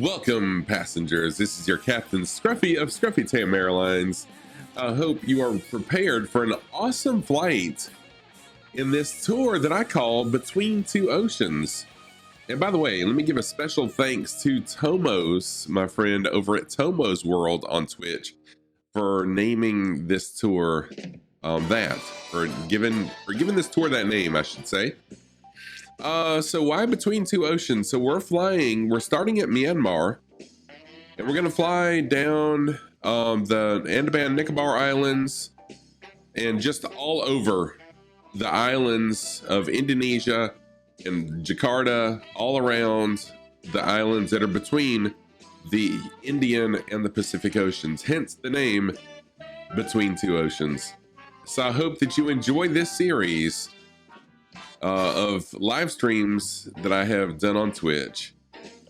Welcome, passengers. This is your Captain Scruffy of Scruffy Tam Airlines. I hope you are prepared for an awesome flight in this tour that I call Between Two Oceans. And by the way, let me give a special thanks to Tomos, my friend over at Tomos World on Twitch, for naming this tour for giving this tour that name, I should say. So why Between Two Oceans? So we're starting at Myanmar, and we're gonna fly down the Andaman Nicobar Islands and just all over the islands of Indonesia and Jakarta, all around the islands that are between the Indian and the Pacific Oceans, hence the name Between Two Oceans. So I hope that you enjoy this series of live streams that I have done on Twitch.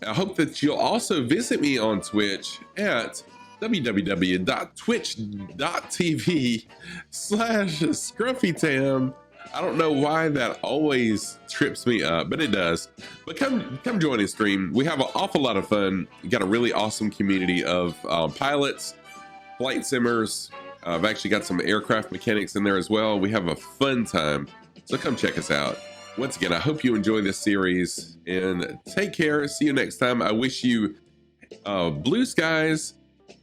I hope that you'll also visit me on Twitch at www.twitch.tv/ScruffyTam. I don't know why that always trips me up, but it does. But come join and stream. We have an awful lot of fun. We got a really awesome community of pilots, flight simmers. I've actually got some aircraft mechanics in there as well. We have a fun time. So come check us out. Once again, I hope you enjoy this series and take care. See you next time. I wish you blue skies,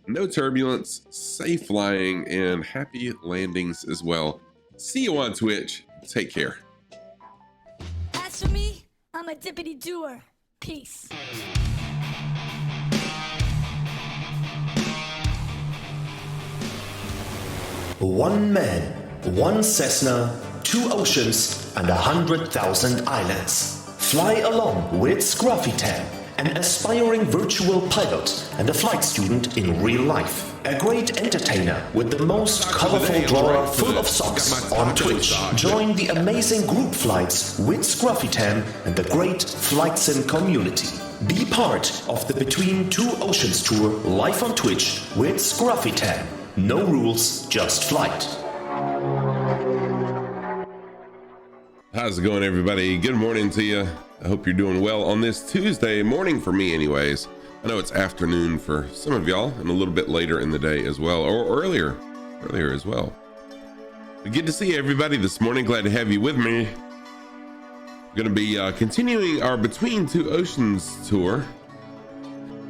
no turbulence, safe flying, and happy landings as well. See you on Twitch. Take care. As for me, I'm a dippity doer. Peace. One man, one Cessna, 2 oceans, and 100,000 islands. Fly along with Scruffy Tam, an aspiring virtual pilot and a flight student in real life. A great entertainer with the most colorful drawer full of socks on Twitch. Join the amazing group flights with Scruffy Tam and the great Flight Sim community. Be part of the Between Two Oceans tour live on Twitch with Scruffy Tam. No rules, just flight. How's it going, everybody? Good morning to you. I hope you're doing well on this Tuesday morning for me anyways. I know it's afternoon for some of y'all and a little bit later in the day as well, or earlier as well. But good to see everybody this morning. Glad to have you with me. We're going to be continuing our Between Two Oceans tour.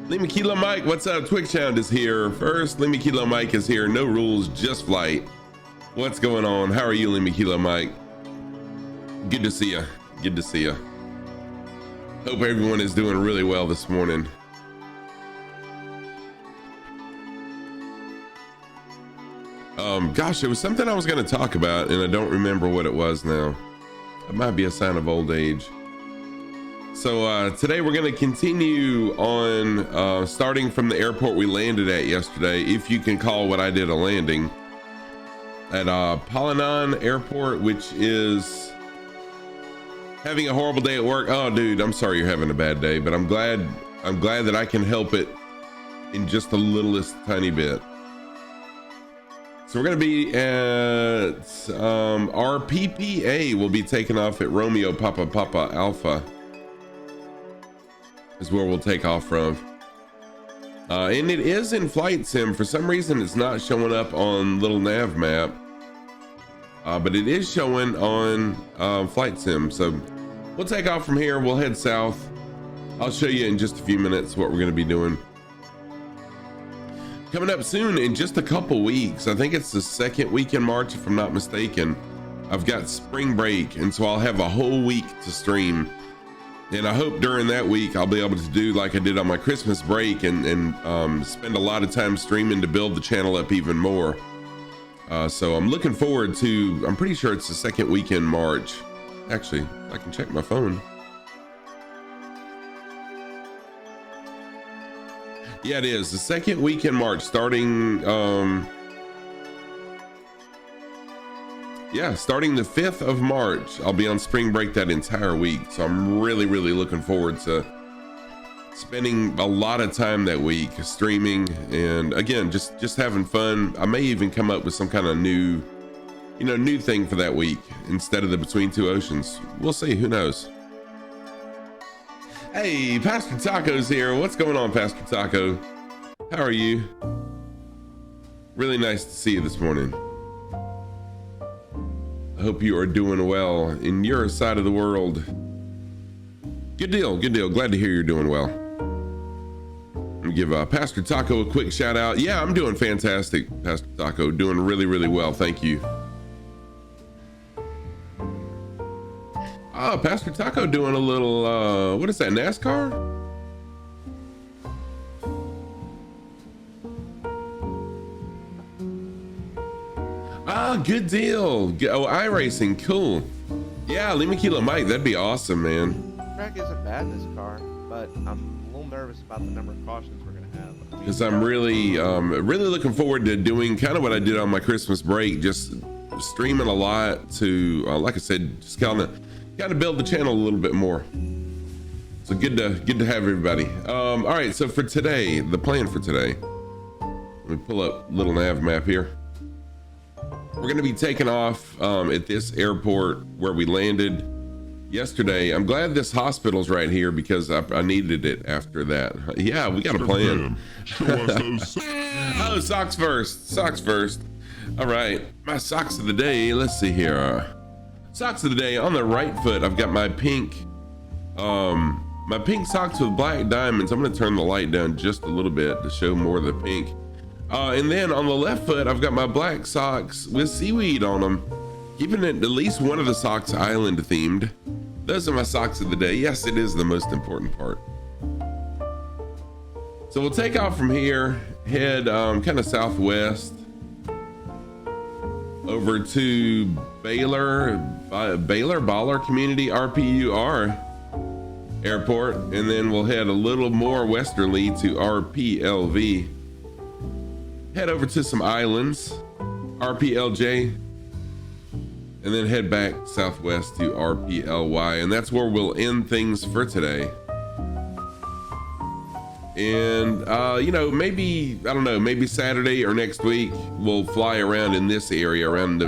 Lima Kilo Mike, what's up? Twitch Sound is here first. Lima Kilo Mike is here. No rules, just flight. What's going on? How are you, Lima Kilo Mike? Good to see you. Good to see you. Hope everyone is doing really well this morning. Gosh, it was something I was going to talk about and I don't remember what it was now. It might be a sign of old age. So today we're going to continue on starting from the airport we landed at yesterday, if you can call what I did a landing, at Palanan Airport, which is having a horrible day at work. Oh, dude, I'm sorry you're having a bad day, but I'm glad that I can help it in just the littlest tiny bit. So we're going to be at our PPA will be taken off at Romeo Papa Papa Alpha is where we'll take off from. And it is in Flight Sim. For some reason, it's not showing up on little nav map, but it is showing on Flight Sim. So we'll take off from here. We'll head south. I'll show you in just a few minutes what we're going to be doing. Coming up soon in just a couple weeks, I think it's the second week in March, if I'm not mistaken, I've got spring break, and so I'll have a whole week to stream. And I hope during that week I'll be able to do like I did on my Christmas break and spend a lot of time streaming to build the channel up even more. So I'm looking forward to, I'm pretty sure it's the second week in March. Actually, I can check my phone. Yeah, it is the second week in March, starting starting the 5th of March. I'll be on spring break that entire week, so I'm really looking forward to spending a lot of time that week streaming, and again, just having fun. I may even come up with some kind of new thing for that week instead of the Between Two Oceans. We'll see, who knows. Hey, Pastor Taco's here. What's going on, Pastor Taco? How are you? Really nice to see you this morning. I hope you are doing well in your side of the world. Good deal, good deal. Glad to hear you're doing well. Let me give Pastor Taco a quick shout out. Yeah, I'm doing fantastic, Pastor Taco. Doing really, really well. Thank you. Oh, Pastor Taco doing a little, what is that, NASCAR? Ah, good deal. Oh, iRacing, cool. Yeah, Lima Kilo Mike, that'd be awesome, man. Track isn't bad in this car, but I'm a little nervous about the number of cautions we're gonna have. Because I'm really looking forward to doing kind of what I did on my Christmas break, just streaming a lot to, like I said, just kind of build the channel a little bit more. So good to have everybody. All right, so for today, the plan for today, let me pull up little nav map here. We're going to be taking off at this airport where we landed yesterday. I'm glad this hospital's right here because I needed it after that. Yeah, we got a plan. Oh, socks first. Socks first. All right, my socks of the day. Let's see here. Socks of the day. On the right foot, I've got my pink socks with black diamonds. I'm going to turn the light down just a little bit to show more of the pink. And then on the left foot, I've got my black socks with seaweed on them, keeping it at least one of the socks island themed. Those are my socks of the day. Yes, it is the most important part. So we'll take off from here, head kind of southwest over to Baylor Community RPUR Airport, and then we'll head a little more westerly to RPLV. Head over to some islands, RPLJ, and then head back southwest to RPLY, and that's where we'll end things for today. And maybe, I don't know, maybe Saturday or next week we'll fly around in this area around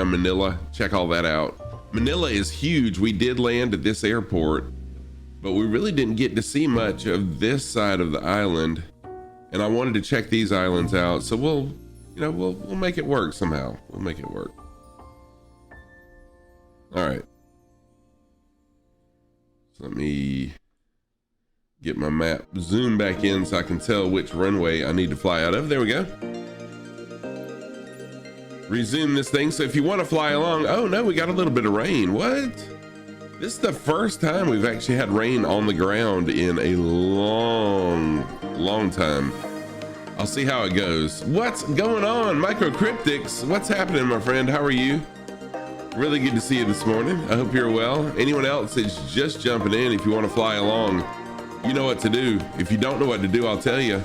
Manila, check all that out. Manila is huge. We did land at this airport, but we really didn't get to see much of this side of the island. And I wanted to check these islands out, so we'll make it work somehow. We'll make it work. All right. So let me get my map zoom back in so I can tell which runway I need to fly out of. There we go. Resume this thing. So if you want to fly along, oh no, we got a little bit of rain. What? This is the first time we've actually had rain on the ground in a long time. I'll see how it goes. What's going on, Microcryptics? What's happening, my friend? How are you? Really good to see you this morning. I hope you're well. Anyone else that's just jumping in, if you want to fly along, you know what to do. If you don't know what to do, I'll tell you.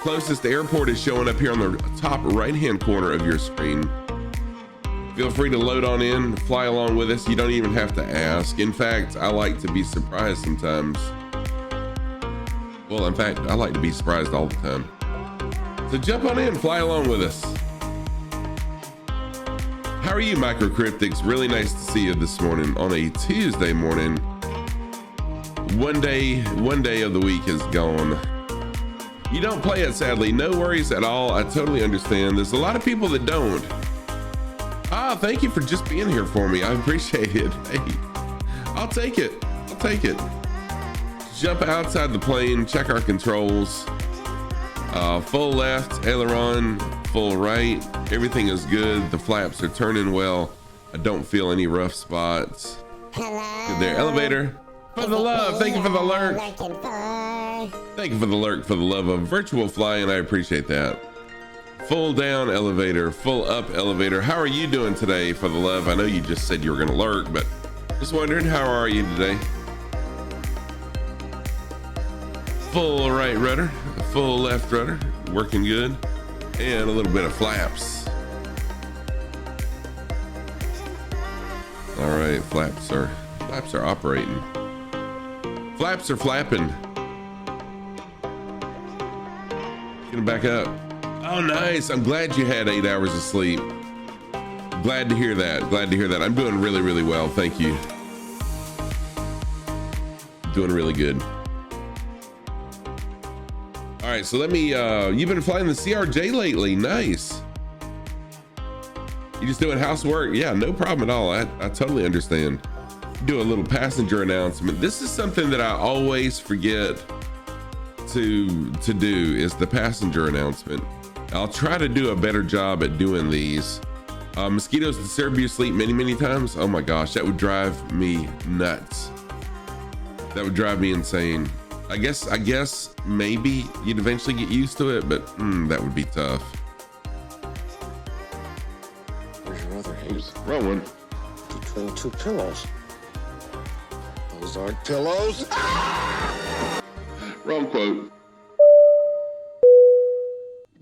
Closest airport is showing up here on the top right-hand corner of your screen. Feel free to load on in, fly along with us. You don't even have to ask. In fact, I like to be surprised sometimes. Well, in fact, I like to be surprised all the time. So jump on in, fly along with us. How are you, Microcryptics? Really nice to see you this morning on a Tuesday morning. One day of the week is gone. You don't play it, sadly. No worries at all. I totally understand. There's a lot of people that don't. Thank you for just being here for me. I appreciate it. Hey, I'll take it. I'll take it. Jump outside the plane, check our controls. Full left, aileron, full right. Everything is good. The flaps are turning well. I don't feel any rough spots. Hello. Good there. Elevator. For the love. Thank you for the lurk. Thank you for the lurk, for the love of virtual flying. I appreciate that. Full down elevator, full up elevator. How are you doing today, for the love? I know you just said you were gonna lurk, but just wondering, how are you today? Full right rudder, full left rudder, working good, and a little bit of flaps. All right, flaps are operating. Flaps are flapping. Gonna back up. Oh, nice. I'm glad you had 8 hours of sleep. Glad to hear that. Glad to hear that. I'm doing really, really well. Thank you. doing really good. All right, so let me, you've been flying the CRJ lately. Nice. You just doing housework? Yeah, no problem at all. I totally understand. Do a little passenger announcement. This is something that I always forget to do, is the passenger announcement. I'll try to do a better job at doing these. Mosquitoes disturb your sleep many times. Oh my gosh, that would drive me nuts. That would drive me insane. I guess maybe you'd eventually get used to it, but that would be tough. Where's your other hand? Oops, wrong one. Between two pillows. Those aren't pillows. Wrong quote.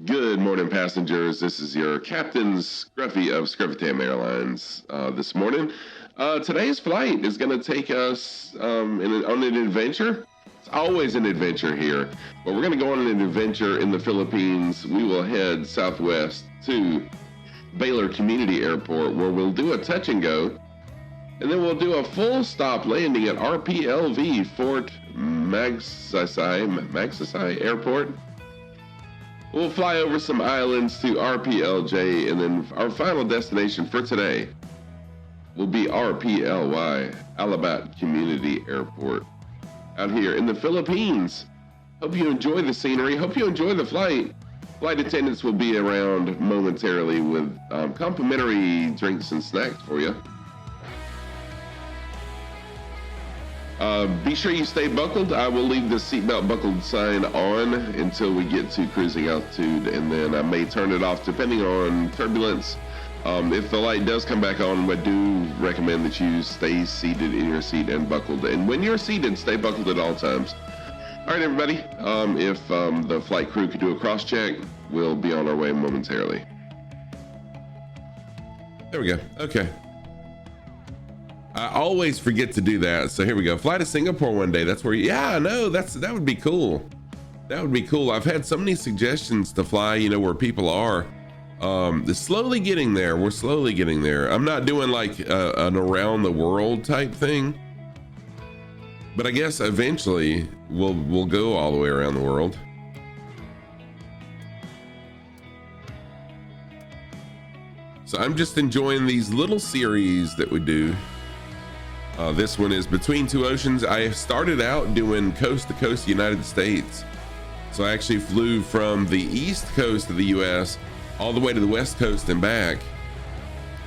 Good morning, passengers. This is your Captain Scruffy of Scruffy Airlines this morning. Today's flight is going to take us on an adventure. It's always an adventure here, but we're going to go on an adventure in the Philippines. We will head southwest to Baylor Community Airport, where we'll do a touch and go, and then we'll do a full stop landing at RPLV Fort Magsaysay Airport. We'll fly over some islands to RPLJ, and then our final destination for today will be RPLY, Alabat Community Airport, out here in the Philippines. Hope you enjoy the scenery. Hope you enjoy the flight. Flight attendants will be around momentarily with complimentary drinks and snacks for you. Be sure you stay buckled. I will leave the seatbelt buckled sign on until we get to cruising altitude, and then I may turn it off depending on turbulence. If the light does come back on, I do recommend that you stay seated in your seat and buckled. And when you're seated, stay buckled at all times. All right, everybody. If the flight crew could do a cross check, we'll be on our way momentarily. There we go. Okay. I always forget to do that. So here we go. Fly to Singapore one day. That's where yeah, no, that would be cool. That would be cool. I've had so many suggestions to fly, where people are. They're slowly getting there. We're slowly getting there. I'm not doing like an around the world type thing, but I guess eventually we'll go all the way around the world. So I'm just enjoying these little series that we do. This one is Between Two Oceans. I started out doing coast to coast United States. So I actually flew from the east coast of the US all the way to the west coast and back.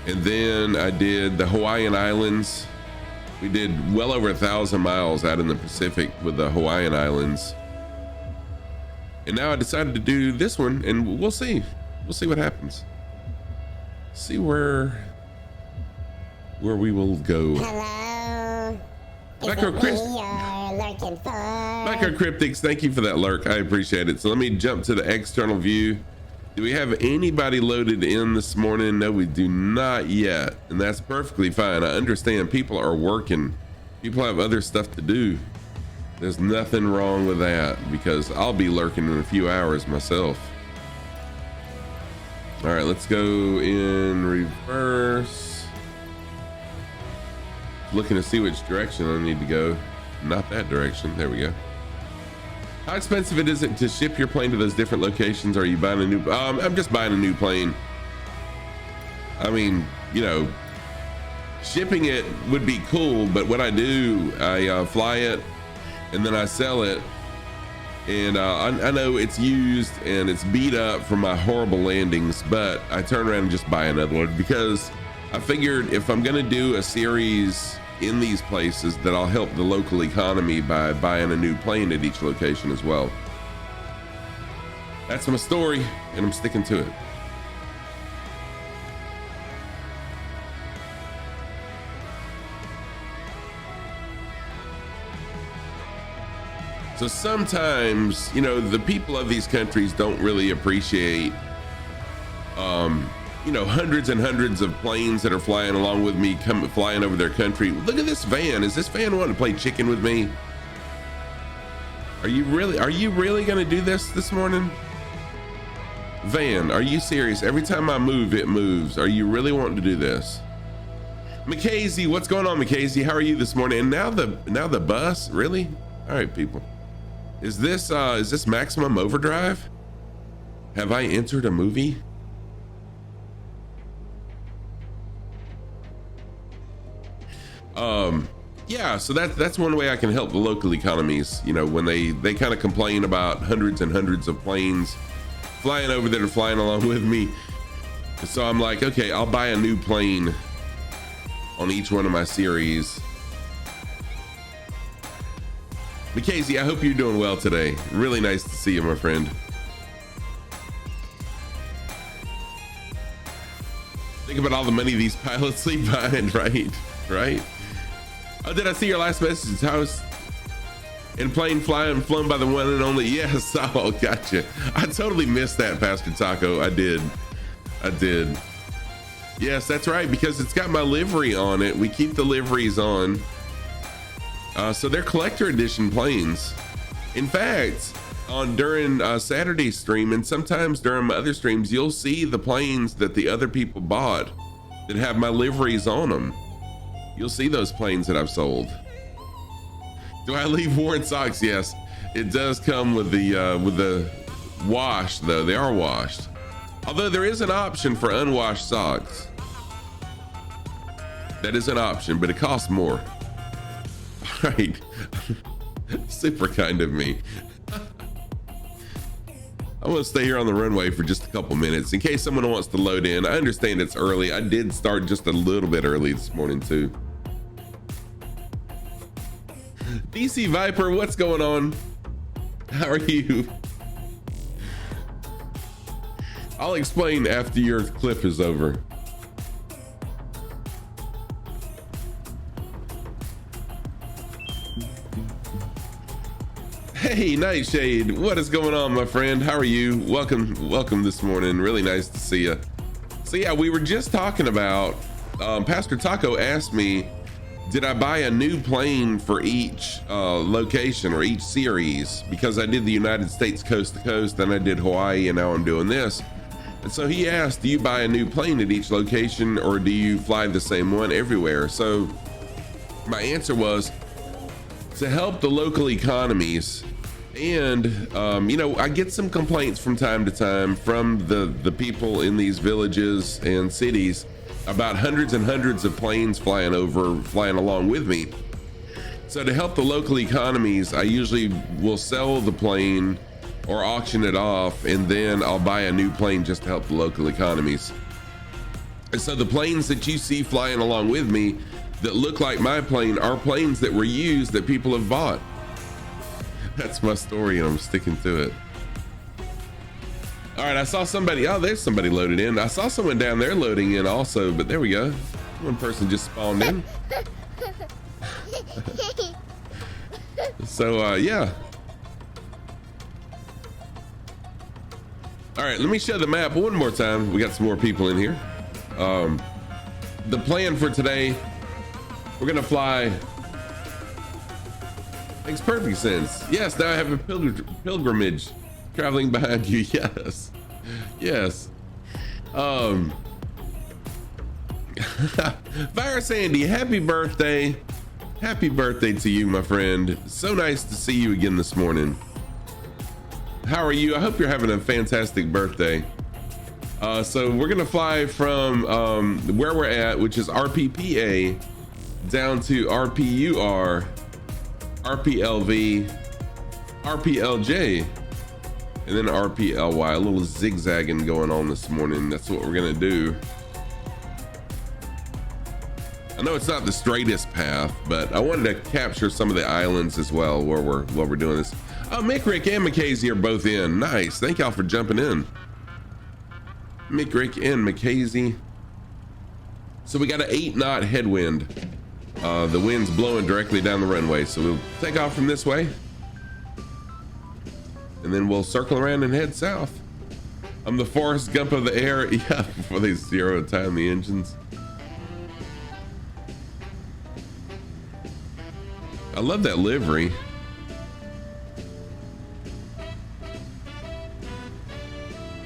And then I did the Hawaiian Islands. We did well over 1,000 miles out in the Pacific with the Hawaiian Islands. And now I decided to do this one, and we'll see. We'll see what happens. See where we will go. Hello. Microcryptics, thank you for that lurk. I appreciate it. So let me jump to the external view. Do we have anybody loaded in this morning? No, we do not yet. And that's perfectly fine. I understand people are working. People have other stuff to do. There's nothing wrong with that, because I'll be lurking in a few hours myself. All right, let's go in reverse. Looking to see which direction I need to go. Not that direction. There we go. How expensive is it to ship your plane to those different locations? Are you buying a new? I'm just buying a new plane. I mean, shipping it would be cool, but what I do, I fly it and then I sell it. And I know it's used and it's beat up from my horrible landings, but I turn around and just buy another one, because I figured if I'm going to do a series in these places, that I'll help the local economy by buying a new plane at each location as well. That's my story, and I'm sticking to it. So sometimes, the people of these countries don't really appreciate hundreds and hundreds of planes that are flying along with me, flying over their country. Look at this van. Is this van wanting to play chicken with me? Are you really going to do this morning? Van, are you serious? Every time I move, it moves. Are you really wanting to do this? Mackenzie, what's going on, Mackenzie? How are you this morning? And now the bus, really? All right, people. Is this Maximum Overdrive? Have I entered a movie? Yeah, so that's one way I can help the local economies. You know, when they kind of complain about hundreds and hundreds of planes flying over that are flying along with me. So I'm like, okay, I'll buy a new plane on each one of my series. Mackenzie, I hope you're doing well today. Really nice to see you, my friend. Think about all the money these pilots leave behind, right? Oh, did I see your last message? House in plane flown by the one and only. Yes. Oh, gotcha. I totally missed that, Pastor Taco. I did. Yes, that's right, because it's got my livery on it. We keep the liveries on. So they're collector edition planes. In fact, during Saturday's stream and sometimes during my other streams, you'll see the planes that the other people bought that have my liveries on them. You'll see those planes that I've sold. Do I leave worn socks? Yes, it does come with the wash, though. They are washed. Although there is an option for unwashed socks. That is an option, but it costs more. All right. Super kind of me. I want to stay here on the runway for just a couple minutes in case someone wants to load in. I understand it's early. I did start just a little bit early this morning too. DC Viper, what's going on? How are you? I'll explain after your clip is over. Hey, Nightshade, what is going on, my friend? How are you? Welcome this morning. Really nice to see you. So yeah, we were just talking about, Pastor Taco asked me, did I buy a new plane for each location or each series? Because I did the United States coast to coast, then I did Hawaii, and now I'm doing this. And so he asked, do you buy a new plane at each location or do you fly the same one everywhere? So my answer was to help the local economies. And, you know, I get some complaints from time to time from the people in these villages and cities about hundreds and hundreds of planes flying along with me. So to help the local economies, I usually will sell the plane or auction it off, and then I'll buy a new plane just to help the local economies. And so the planes that you see flying along with me that look like my plane are planes that were used that people have bought. That's my story, and I'm sticking to it. All right, I saw somebody. Oh, there's somebody loaded in. I saw someone down there loading in also, but there we go. One person just spawned in. So, yeah. All right, let me show the map one more time. We got some more people in here. The plan for today, we're gonna fly. Makes perfect sense. Yes, now I have a pilgrimage traveling behind you. Yes, yes. Fire Sandy, happy birthday. Happy birthday to you, my friend. So nice to see you again this morning. How are you? I hope you're having a fantastic birthday. So we're gonna fly from where we're at, which is RPPA, down to RPUR, RPLV, RPLJ, and then RPLY. A little zigzagging going on this morning. That's what we're gonna do. I know it's not the straightest path, but I wanted to capture some of the islands as well while we're doing this. Oh, Mick, Rick, and Mackenzie are both in. Nice. Thank y'all for jumping in. Mick, Rick, and Mackenzie. So we got an 8-knot headwind. The wind's blowing directly down the runway, so we'll take off from this way. And then we'll circle around and head south. I'm the Forrest Gump of the air. Yeah, before they zero time the engines. I love that livery.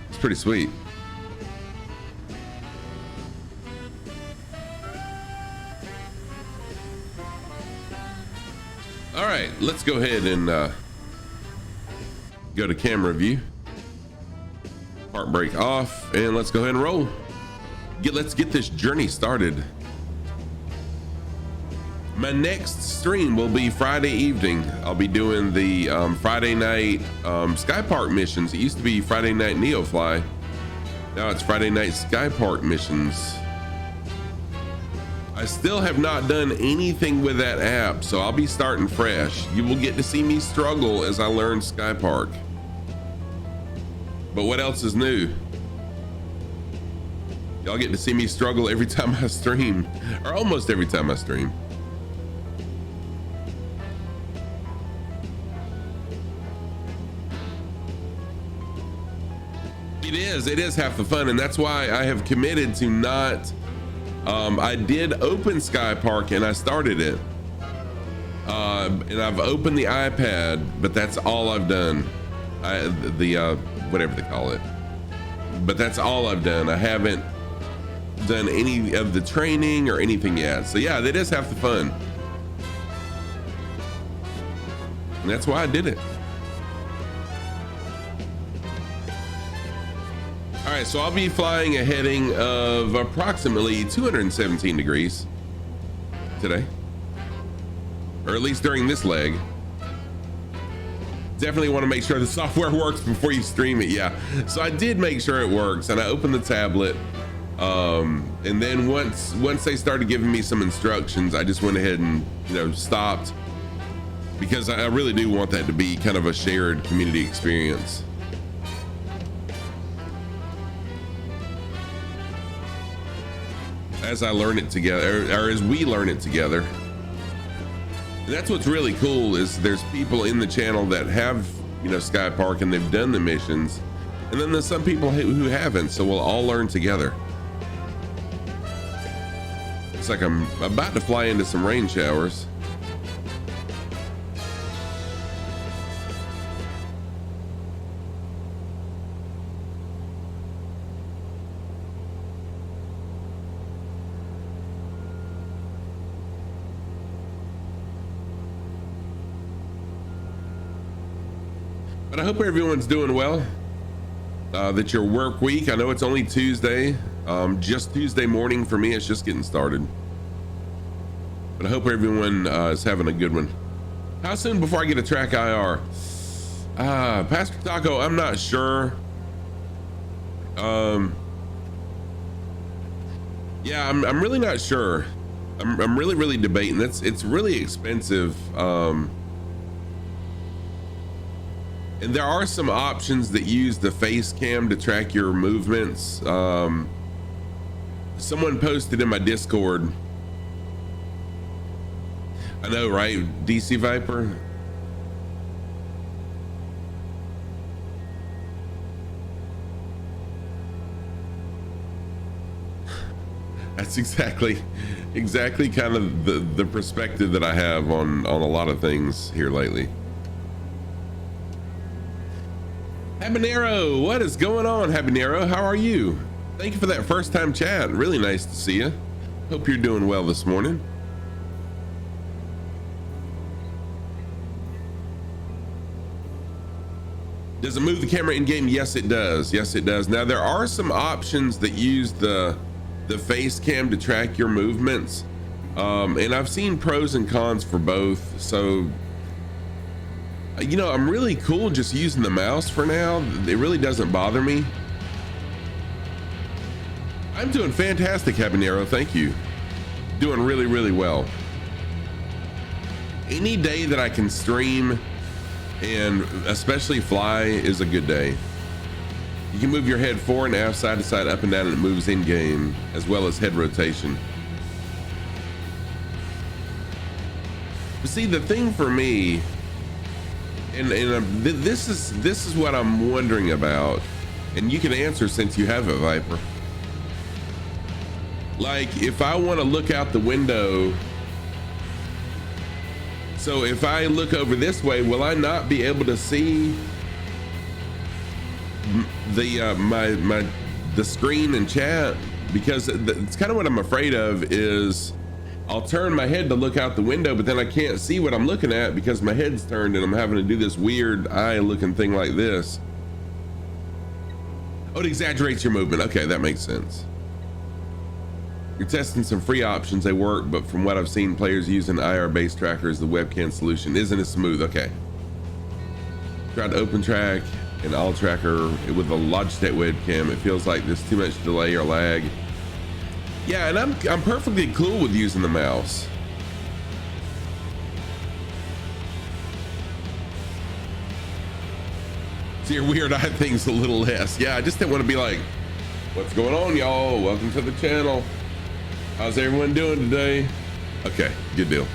It's pretty sweet. let's go ahead and go to camera view. Heart brake off, and let's go ahead and roll. Let's get this journey started. My next stream will be Friday evening. I'll be doing the Friday night Sky Park missions. It used to be Friday night Neofly. Now it's Friday night Sky Park missions. I still have not done anything with that app, so I'll be starting fresh. You will get to see me struggle as I learn Sky Park. But what else is new? Y'all get to see me struggle every time I stream, or almost every time I stream. It is half the fun, and that's why I have committed to not. I did open Sky Park and I started it, and I've opened the iPad, but that's all I've done. Whatever they call it, but that's all I've done. I haven't done any of the training or anything yet. So yeah, that is half the fun, and that's why I did it. All right, so I'll be flying a heading of approximately 217 degrees today, or at least during this leg. Definitely want to make sure the software works before you stream it. Yeah, so I did make sure it works, and I opened the tablet, and then once they started giving me some instructions, I just went ahead and stopped, because I really do want that to be kind of a shared community experience. As I learn it together, or as we learn it together. And that's what's really cool, is there's people in the channel that have, Sky Park, and they've done the missions, and then there's some people who haven't, so we'll all learn together. It's like I'm about to fly into some rain showers. But I hope everyone's doing well. That your work week, I know it's only Tuesday, just Tuesday morning for me. It's just getting started. But I hope everyone is having a good one. How soon before I get a track IR? Pastor Taco, I'm not sure. Yeah, I'm really not sure. I'm really debating. It's really expensive. And there are some options that use the face cam to track your movements. Someone posted in my Discord. I know, right? DC Viper. That's exactly kind of the perspective that I have on a lot of things here lately. Habanero, what is going on, Habanero? How are you? Thank you for that first time chat. Really nice to see you. Hope you're doing well this morning. Does it move the camera in game? Yes, it does. Yes, it does. Now there are some options that use the face cam to track your movements, and I've seen pros and cons for both. So I'm really cool just using the mouse for now. It really doesn't bother me. I'm doing fantastic, Habanero. Thank you. Doing really well. Any day that I can stream and especially fly is a good day. You can move your head forward and aft, side to side, up and down, and it moves in game, as well as head rotation. But see, the thing for me, and this is what I'm wondering about, and you can answer since you have a Viper. Like, if I want to look out the window, so if I look over this way, will I not be able to see the screen and chat? Because it's kind of what I'm afraid of, is I'll turn my head to look out the window, but then I can't see what I'm looking at because my head's turned and I'm having to do this weird eye looking thing like this. Oh, it exaggerates your movement. Okay, that makes sense. You're testing some free options. They work, but from what I've seen, players using IR-based trackers, the webcam solution isn't as smooth. Okay. Tried to open track and all tracker with a Logitech webcam. It feels like there's too much delay or lag. Yeah, and I'm perfectly cool with using the mouse. So your weird eye thing's a little less. Yeah, I just didn't want to be like, what's going on, y'all? Welcome to the channel. How's everyone doing today? Okay, good deal.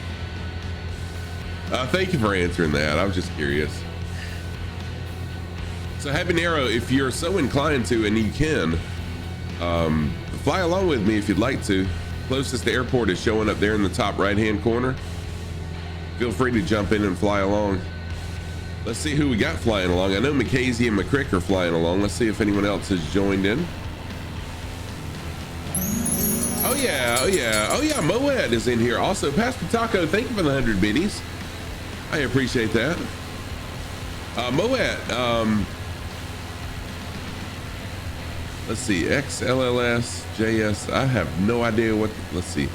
Thank you for answering that. I was just curious. So Habanero, if you're so inclined to, and you can, fly along with me if you'd like to. Closest airport is showing up there in the top right-hand corner. Feel free to jump in and fly along. Let's see who we got flying along. I know McKaysey and McCrick are flying along. Let's see if anyone else has joined in. Oh yeah, oh yeah, oh yeah, Moet is in here. Also, Pastor Taco, thank you for the 100 biddies. I appreciate that. Moet, let's see, XLLS, JS, I have no idea what, let's see.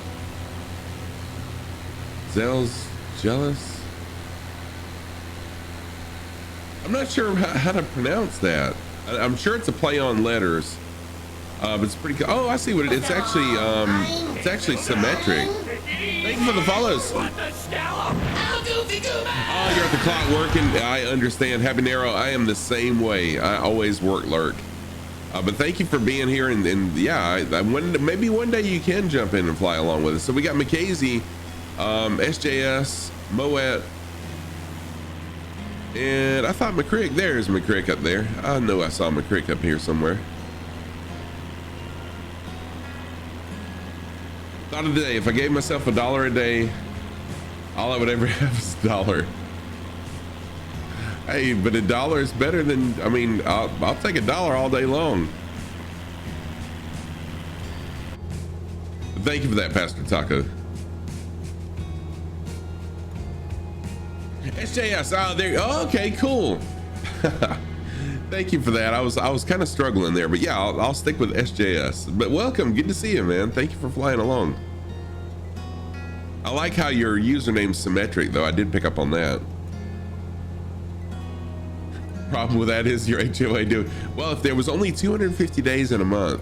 Zell's Jealous? I'm not sure how to pronounce that. I'm sure it's a play on letters. But it's pretty cool. Oh, I see what it is. It's actually symmetric. Thank you for the follows. Oh, you're at the clock working. I understand. Habanero, I am the same way. I always work lurk. But thank you for being here. And yeah, maybe one day you can jump in and fly along with us. So we got McKaysey, SJS, Moet, and I thought McCrick, there's McCrick up there. I know I saw McCrick up here somewhere. Thought of the day, if I gave myself $1 a day, all I would ever have is $1. Hey, but $1 is better than, I mean, I'll take $1 all day long. Thank you for that, Pastor Taco. SJS, oh, there, oh, okay, cool. Thank you for that. I was kind of struggling there, but yeah, I'll stick with SJS. But welcome, good to see you, man. Thank you for flying along. I like how your username's symmetric, though. I did pick up on that. Problem with that is your HOA do. Well, if there was only 250 days in a month,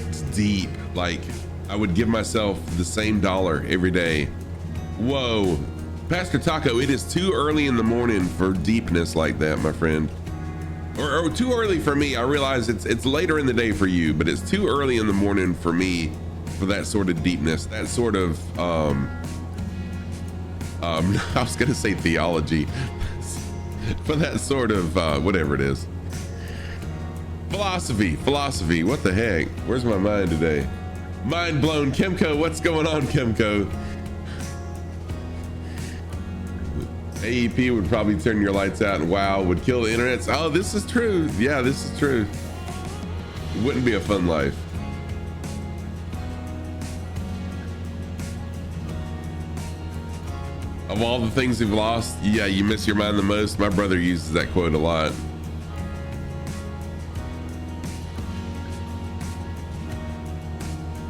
it's deep. Like, I would give myself the same $1 every day. Whoa. Pastor Taco, it is too early in the morning for deepness like that, my friend. Or too early for me. I realize it's later in the day for you, but it's too early in the morning for me for that sort of deepness, that sort of, I was gonna say theology, for that sort of, whatever it is. Philosophy, what the heck? Where's my mind today? Mind blown. Kimco, what's going on, Kimco? AEP would probably turn your lights out, and WoW would kill the internet. Oh, this is true. Yeah, this is true. It wouldn't be a fun life. Of all the things you've lost, yeah, you miss your mind the most. My brother uses that quote a lot.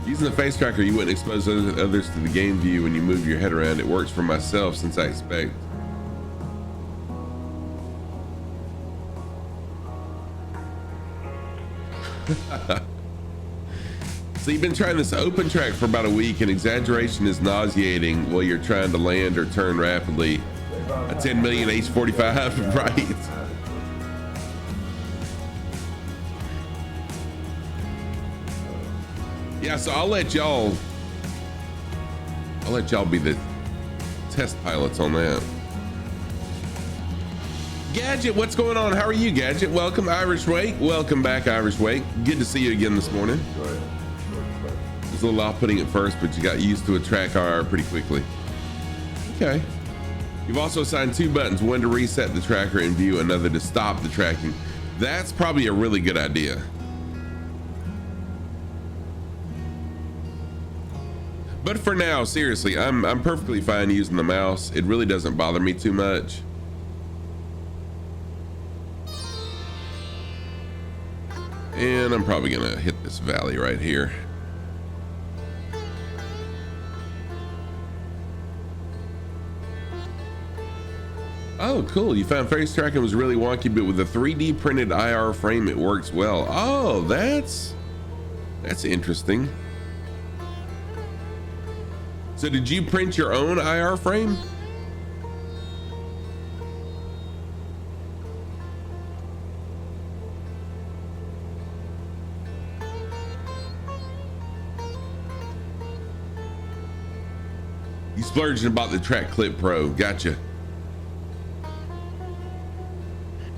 Using the face tracker, you wouldn't expose others to the game view when you move your head around. It works for myself since I expect. So you've been trying this open track for about a week, and exaggeration is nauseating while you're trying to land or turn rapidly. A 10 million H45, right? Yeah, so I'll let y'all be the test pilots on that. Gadget, what's going on? How are you, Gadget? Welcome, Irish Wake. Welcome back, Irish Wake. Good to see you again this morning. It was a little off-putting at first, but you got used to a track RR pretty quickly. Okay. You've also assigned 2 buttons, one to reset the tracker in view, another to stop the tracking. That's probably a really good idea. But for now, seriously, I'm perfectly fine using the mouse. It really doesn't bother me too much. And I'm probably gonna hit this valley right here. Oh, cool. You found face tracking was really wonky, but with a 3D printed IR frame, it works well. Oh, that's interesting. So did you print your own IR frame? You splurged and bought the Track Clip Pro. Gotcha.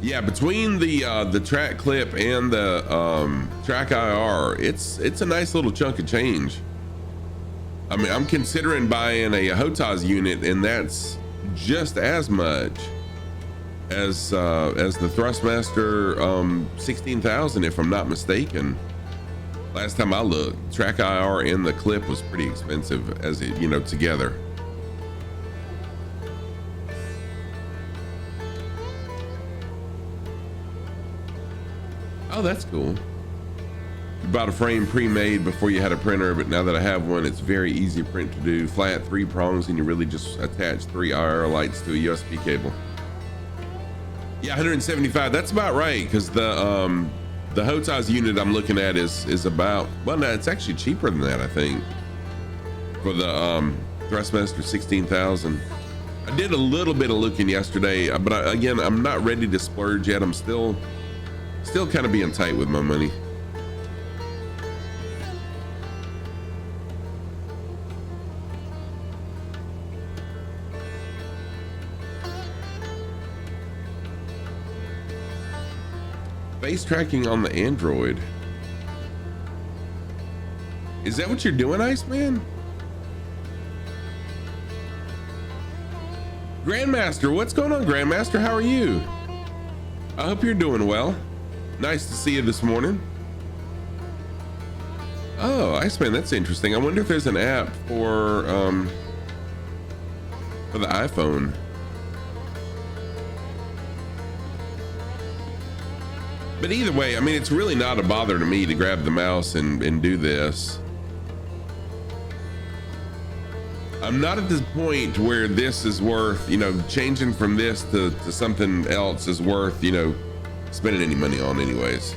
Yeah, between the Track Clip and the Track IR, it's a nice little chunk of change. I mean, I'm considering buying a HOTAS unit, and that's just as much as the Thrustmaster 16,000, if I'm not mistaken. Last time I looked, Track IR and the Clip was pretty expensive as it, you know, together. Oh, that's cool. You bought a frame pre-made before you had a printer, but now that I have one, it's very easy to print to do. Flat 3 prongs, and you really just attach 3 IR lights to a USB cable. Yeah, 175. That's about right, because the HOTAS unit I'm looking at is about, well, no, it's actually cheaper than that, I think, for the Thrustmaster 16,000. I did a little bit of looking yesterday, but again, I'm not ready to splurge yet. I'm still kind of being tight with my money. Face tracking on the Android. Is that what you're doing, Iceman? Grandmaster, what's going on, Grandmaster? How are you? I hope you're doing well. Nice to see you this morning. Oh, Iceman, that's interesting. I wonder if there's an app for the iPhone. But either way, I mean, it's really not a bother to me to grab the mouse and do this. I'm not at this point where this is worth, you know, changing from this to something else is worth, you know, spending any money on anyways.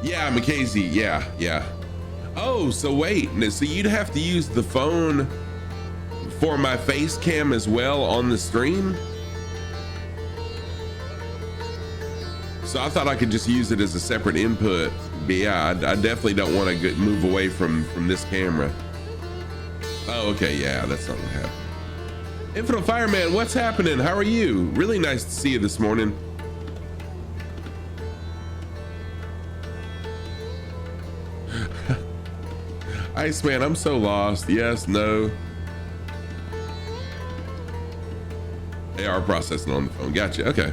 Yeah, Mackenzie, yeah. Oh, so wait, so you'd have to use the phone for my face cam as well on the stream? So I thought I could just use it as a separate input, but yeah, I definitely don't want to move away from this camera. Oh, okay, yeah, that's not what happened. Infinite Fireman, what's happening? How are you? Really nice to see you this morning. Iceman, I'm so lost. Yes, no. AR processing on the phone. Gotcha. Okay.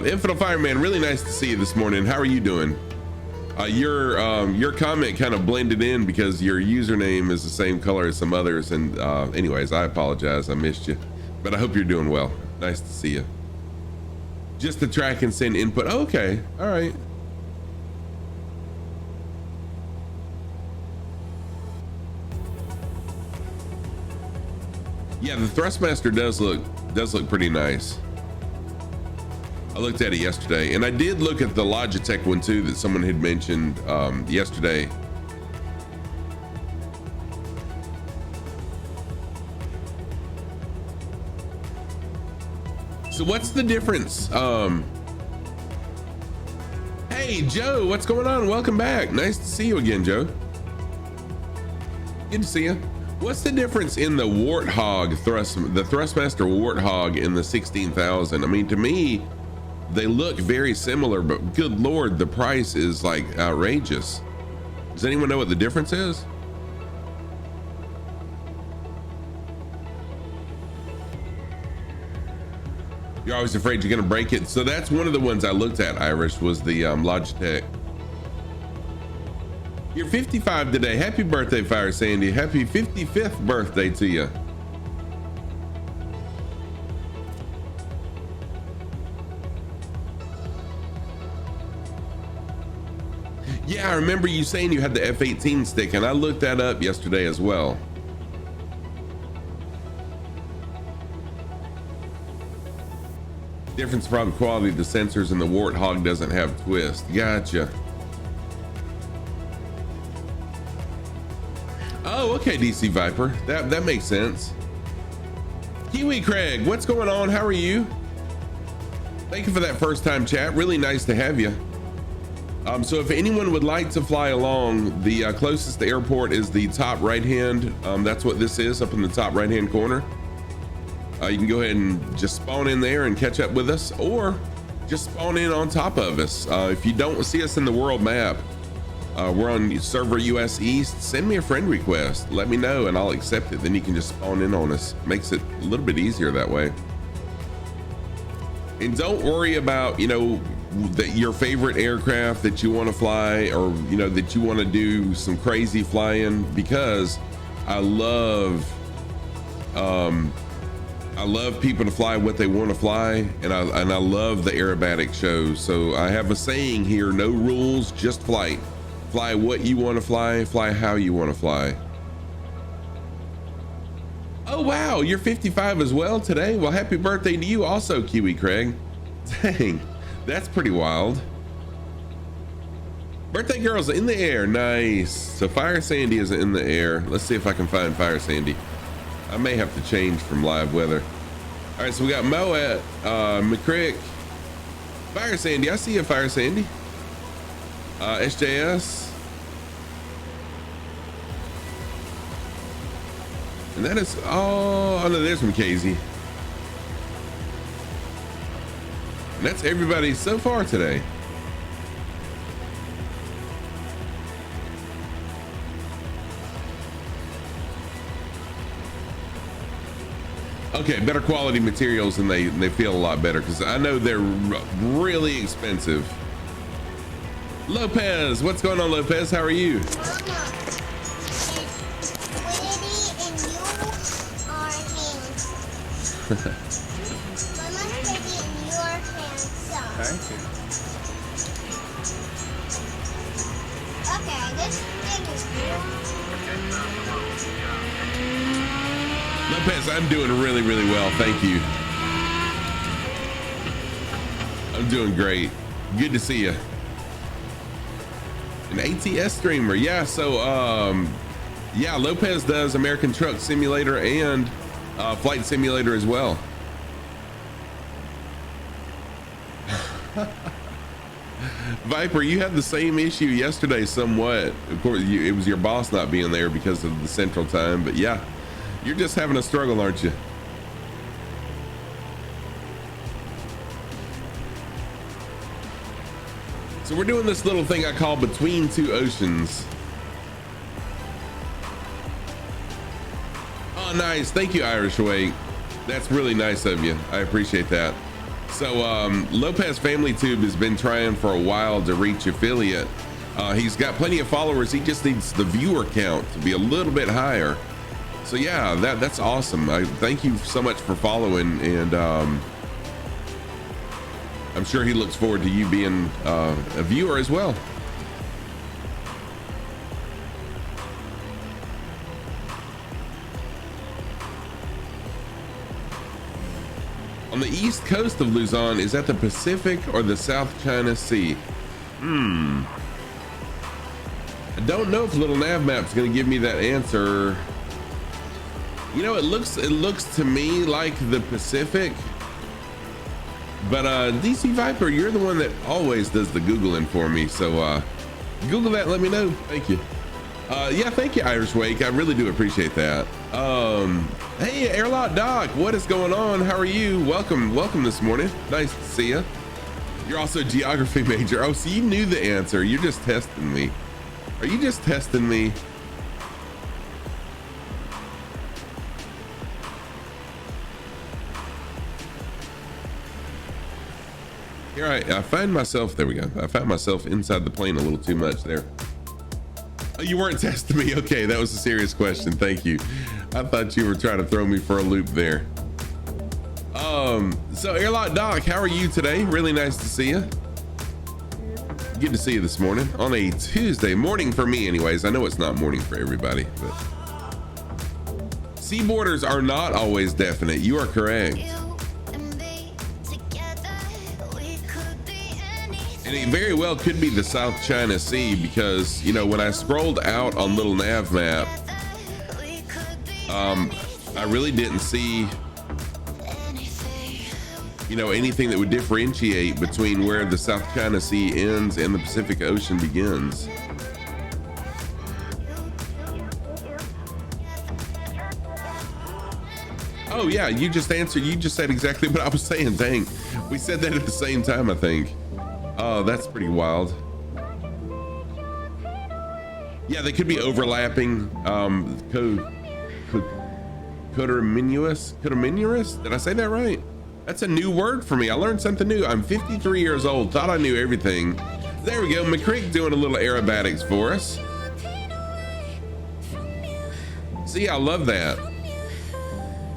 Infinite Fireman, really nice to see you this morning. How are you doing? Your comment kind of blended in because your username is the same color as some others. And anyways, I apologize. I missed you, but I hope you're doing well. Nice to see you. Just to track and send input. Oh, okay. All right. Yeah, the Thrustmaster does look pretty nice. I looked at it yesterday, and I did look at the Logitech one too that someone had mentioned yesterday. So what's the difference? Hey Joe, what's going on? Welcome back. Nice to see you again, Joe. Good to see you. What's the difference in the Warthog the Thrustmaster Warthog in the 16,000? I mean, to me, they look very similar, but good Lord, the price is like outrageous. Does anyone know what the difference is? You're always afraid you're gonna break it. So that's one of the ones I looked at, Irish, was the Logitech. You're 55 today. Happy birthday, Fire Sandy. Happy 55th birthday to you. Yeah, I remember you saying you had the F-18 stick, and I looked that up yesterday as well. Difference from quality of the sensors, and the Warthog doesn't have twist. Gotcha. Oh, okay, DC Viper. That makes sense. Kiwi Craig, what's going on? How are you? Thank you for that first time chat. Really nice to have you. So if anyone would like to fly along, the closest airport is the top right hand. That's what this is, up in the top right hand corner. You can go ahead and just spawn in there and catch up with us, or just spawn in on top of us. If you don't see us in the world map, we're on server US East. Send me a friend request. Let me know and I'll accept it. Then you can just spawn in on us. Makes it a little bit easier that way. And don't worry about, your favorite aircraft that you want to fly, or that you want to do some crazy flying, because I love people to fly what they want to fly, and I love the aerobatic shows. So I have a saying here: no rules, just flight. Fly what you want to fly how you want to fly. Oh wow, you're 55 as well today. Well, happy birthday to you also, Kiwi Craig. Dang, that's pretty wild. Birthday girl's in the air. Nice. So Fire Sandy is in the air. Let's see if I can find Fire Sandy. I may have to change from live weather. All right, so we got Mo at McCrick. Fire Sandy, I see you, Fire Sandy. SJS. And that is, oh no, there's McKazy. And that's everybody so far today. Okay, better quality materials, and they feel a lot better, because I know they're really expensive. Lopez, what's going on, Lopez? How are you? Thank you. Okay, this thing is Lopez, I'm doing really, really well. Thank you. I'm doing great. Good to see you. An ATS streamer. Yeah, so yeah, Lopez does American Truck Simulator and Flight Simulator as well. Viper, you had the same issue yesterday somewhat. Of course, it was your boss not being there because of the Central Time, but yeah, you're just having a struggle, aren't you? So we're doing this little thing I call Between Two Oceans. Oh, nice. Thank you, Irish Wake. That's really nice of you. I appreciate that. So Lopez Family Tube has been trying for a while to reach affiliate. He's got plenty of followers. He just needs the viewer count to be a little bit higher. So yeah, that's awesome. I thank you so much for following, and I'm sure he looks forward to you being a viewer as well. On the east coast of Luzon, is that the Pacific or the South China Sea? I don't know if Little Nav Map's gonna give me that answer. You know, it looks to me like the Pacific, but DC Viper, you're the one that always does the Googling for me, so Google that and let me know. Thank you. Yeah, thank you, Irish Wake. I really do appreciate that. Hey, Airlock Doc, what is going on? How are you? Welcome this morning. Nice to see you. You're also a geography major. Oh, so you knew the answer. You're just testing me. Are you just testing me? Here I find myself, there we go. I found myself inside the plane a little too much there. Oh, you weren't testing me. Okay, that was a serious question. Thank you. I thought you were trying to throw me for a loop there. So Airlock Doc, how are you today? Really nice to see you. Good to see you this morning on a Tuesday morning for me anyways. I know it's not morning for everybody, but sea borders are not always definite. You are correct. And it very well could be the South China Sea because, you know, when I scrolled out on little nav map, I really didn't see, you know, anything that would differentiate between where the South China Sea ends and the Pacific Ocean begins. Oh yeah, you just answered, you just said exactly what I was saying. Dang, we said that at the same time, I think. Oh, that's pretty wild. Yeah, they could be overlapping. Coterminous? Did I say that right? That's a new word for me. I learned something new. I'm 53 years old. Thought I knew everything. There we go. McCrick doing a little aerobatics for us. See, I love that.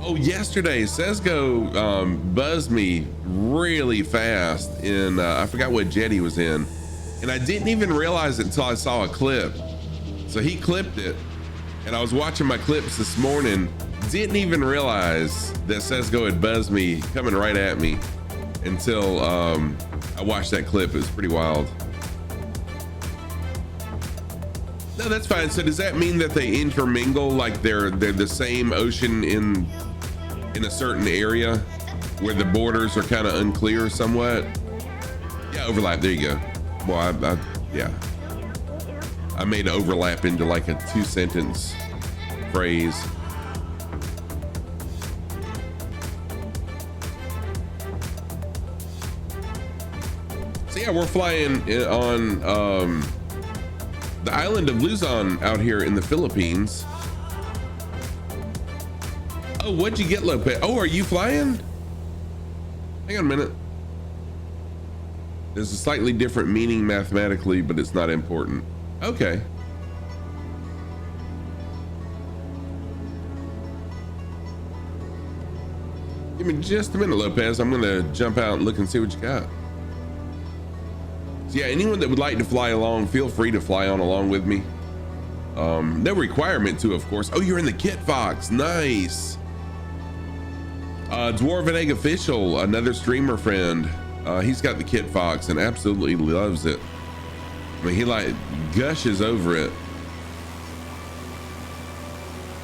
Oh, yesterday Sesgo buzzed me really fast in I forgot what jet he was in, and I didn't even realize it until I saw a clip. So he clipped it, and I was watching my clips this morning, didn't even realize that Sesgo had buzzed me coming right at me until I watched that clip. It was pretty wild. No, that's fine. So does that mean that they intermingle, like they're the same ocean in a certain area where the borders are kind of unclear somewhat? Yeah, overlap. There you go. Well, yeah, I made overlap into like a 2-sentence phrase. So yeah, we're flying on the island of Luzon out here in the Philippines. Oh, what'd you get, Lopez? Oh, are you flying? Hang on a minute. There's a slightly different meaning mathematically, but it's not important. Okay. Give me just a minute, Lopez. I'm gonna jump out and look and see what you got. So yeah, anyone that would like to fly along, feel free to fly on along with me. No requirement to, of course. Oh, you're in the Kit Fox. Nice. Dwarven Egg Official, another streamer friend. He's got the Kit Fox and absolutely loves it. I mean, he like gushes over it.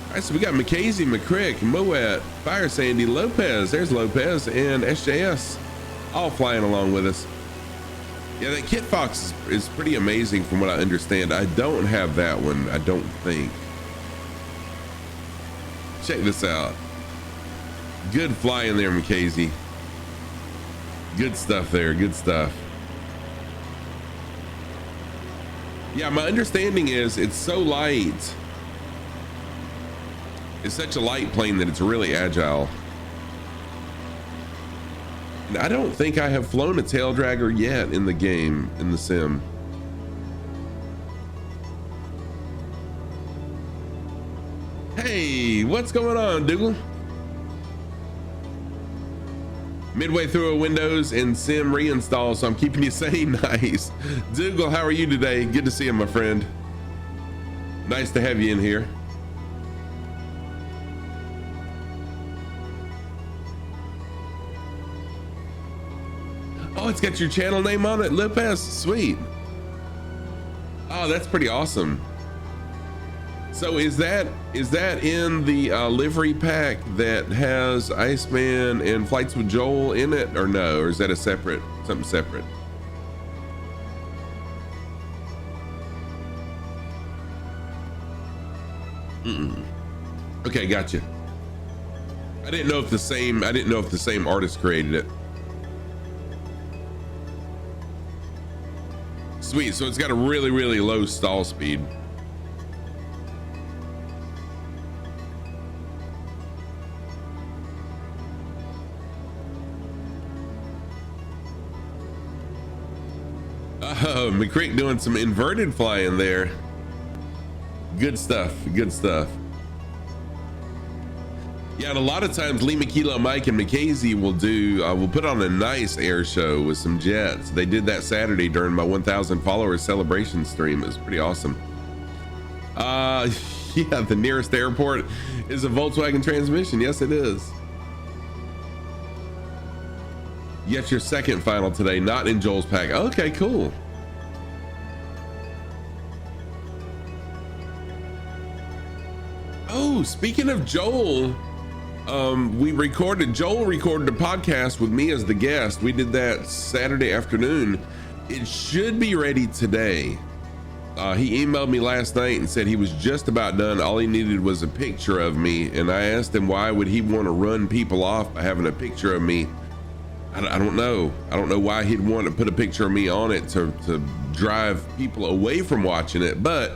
All right, so we got Mackenzie, McCrick, Moet, Fire Sandy, Lopez. There's Lopez and SJS all flying along with us. Yeah, that Kit Fox is pretty amazing from what I understand. I don't have that one, I don't think. Check this out. Good flying there, Mackenzie. Good stuff there, good stuff. Yeah, my understanding is it's so light. It's such a light plane that it's really agile. And I don't think I have flown a tail dragger yet in the game, in the sim. Hey, what's going on, Dougal? Midway through a Windows and sim reinstall, so I'm keeping you sane. Nice. Dougal, how are you today? Good to see you, my friend. Nice to have you in here. Oh, it's got your channel name on it, Lopez. Sweet. Oh, that's pretty awesome. So is that in the livery pack that has Iceman and Flights with Joel in it, or no? Or is that a separate, something separate? Okay, gotcha. I didn't know if the same artist created it. Sweet, so it's got a really, really low stall speed. Oh, McCrick doing some inverted flying there. Good stuff. Good stuff. Yeah, and a lot of times Lee McKilo, Mike, and McKazy will put on a nice air show with some jets. They did that Saturday during my 1,000 followers celebration stream. It was pretty awesome. Yeah, the nearest airport is a Volkswagen transmission. Yes, it is. Yes, your second final today, not in Joel's pack. Okay, cool. Oh, speaking of Joel, Joel recorded a podcast with me as the guest. We did that Saturday afternoon. It should be ready today. He emailed me last night and said he was just about done. All he needed was a picture of me. And I asked him why would he want to run people off by having a picture of me. I don't know. I don't know why he'd want to put a picture of me on it to drive people away from watching it. But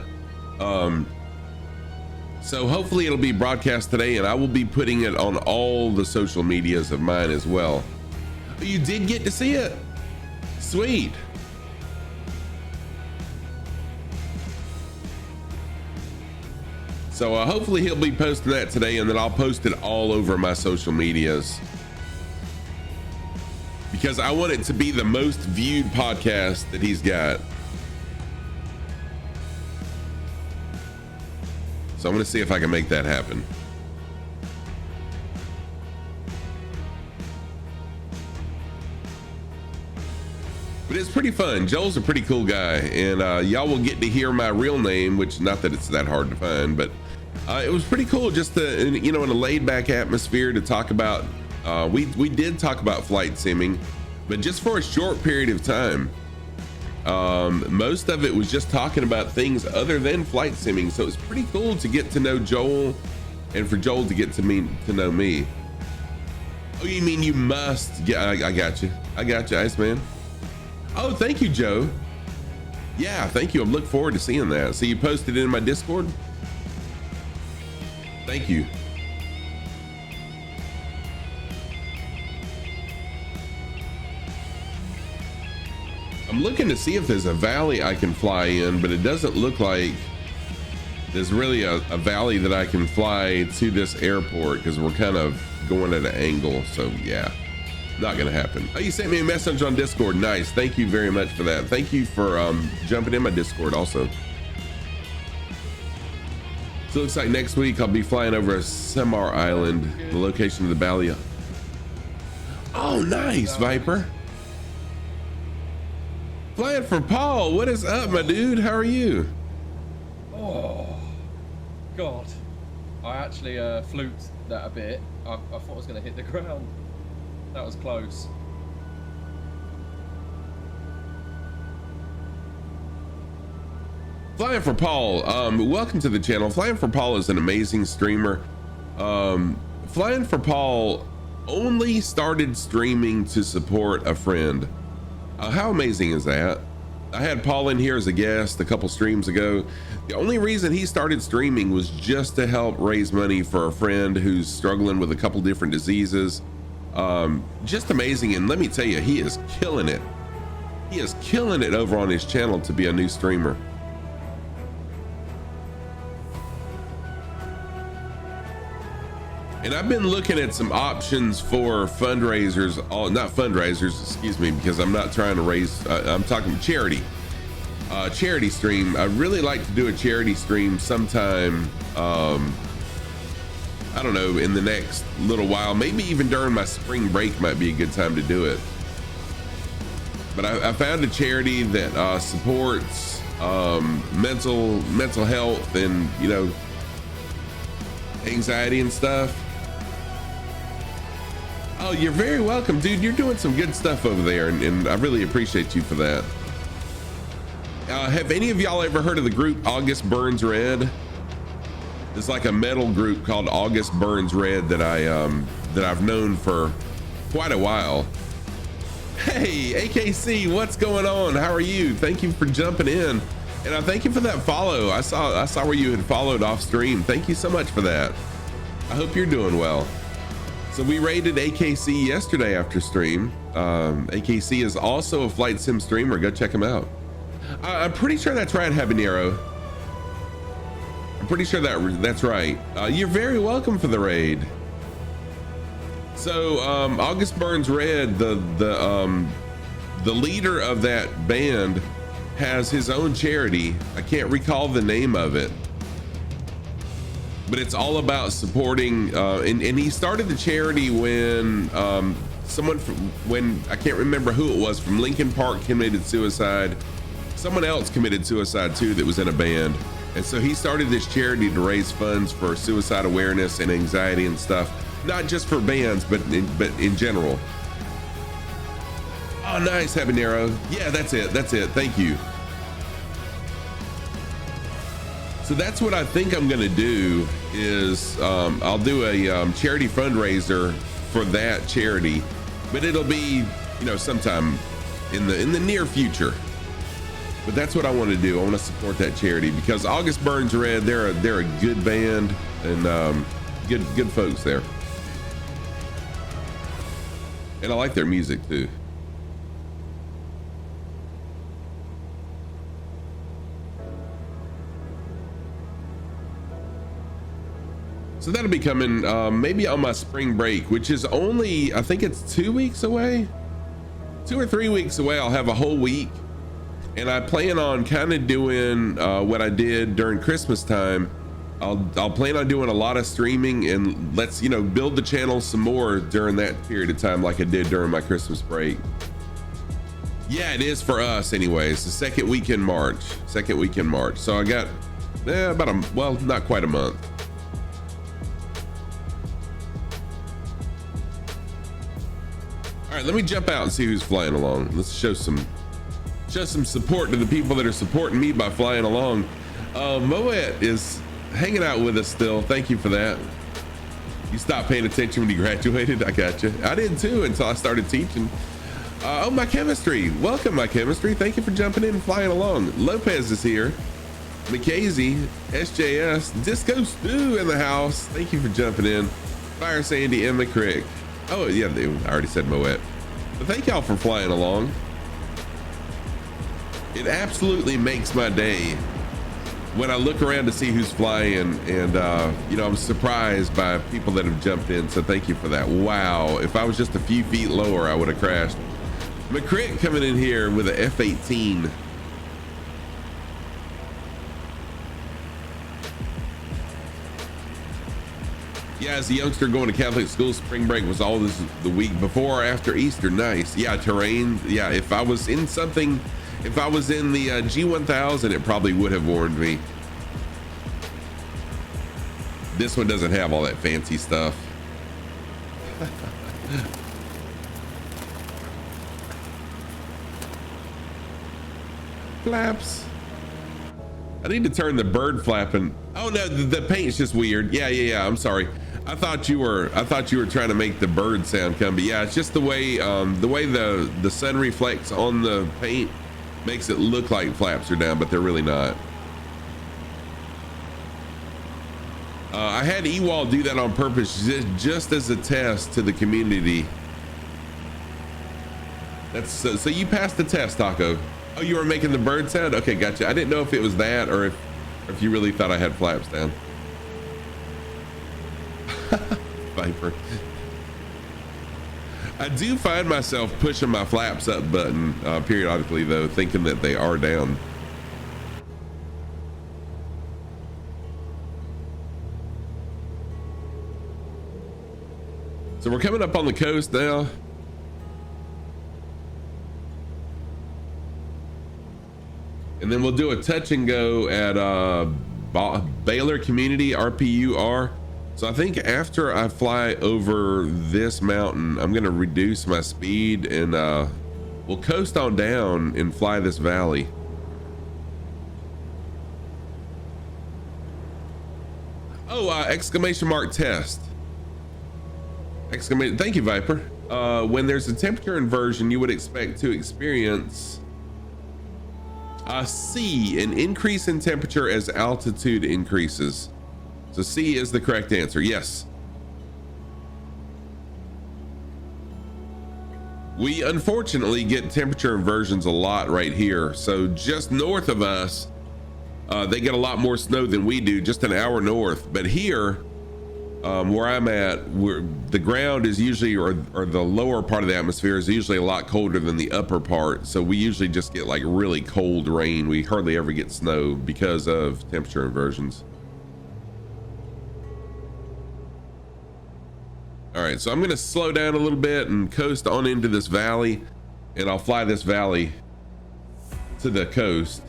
so hopefully it'll be broadcast today, and I will be putting it on all the social medias of mine as well. You did get to see it? Sweet. So hopefully he'll be posting that today, and then I'll post it all over my social medias, because I want it to be the most viewed podcast that he's got. So I'm going to see if I can make that happen. But it's pretty fun. Joel's a pretty cool guy, and y'all will get to hear my real name, which not that it's that hard to find, but it was pretty cool just to, in a laid back atmosphere to talk about, we did talk about flight simming, but just for a short period of time. Most of it was just talking about things other than flight simming. So it's pretty cool to get to know Joel, and for Joel to get to know me. Oh, you mean you must? Yeah, I got you. Iceman. Oh, thank you, Joe. Yeah, thank you. I look forward to seeing that. So you posted it in my Discord? Thank you. I'm looking to see if there's a valley I can fly in, but it doesn't look like there's really a valley that I can fly to this airport, because we're kind of going at an angle. So yeah, not gonna happen. Oh, you sent me a message on Discord. Nice. Thank you very much for that. Thank you for jumping in my Discord also. So it looks like next week I'll be flying over a Samar Island, the location of the valley. Oh, nice, Viper. Flying for Paul. What is up, my dude? How are you? Oh, God. I actually fluked that a bit. I thought I was going to hit the ground. That was close. Flying for Paul. Welcome to the channel. Flying for Paul is an amazing streamer. Flying for Paul only started streaming to support a friend. How amazing is that? I had Paul in here as a guest a couple streams ago. The only reason he started streaming was just to help raise money for a friend who's struggling with a couple different diseases. Just amazing. And let me tell you, he is killing it. He is killing it over on his channel to be a new streamer. And I've been looking at some options for fundraisers, not fundraisers, excuse me, because I'm not trying to raise, I'm talking charity stream. I really like to do a charity stream sometime, I don't know, in the next little while, maybe even during my spring break might be a good time to do it. But I found a charity that supports mental health and, anxiety and stuff. Oh, you're very welcome, dude. You're doing some good stuff over there, and I really appreciate you for that. Have any of y'all ever heard of the group August Burns Red? It's like a metal group called August Burns Red that I've known for quite a while. Hey, AKC, what's going on? How are you? Thank you for jumping in, and I thank you for that follow. I saw where you had followed off stream. Thank you so much for that. I hope you're doing well. So we raided AKC yesterday after stream. AKC is also a flight sim streamer. Go check him out. I'm pretty sure that's right, Habanero. I'm pretty sure that's right. You're very welcome for the raid. So August Burns Red, the leader of that band, has his own charity. I can't recall the name of it, but it's all about supporting. And he started the charity when when I can't remember who it was from Lincoln Park committed suicide. Someone else committed suicide too that was in a band. And so he started this charity to raise funds for suicide awareness and anxiety and stuff, not just for bands, but in general. Oh, nice, Habanero. Yeah, that's it. Thank you. So that's what I think I'm gonna do is I'll do a charity fundraiser for that charity, but it'll be, you know, sometime in the near future. But that's what I want to do. I want to support that charity because August Burns Red, they're a good band and good folks there. And I like their music too. So that'll be coming maybe on my spring break, which is only, I think it's 2 weeks away, 2 or 3 weeks away. I'll have a whole week. And I plan on kind of doing what I did during Christmas time. I'll plan on doing a lot of streaming and let's, you know, build the channel some more during that period of time like I did during my Christmas break. Yeah, it is for us anyways. The second week in March. So I got about well, not quite a month. All right, let me jump out and see who's flying along. Let's show some support to the people that are supporting me by flying along. Moet is hanging out with us still. Thank you for that. You stopped paying attention when you graduated. I got you. I did too until I started teaching. Oh, my chemistry. Welcome, my chemistry. Thank you for jumping in and flying along. Lopez is here. McKazy, SJS, Disco Stew in the house. Thank you for jumping in. Fire Sandy, Emma Crick. Oh yeah, I already said Moet. But thank y'all for flying along. It absolutely makes my day when I look around to see who's flying and you know, I'm surprised by people that have jumped in, so thank you for that. Wow, if I was just a few feet lower I would have crashed. McCrick coming in here with a F-18. Yeah, as a youngster going to Catholic school, spring break was all this the week before or after Easter. Nice. Yeah, terrain. Yeah, if I was in something, if I was in the G1000, it probably would have warned me. This one doesn't have all that fancy stuff. Flaps. I need to turn the bird flapping. Oh no, the paint's just weird. Yeah. I'm sorry. I thought you were trying to make the bird sound come, but yeah, it's just the way the sun reflects on the paint makes it look like flaps are down, but they're really not. I had Ewald do that on purpose just as a test to the community. That's so you passed the test, Taco. Oh, you were making the bird sound? Okay, gotcha. I didn't know if it was that or if you really thought I had flaps down. Viper. I do find myself pushing my flaps up button periodically though, thinking that they are down. So we're coming up on the coast now. And then we'll do a touch and go at Baylor Community, RPUR. So I think after I fly over this mountain, I'm gonna reduce my speed and we'll coast on down and fly this valley. Oh, exclamation mark test. Exclamation, thank you, Viper. When there's a temperature inversion, you would expect to experience C, an increase in temperature as altitude increases. So C is the correct answer. Yes. We unfortunately get temperature inversions a lot right here. So just north of us, they get a lot more snow than we do, just an hour north. But here, where I'm at, the ground is usually, or the lower part of the atmosphere is usually a lot colder than the upper part. So we usually just get like really cold rain. We hardly ever get snow because of temperature inversions. All right, so I'm gonna slow down a little bit and coast on into this valley, and I'll fly this valley to the coast.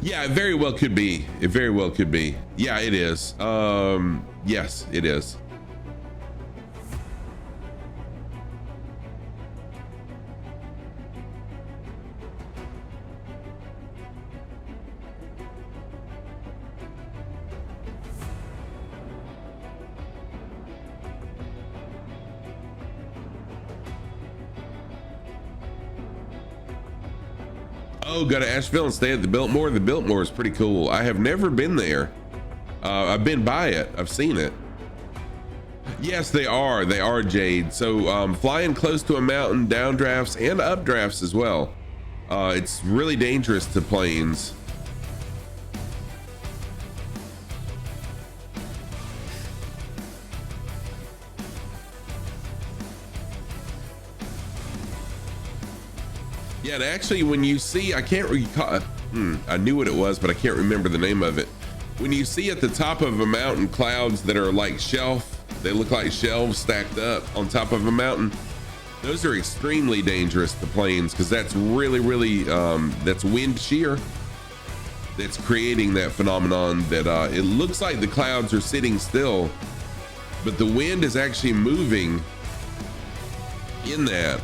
Yeah, it very well could be. It very well could be. Yeah, it is. Yes, it is. Oh, go to Asheville and stay at the Biltmore. The Biltmore is pretty cool. I have never been there. I've been by it. I've seen it. Yes, they are. They are, Jade. So flying close to a mountain, downdrafts and updrafts as well. It's really dangerous to planes. Yeah, and actually, when you see, I can't recall, I knew what it was, but I can't remember the name of it. When you see at the top of a mountain clouds that are like they look like shelves stacked up on top of a mountain, those are extremely dangerous to planes because that's really, that's wind shear that's creating that phenomenon that it looks like the clouds are sitting still, but the wind is actually moving in that.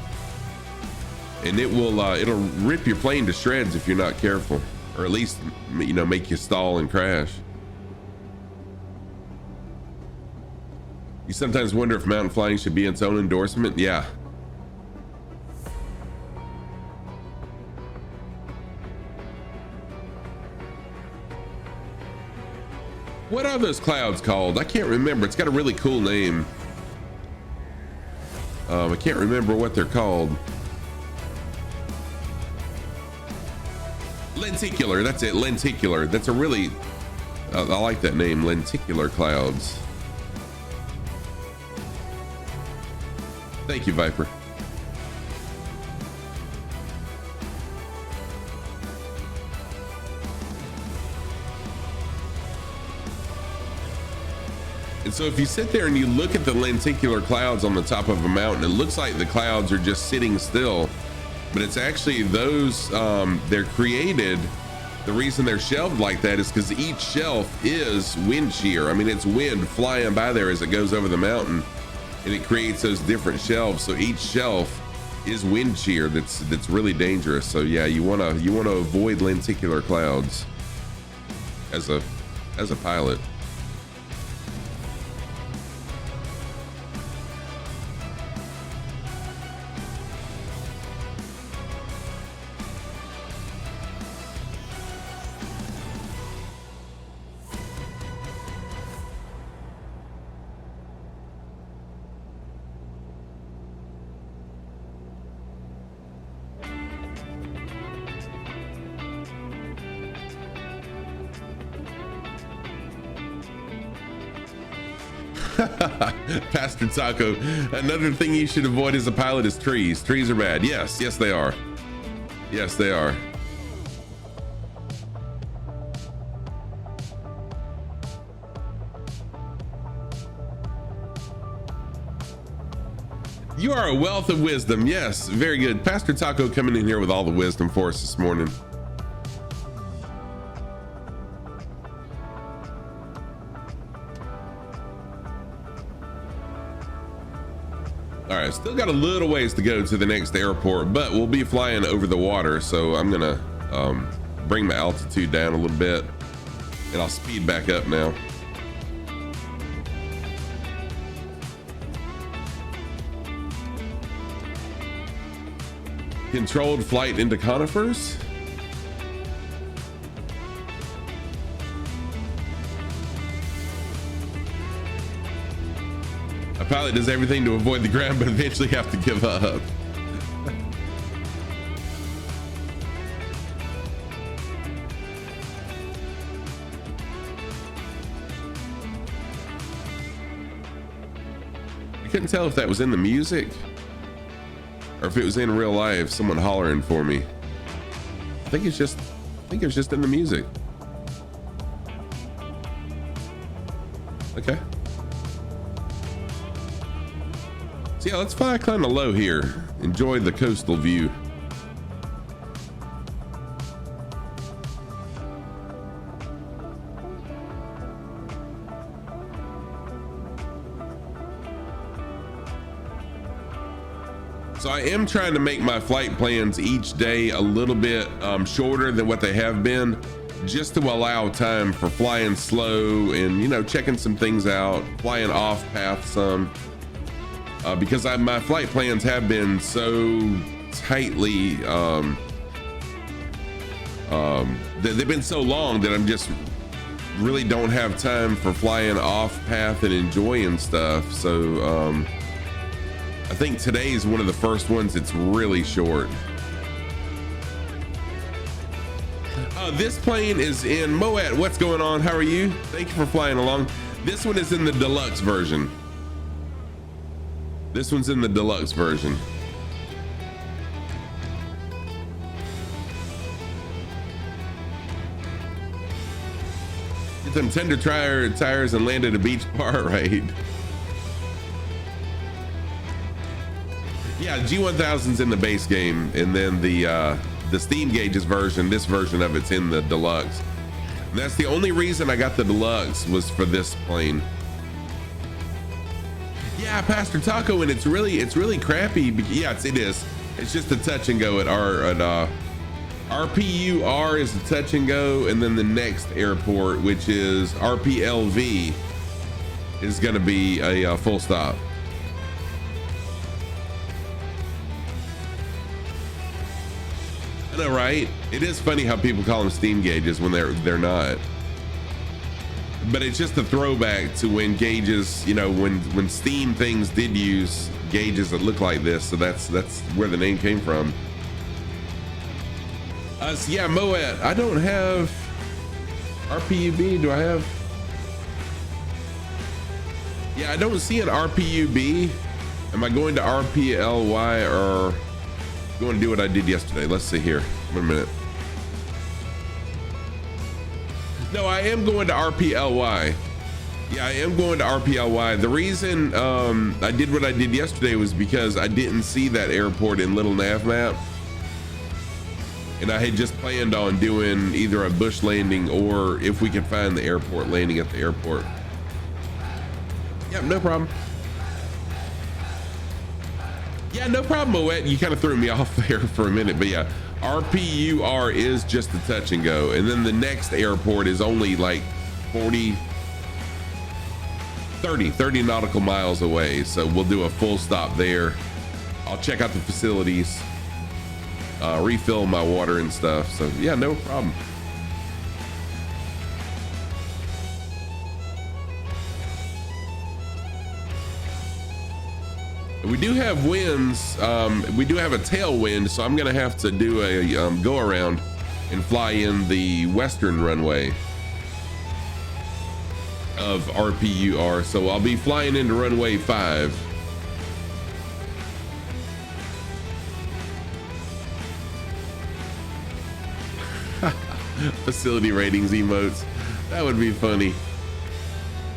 And it will it'll rip your plane to shreds if you're not careful, or at least, you know, make you stall and crash. You sometimes wonder if mountain flying should be its own endorsement. Yeah. What are those clouds called? I can't remember. It's got a really cool name. I can't remember what they're called. Lenticular, that's it, lenticular. That's a really, I like that name, lenticular clouds. Thank you, Viper. And so if you sit there and you look at the lenticular clouds on the top of a mountain, it looks like the clouds are just sitting still. But it's actually those, they're created, the reason they're shelved like that is because each shelf is wind shear. I mean, it's wind flying by there as it goes over the mountain, and it creates those different shelves. So each shelf is wind shear that's really dangerous. So yeah, you wanna avoid lenticular clouds as a pilot. Pastor Taco, another thing you should avoid as a pilot is trees. Trees are bad. Yes, they are. Yes, they are. You are a wealth of wisdom. Yes, very good. Pastor Taco coming in here with all the wisdom for us this morning. All right, still got a little ways to go to the next airport, but we'll be flying over the water. So I'm gonna bring my altitude down a little bit and I'll speed back up now. Controlled flight into conifers. A pilot does everything to avoid the ground, but eventually have to give up. I couldn't tell if that was in the music or if it was in real life, someone hollering for me. I think it's just in the music. Okay. So yeah, let's fly kind of low here. Enjoy the coastal view. So I am trying to make my flight plans each day a little bit shorter than what they have been, just to allow time for flying slow and, you know, checking some things out, flying off path some, because my flight plans have been so tightly, they've been so long that I'm just really don't have time for flying off path and enjoying stuff. So I think today is one of the first ones that's really short. This plane is in Moet. What's going on? How are you? Thank you for flying along. This one is in the deluxe version. This one's in the deluxe version. Get them tender tires and land at a beach bar, right? Yeah, G1000's in the base game, and then the steam gauges version, this version of it's in the deluxe. And that's the only reason I got the deluxe, was for this plane. Yeah, Pastor Taco, and it's really crappy. Yeah, it is. It's just a touch and go at RPUR is a touch and go, and then the next airport, which is RPLV, is going to be a full stop. I know, right? It is funny how people call them steam gauges when they're not. But it's just a throwback to when gauges, you know, when steam things did use gauges that look like this. So that's where the name came from. So yeah, Moet, I don't have RPUB. Do I have? Yeah, I don't see an RPUB. Am I going to RPLY or going to do what I did yesterday? Let's see here. 1 minute. No, I am going to RPLY. Yeah, I am going to RPLY. The reason I did what I did yesterday was because I didn't see that airport in Little Nav Map. And I had just planned on doing either a bush landing or if we could find the airport, landing at the airport. Yep, no problem. Yeah, no problem, Moet. You kind of threw me off there for a minute, but yeah, RPUR is just a touch and go. And then the next airport is only like 30 nautical miles away. So we'll do a full stop there. I'll check out the facilities, refill my water and stuff. So yeah, no problem. We do have winds. We do have a tailwind, so I'm gonna have to do a go around and fly in the western runway of RPUR. So I'll be flying into runway 5. Facility ratings emotes. That would be funny.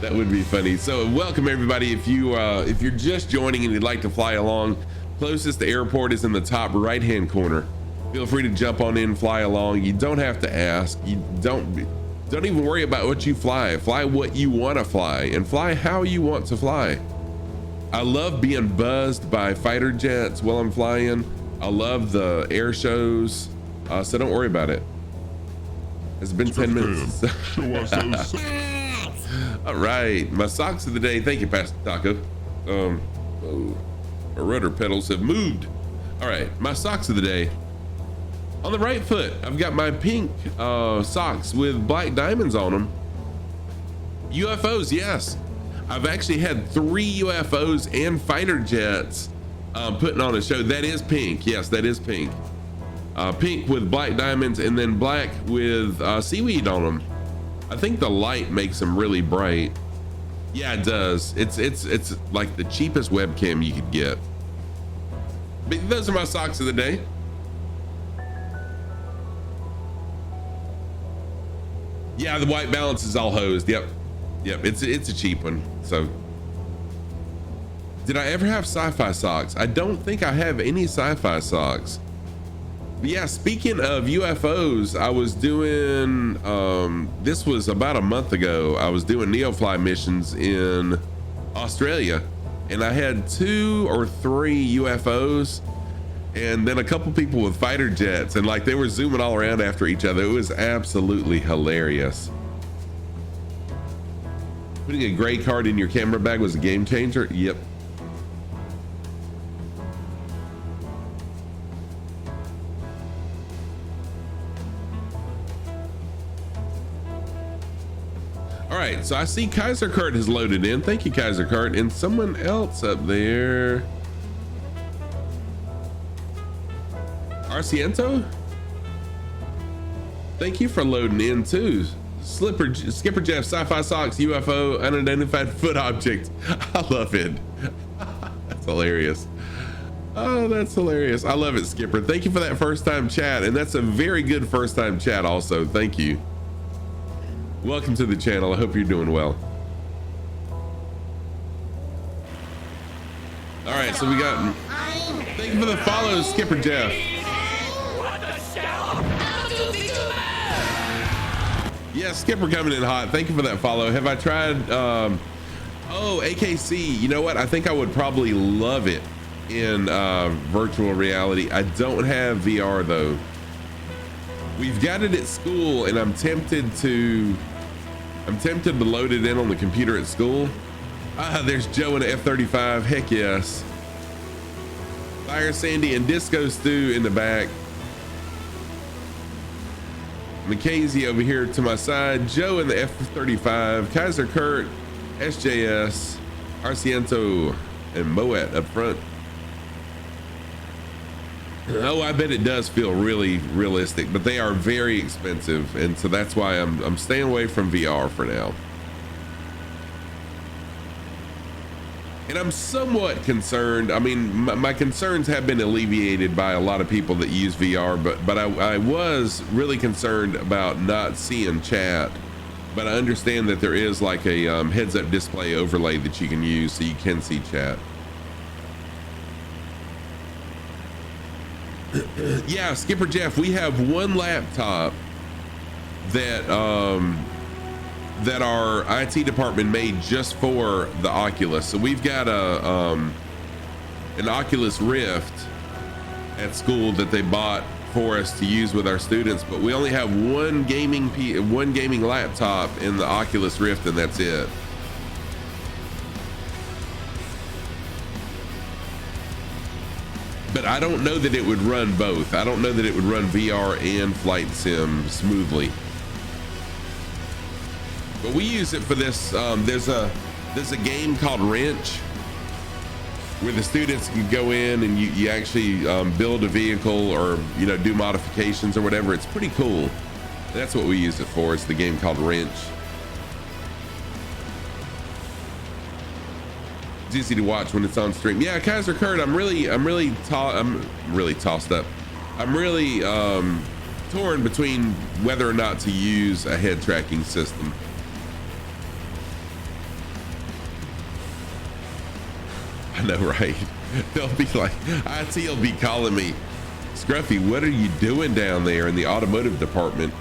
That would be funny. So welcome everybody. If you're just joining and you'd like to fly along, closest airport is in the top right hand corner. Feel free to jump on in, fly along. You don't have to ask. You don't even worry about what you fly. Fly what you want to fly and fly how you want to fly. I love being buzzed by fighter jets while I'm flying. I love the air shows. So don't worry about it. It's been 10 minutes. All right, my socks of the day. Thank you, Pastor Taco. Oh, my rudder pedals have moved. All right, my socks of the day. On the right foot, I've got my pink socks with black diamonds on them. UFOs, yes. I've actually had 3 UFOs and fighter jets putting on a show. That is pink. Yes, that is pink. Pink with black diamonds and then black with seaweed on them. I think the light makes them really bright. Yeah, it does. It's like the cheapest webcam you could get. But those are my socks of the day. Yeah, the white balance is all hosed. Yep. It's a cheap one. So, did I ever have sci-fi socks? I don't think I have any sci-fi socks. But yeah, speaking of UFOs, I was doing this was about a month ago. I was doing Neofly missions in Australia, and I had 2 or 3 UFOs, and then a couple people with fighter jets, and like they were zooming all around after each other. It was absolutely hilarious. Putting a gray card in your camera bag was a game changer. Yep. All right, so I see Kaiser Kurt has loaded in. Thank you, Kaiser Kurt, and someone else up there. Arciento? Thank you for loading in too. Skipper Jeff, sci-fi socks, UFO, unidentified foot object. I love it. That's hilarious. Oh, that's hilarious. I love it, Skipper. Thank you for that first time chat, and that's a very good first time chat also. Thank you. Welcome to the channel. I hope you're doing well. All right, so we got, thank you for the follow, Skipper Jeff. Yeah, Skipper coming in hot. Thank you for that follow. Have I tried, oh, AKC, you know what? I think I would probably love it in virtual reality. I don't have VR though. We've got it at school, and I'm tempted to load it in on the computer at school. There's Joe in the F-35. Heck yes. Fire Sandy and Disco Stew in the back. Mackenzie over here to my side. Joe in the F-35. Kaiser Kurt, SJS, Arciento, and Moet up front. Oh, I bet it does feel really realistic, but they are very expensive, and so that's why I'm staying away from VR for now. And I'm somewhat concerned. I mean, my concerns have been alleviated by a lot of people that use VR, but I was really concerned about not seeing chat. But I understand that there is like a heads-up display overlay that you can use so you can see chat. Yeah, Skipper Jeff, we have one laptop that that our IT department made just for the Oculus. So we've got an Oculus Rift at school that they bought for us to use with our students, but we only have one gaming laptop in the Oculus Rift, and that's it. But I don't know that it would run both. I don't know that it would run VR and flight sim smoothly. But we use it for this. There's a game called Wrench where the students can go in and you actually build a vehicle or do modifications or whatever. It's pretty cool. That's what we use it for. It's the game called Wrench. It's easy to watch when it's on stream. Yeah, Kaiser Kurt, I'm really tossed up. I'm really torn between whether or not to use a head tracking system. I know, right? They'll be like, IT will be calling me, Scruffy, what are you doing down there in the automotive department?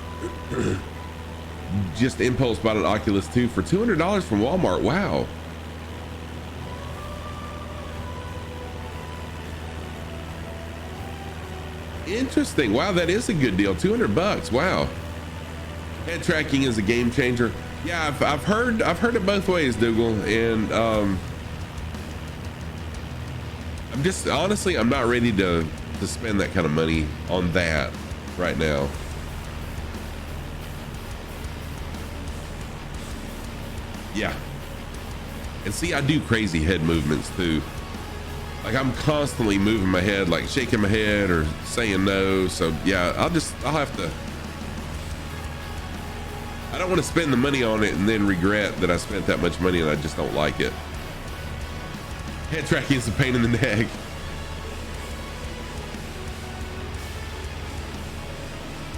Just impulse bought an Oculus 2 for $200 from Walmart. Wow. Interesting. Wow, that is a good deal. $200. Wow. Head tracking is a game changer. Yeah, I've heard it both ways, Dougal, and I'm just honestly, I'm not ready to spend that kind of money on that right now. Yeah. And see, I do crazy head movements too. Like I'm constantly moving my head, like shaking my head or saying no. So yeah, I'll have to, I don't want to spend the money on it and then regret that I spent that much money and I just don't like it. Head tracking is a pain in the neck.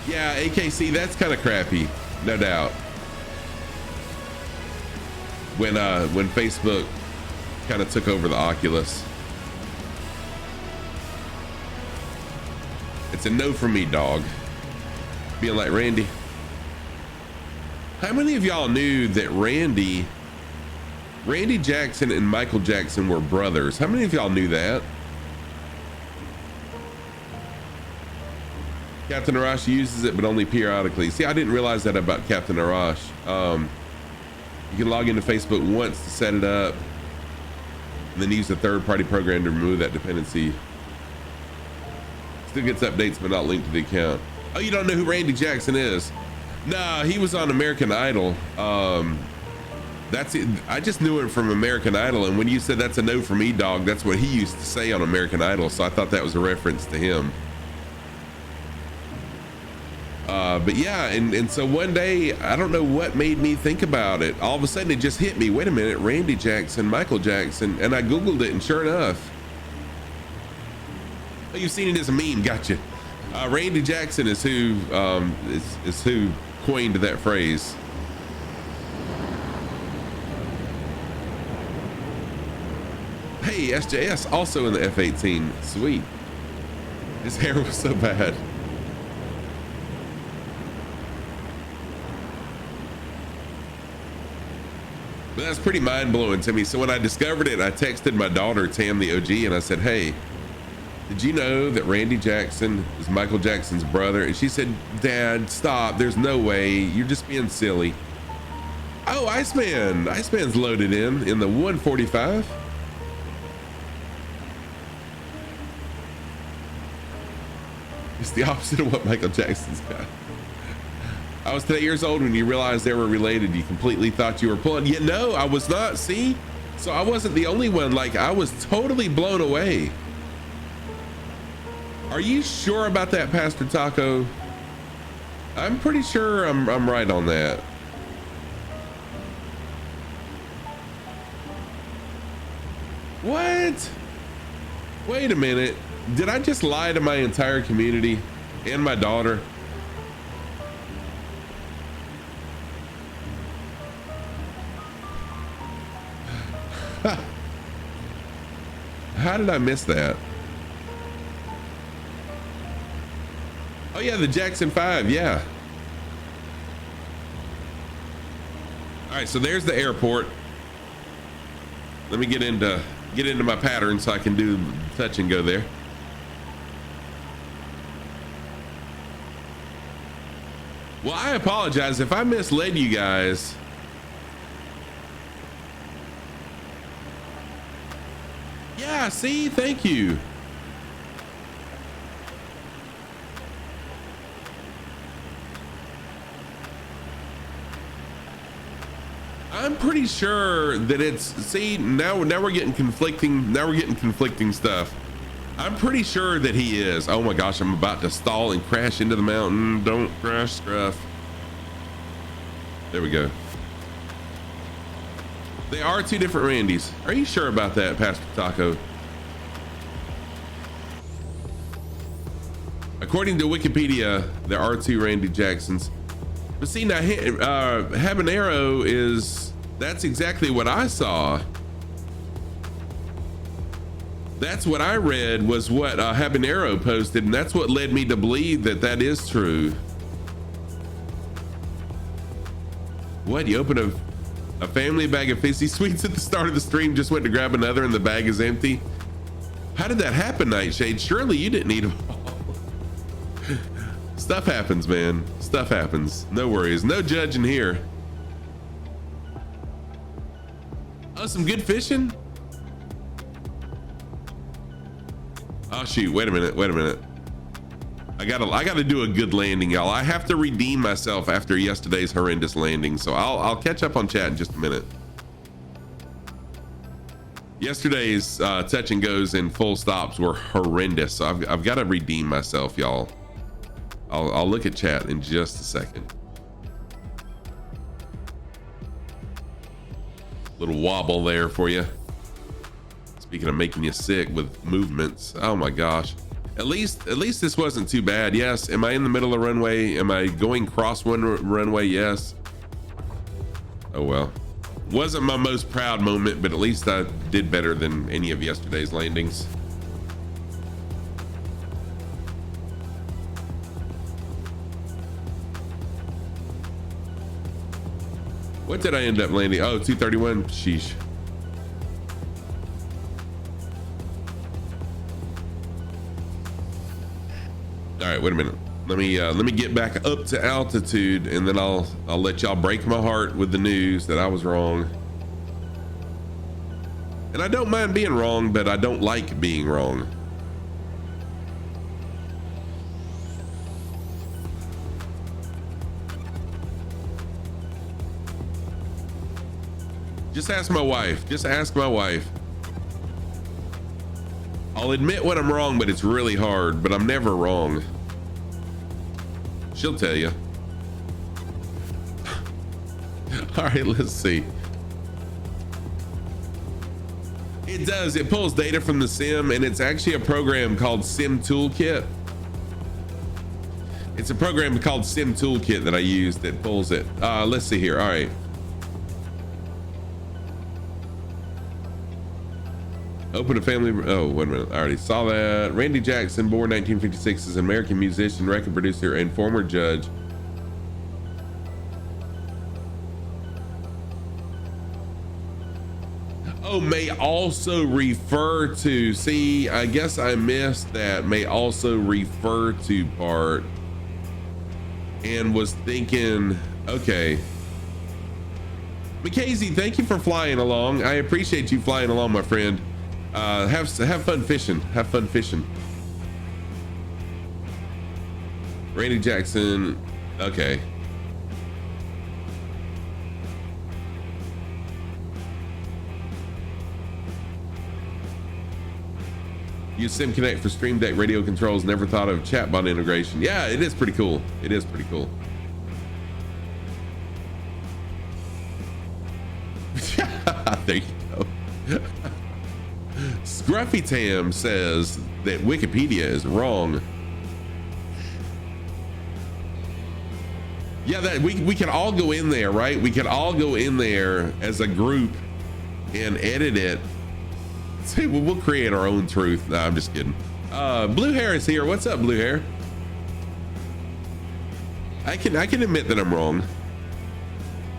Yeah, AKC, that's kind of crappy, no doubt. When Facebook kind of took over the Oculus. It's a no for me, dog. Being like Randy. How many of y'all knew that Randy Jackson and Michael Jackson were brothers? How many of y'all knew that? Captain Arash uses it, but only periodically. See, I didn't realize that about Captain Arash. You can log into Facebook once to set it up, and then use a third-party program to remove that dependency. Still gets updates, but not linked to the account. Oh, you don't know who Randy Jackson is? Nah, he was on American Idol. That's it. I just knew it from American Idol, and when you said that's a no for me, dog, that's what he used to say on American Idol, so I thought that was a reference to him. But yeah, and so one day, I don't know what made me think about it. All of a sudden it just hit me, wait a minute, Randy Jackson, Michael Jackson, and I Googled it, and sure enough. Oh, you've seen it as a meme, gotcha. Randy Jackson is who coined that phrase. Hey, SJS also in the F-18, sweet. His hair was so bad. But that's pretty mind-blowing to me. So when I discovered it, I texted my daughter, Tam the OG, and I said, hey, did you know that Randy Jackson is Michael Jackson's brother? And she said, Dad, stop. There's no way. You're just being silly. Oh, Iceman. Iceman's loaded in the 145. It's the opposite of what Michael Jackson's got. I was 10 years old when you realized they were related. You completely thought you were pulling. Yeah, no, I was not. See? So I wasn't the only one. Like, I was totally blown away. Are you sure about that, Pastor Taco? I'm pretty sure I'm right on that. What? Wait a minute. Did I just lie to my entire community and my daughter? How did I miss that? Oh yeah, the Jackson 5, yeah. All right, so there's the airport. Let me get into my pattern so I can do touch and go there. Well, I apologize if I misled you guys. Yeah, see, thank you. I'm pretty sure that it's, see, now we're getting conflicting stuff. I'm pretty sure that he is. Oh my gosh, I'm about to stall and crash into the mountain. Don't crash, Scruff. There we go. They are two different Randys. Are you sure about that, Pastor Taco? According to Wikipedia, there are two Randy Jacksons. But see, now Habanero that's exactly what I saw. That's what I read was what Habanero posted, and that's what led me to believe that that is true. What, you open a family bag of Fizzy Sweets at the start of the stream, just went to grab another and the bag is empty? How did that happen, Nightshade? Surely you didn't eat them all. Stuff happens, man. Stuff happens. No worries. No judging here. Oh, some good fishing? Oh shoot, wait a minute. I gotta do a good landing, y'all. I have to redeem myself after yesterday's horrendous landing, so I'll catch up on chat in just a minute. Yesterday's touch and goes and full stops were horrendous. So I've got to redeem myself, y'all. I'll look at chat in just a second. Little wobble there for you. Speaking of making you sick with movements, oh my gosh. At least this wasn't too bad. Yes. Am I in the middle of the runway? Am I going cross one runway? Yes. Oh well. Wasn't my most proud moment, but at least I did better than any of yesterday's landings. What did I end up landing? Oh, 231. Sheesh. All right, wait a minute. Let me get back up to altitude, and then I'll let y'all break my heart with the news that I was wrong. And I don't mind being wrong, but I don't like being wrong. Just ask my wife. Just ask my wife. I'll admit when I'm wrong, but it's really hard, but I'm never wrong. She'll tell you. All right, let's see. It does. It pulls data from the sim, and it's actually a program called Sim Toolkit. It's a program called Sim Toolkit that I use that pulls it. Let's see here. All right. Open a family. Oh, wait a minute. I already saw that. Randy Jackson, born 1956, is an American musician, record producer, and former judge. Oh, may also refer to. See, I guess I missed that. May also refer to part. And was thinking, okay. Mackenzie, thank you for flying along. I appreciate you flying along, my friend. Have fun fishing. Have fun fishing. Randy Jackson. Okay. Use SimConnect for Stream Deck radio controls. Never thought of chatbot integration. Yeah, it is pretty cool. It is pretty cool. There you go. Scruffy Tam says that Wikipedia is wrong. Yeah, that we can all go in there, right? We can all go in there as a group and edit it. See, we'll create our own truth. No, I'm just kidding. Blue Hair is here. What's up, Blue Hair? I can admit that I'm wrong.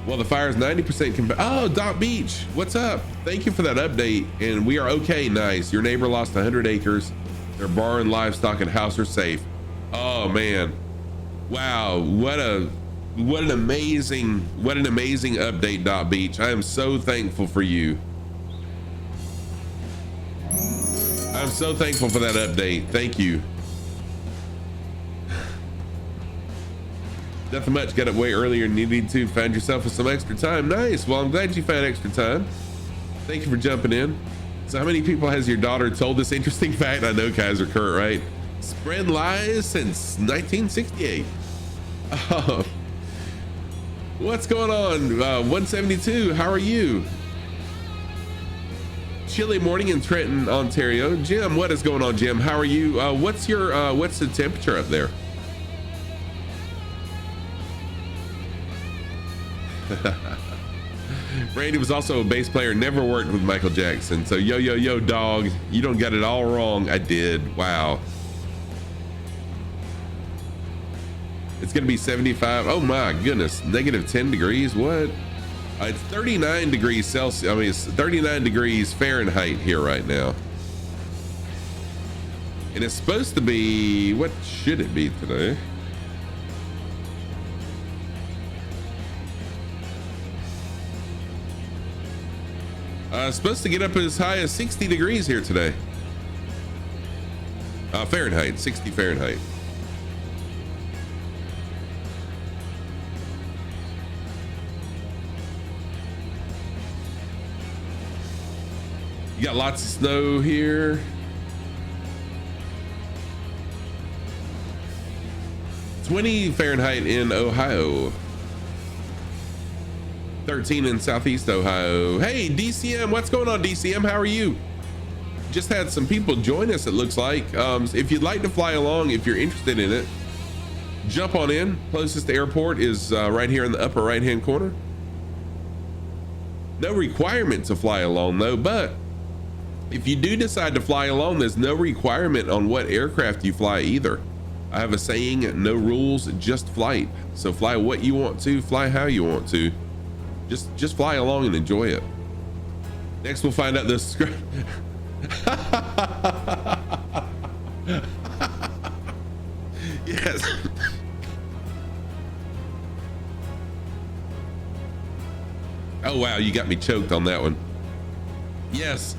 Well, the fire is 90% oh, Doc Beach, what's up? Thank you for that update. And we are okay. Nice. Your neighbor lost 100 acres. Their barn, livestock, and house are safe. Oh man, wow! What an amazing update, Doc Beach. I am so thankful for you. I'm so thankful for that update. Thank you. Nothing much. Got up way earlier than you needed to. Found yourself with some extra time. Nice. Well, I'm glad you found extra time. Thank you for jumping in. So how many people has your daughter told this interesting fact? I know Kaiser Kurt, right? Spread lies since 1968. What's going on? 172, how are you? Chilly morning in Trenton, Ontario. Jim, what is going on, Jim? How are you? What's the temperature up there? Randy was also a bass player, never worked with Michael Jackson. So yo dog, you don't get it all wrong. I did. Wow. It's gonna be 75. Oh my goodness, negative 10 degrees. What? It's 39 degrees Celsius. I mean, it's 39 degrees Fahrenheit here right now. And it's supposed to be, what should it be today? Supposed to get up as high as 60 degrees here today. Fahrenheit, 60 Fahrenheit. got lots of snow here. (20 Fahrenheit in Ohio. 13 in Southeast Ohio. Hey, DCM, what's going on, DCM? How are you? Just had some people join us, it looks like. If you'd like to fly along, if you're interested in it, jump on in. Closest airport is right here in the upper right-hand corner. No requirement to fly alone though, but if you do decide to fly alone, there's no requirement on what aircraft you fly either. I have a saying, no rules, just flight. So fly what you want to, fly how you want to. Just fly along and enjoy it. Next we'll find out this. Yes. Oh wow, you got me choked on that one. Yes.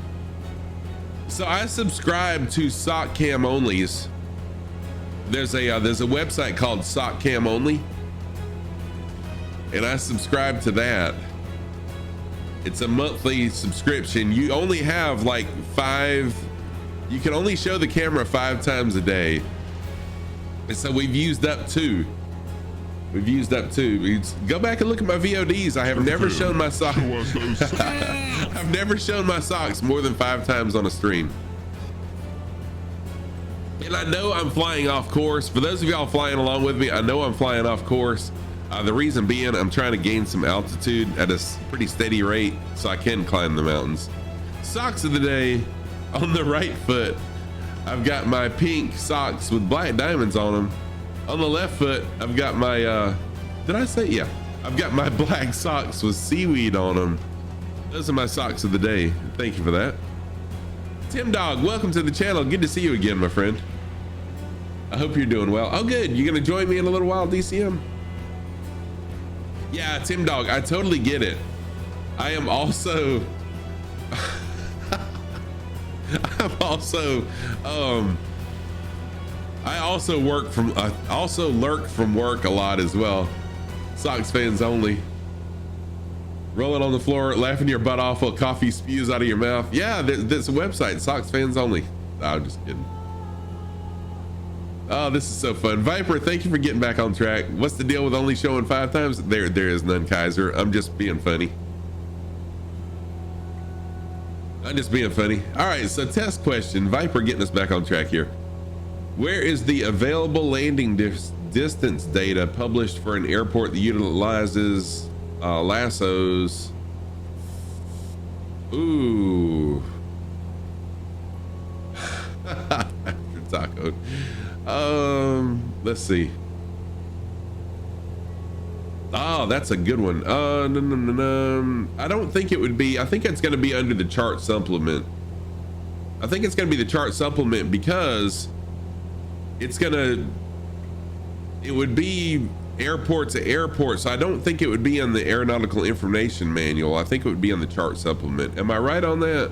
So I subscribe to Sock Cam Onlys. There's a website called Sock Cam Only, and I subscribe to that. It's a monthly subscription. You only have like 5. You can only show the camera 5 times a day, and so we've used up 2. Go back and look at my VODs. I have never shown my socks. I've never shown my socks more than 5 times on a stream. And I know I'm flying off course. For those of y'all flying along with me, I know I'm flying off course. The reason being, I'm trying to gain some altitude at a pretty steady rate so I can climb the mountains. Socks of the day. On the right foot, I've got my pink socks with black diamonds on them. On the left foot, I've got my, did I say? Yeah. I've got my black socks with seaweed on them. Those are my socks of the day. Thank you for that. Tim Dog, welcome to the channel. Good to see you again, my friend. I hope you're doing well. Oh, good. You gonna join me in a little while, DCM? Yeah, Tim Dog, I totally get it. I am also, I also lurk from work a lot as well. Socks fans only. Rolling on the floor, laughing your butt off while coffee spews out of your mouth. Yeah, there's a website, Socks fans only. I'm just kidding. Oh, this is so fun. Viper, thank you for getting back on track. What's the deal with only showing 5 times? There is none, Kaiser. I'm just being funny. All right, so test question. Viper getting us back on track here. Where is the available landing distance data published for an airport that utilizes lassos? Ooh. Taco. Let's see. Oh, that's a good one. No. I don't think it would be. I think it's going to be under the chart supplement. I think it's going to be the chart supplement because it would be airport to airport. So I don't think it would be on the aeronautical information manual. I think it would be on the chart supplement. Am I right on that?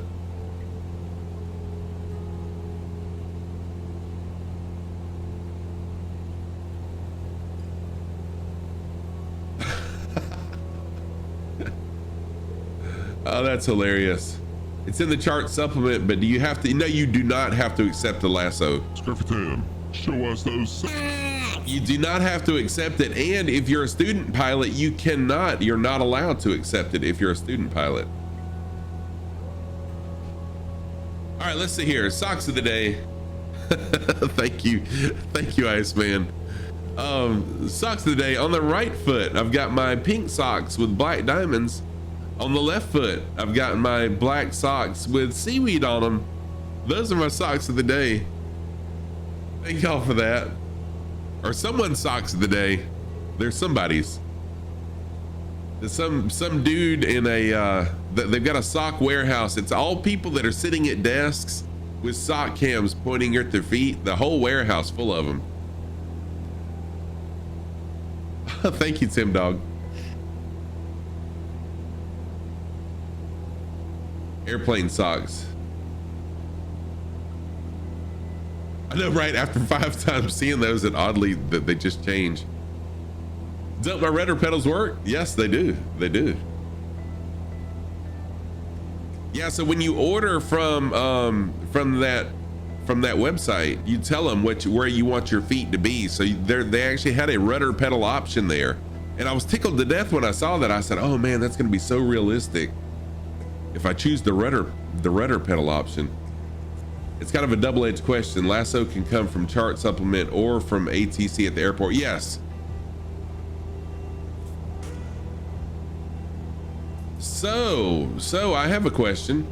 Oh, that's hilarious. It's in the chart supplement, but do you have to? No, you do not have to accept the lasso. Scruffy, show us those. You do not have to accept it. And if you're a student pilot, you're not allowed to accept it if you're a student pilot. All right, let's see here. Socks of the day. Thank you, Iceman. Socks of the day. On the right foot, I've got my pink socks with black diamonds. On the left foot, I've got my black socks with seaweed on them. Those are my socks of the day. Thank y'all for that. Or someone's socks of the day. There's somebody's. There's some dude in a, they've got a sock warehouse. It's all people that are sitting at desks with sock cams pointing at their feet. The whole warehouse full of them. Thank you, Tim Dog. Airplane socks. I know, right? After 5 times seeing those, and oddly that they just change. Don't my rudder pedals work? Yes, they do. They do. Yeah, so when you order from that website, you tell them where you want your feet to be. So they actually had a rudder pedal option there, and I was tickled to death when I saw that. I said, "Oh man, that's going to be so realistic if I choose the rudder pedal option." It's kind of a double-edged question. Lasso can come from chart supplement or from ATC at the airport. Yes. So I have a question.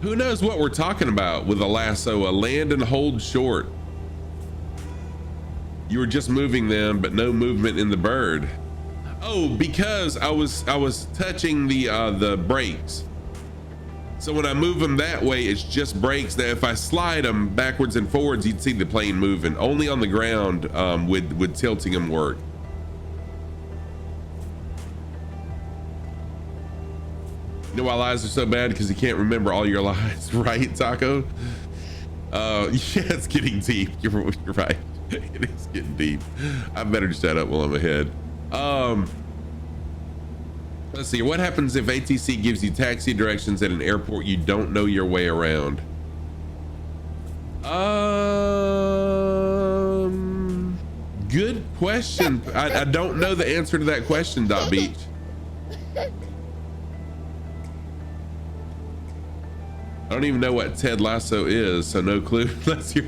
Who knows what we're talking about with a lasso? A land and hold short. You were just moving them, but no movement in the bird. Oh, because I was touching the brakes. So when I move them that way, it's just brakes. That if I slide them backwards and forwards, you'd see the plane moving. Only on the ground would tilting them work. You know why lies are so bad? Because you can't remember all your lies, right, Taco? Yeah, it's getting deep. You're right. It is getting deep. I better shut up while I'm ahead. Let's see. What happens if ATC gives you taxi directions at an airport you don't know your way around? Good question. I don't know the answer to that question, Dot Beach. I don't even know what Ted Lasso is, so no clue. Unless you're.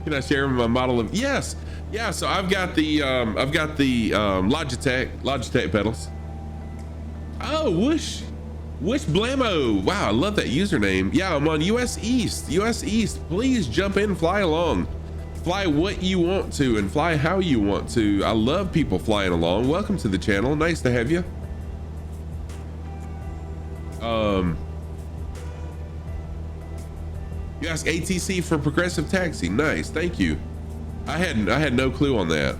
Can I share my model of? Yes, yeah. So I've got the Logitech pedals. Oh, whoosh blammo! Wow, I love that username. Yeah, I'm on US East. Please jump in, fly along, fly what you want to, and fly how you want to. I love people flying along. Welcome to the channel. Nice to have you. You ask ATC for progressive taxi. Nice, thank you. I had no clue on that.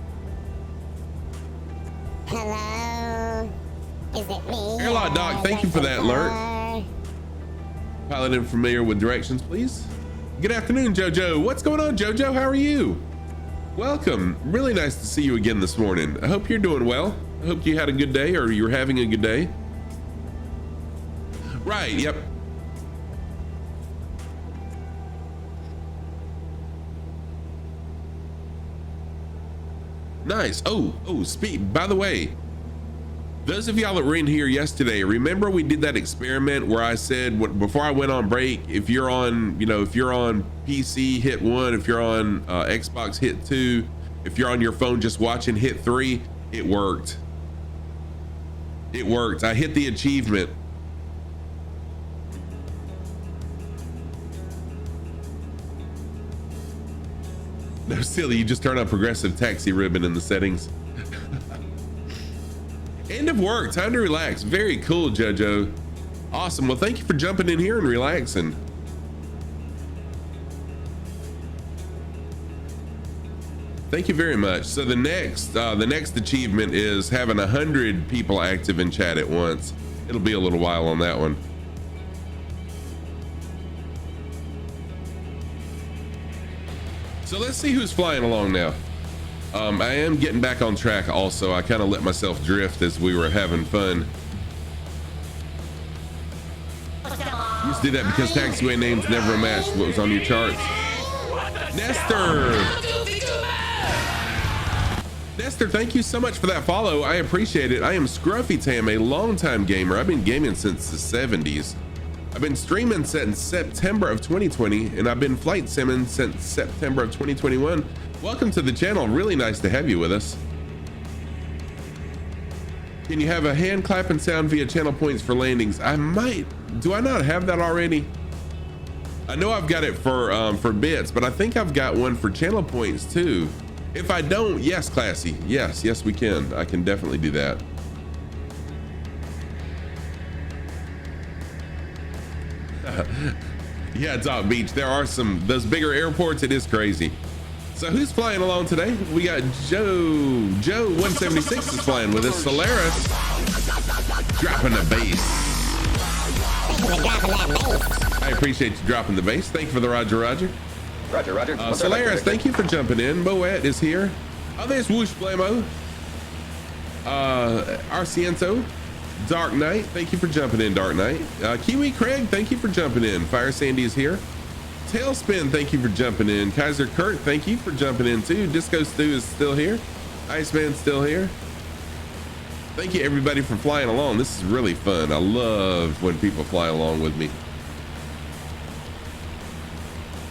Hello, is it me? Airlock Doc, thank you for that alert. Pilot unfamiliar with directions, please. Good afternoon, Jojo. What's going on, Jojo? How are you? Welcome. Really nice to see you again this morning. I hope you're doing well. I hope you had a good day, or you're having a good day. Right, yep. Nice. Oh, by the way, those of y'all that were in here yesterday, remember we did that experiment where I said before I went on break, if you're on PC, hit 1, if you're on Xbox, hit 2, if you're on your phone just watching, hit 3. It worked. I hit the achievement. No, silly, you just turn on progressive taxi ribbon in the settings. End of work, time to relax. Very cool, Jojo. Awesome. Well, thank you for jumping in here and relaxing. Thank you very much. So the next achievement is having 100 people active in chat at once. It'll be a little while on that one. So let's see who's flying along now. I am getting back on track also. I kind of let myself drift as we were having fun. Used to do that because taxiway names never matched what was on your charts. Nestor, thank you so much for that follow. I appreciate it. I am Scruffy Tam, a longtime gamer. I've been gaming since the 70s. I've been streaming since September of 2020, and I've been flight simming since September of 2021. Welcome to the channel. Really nice to have you with us. Can you have a hand clapping sound via channel points for landings? I might. Do I not have that already? I know I've got it for bits, but I think I've got one for channel points too. If I don't, yes, Classy. Yes, we can. I can definitely do that. Yeah, Dog Beach, there are those bigger airports, it is crazy. So who's flying along today? We got Joe 176 is flying with us. Solaris dropping the bass. I appreciate you dropping the bass. Thank you for the Roger. Roger. Solaris, thank you for jumping in. Moet is here. Oh, there's Whoosh Blamo. Arciento, Dark Knight, thank you for jumping in, Dark Knight. Kiwi Craig, thank you for jumping in. Fire Sandy is here. Tailspin, thank you for jumping in. Kaiser Kurt, thank you for jumping in too. Disco Stew is still here. Iceman's still here. Thank you everybody for flying along. This is really fun. I love when people fly along with me.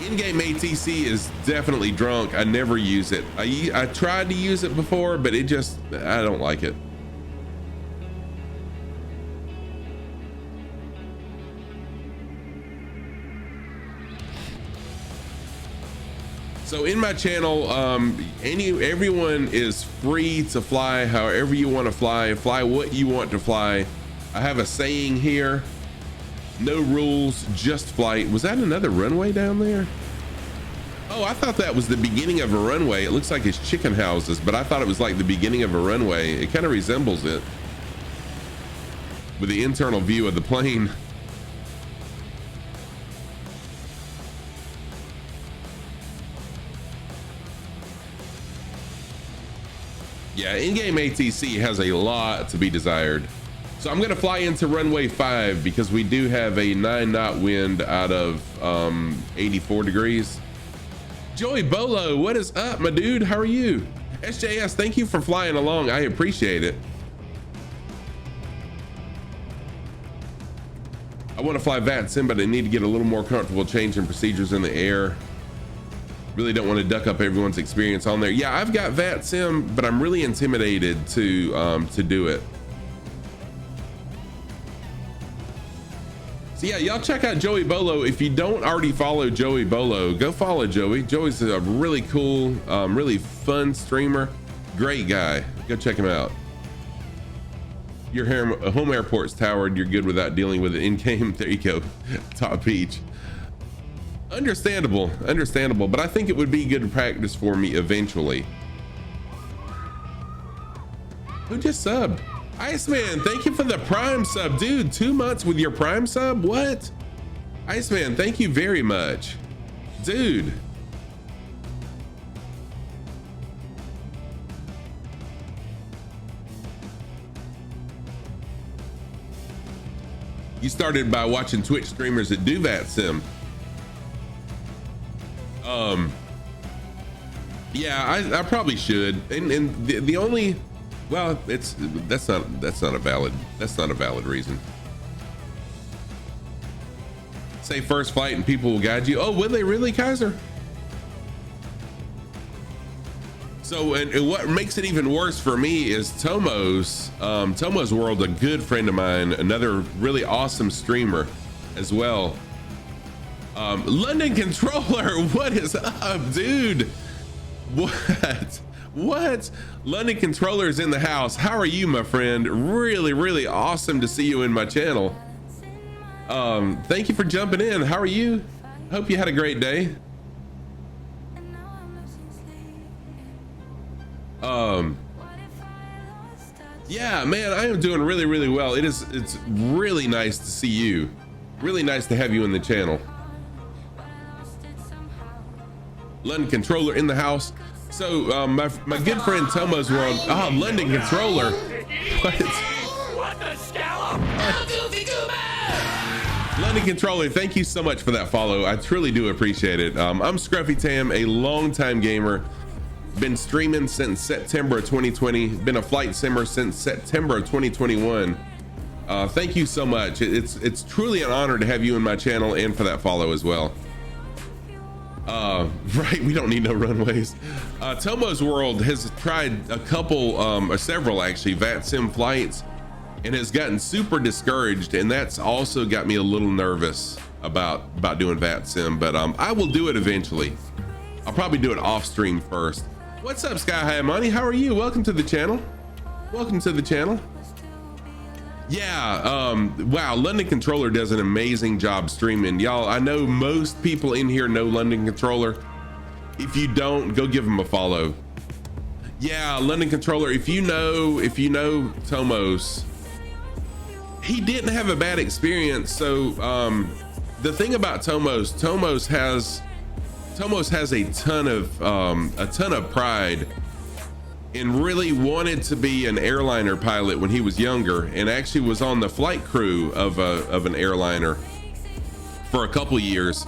In-game ATC is definitely drunk. I never use it. I tried to use it before, but I don't like it. So in my channel, everyone is free to fly however you want to fly what you want to fly. I have a saying here: no rules, just flight. Was that another runway down there? Oh, I thought that was the beginning of a runway. It looks like it's chicken houses, but I thought it was like the beginning of a runway. It kind of resembles it with the internal view of the plane. Yeah, in-game ATC has a lot to be desired. So I'm gonna fly into runway 5 because we do have a 9-knot wind out of 84 degrees. Joey Bolo, what is up, my dude? How are you? SJS, thank you for flying along. I appreciate it. I want to fly VATSIM, but I need to get a little more comfortable changing procedures in the air. Really don't want to duck up everyone's experience on there. Yeah, I've got VATSIM, but I'm really intimidated to do it. So yeah, y'all check out Joey Bolo. If you don't already follow Joey Bolo, go follow Joey. Joey's a really cool, really fun streamer. Great guy. Go check him out. Your home airport's towered. You're good without dealing with it in-game. There you go. Top Peach. Understandable, but I think it would be good practice for me eventually. Who just subbed? Iceman, thank you for the Prime sub. Dude, 2 months with your Prime sub? What? Iceman, thank you very much. Dude. You started by watching Twitch streamers that do VATSIM. Yeah, I probably should. And the only, well, that's not a valid reason. Say first flight and people will guide you. Oh, will they really, Kaiser? So, and what makes it even worse for me is Tomo's World, a good friend of mine, another really awesome streamer as well. London Controller, what is up, dude? What? London Controller is in the house. How are you, my friend? Really awesome to see you in my channel. Thank you for jumping in. How are you? Hope you had a great day. Yeah, man, I am doing really well. It's really nice to see you. Really nice to have you in the channel. London Controller in the house. So my good friend Tomo's World. London Controller. What the scallop? London Controller, thank you so much for that follow. I truly do appreciate it. I'm Scruffy Tam, a longtime gamer. Been streaming since September of 2020. Been a flight simmer since September of 2021. Thank you so much. It's truly an honor to have you in my channel and for that follow as well. Right, we don't need no runways. Tomo's World has tried a couple, or several actually, VATSIM flights and has gotten super discouraged, and that's also got me a little nervous about doing VATSIM, but I will do it eventually. I'll probably do it off stream first. What's up, Sky High Money? How are you? Welcome to the channel. Welcome to the channel. Yeah, wow, London Controller does an amazing job streaming. Y'all, I know most people in here know London Controller. If you don't, go give him a follow. Yeah, London Controller, if you know Tomos, he didn't have a bad experience. So the thing about Tomos has a ton of pride and really wanted to be an airliner pilot when he was younger, and actually was on the flight crew of an airliner for a couple years.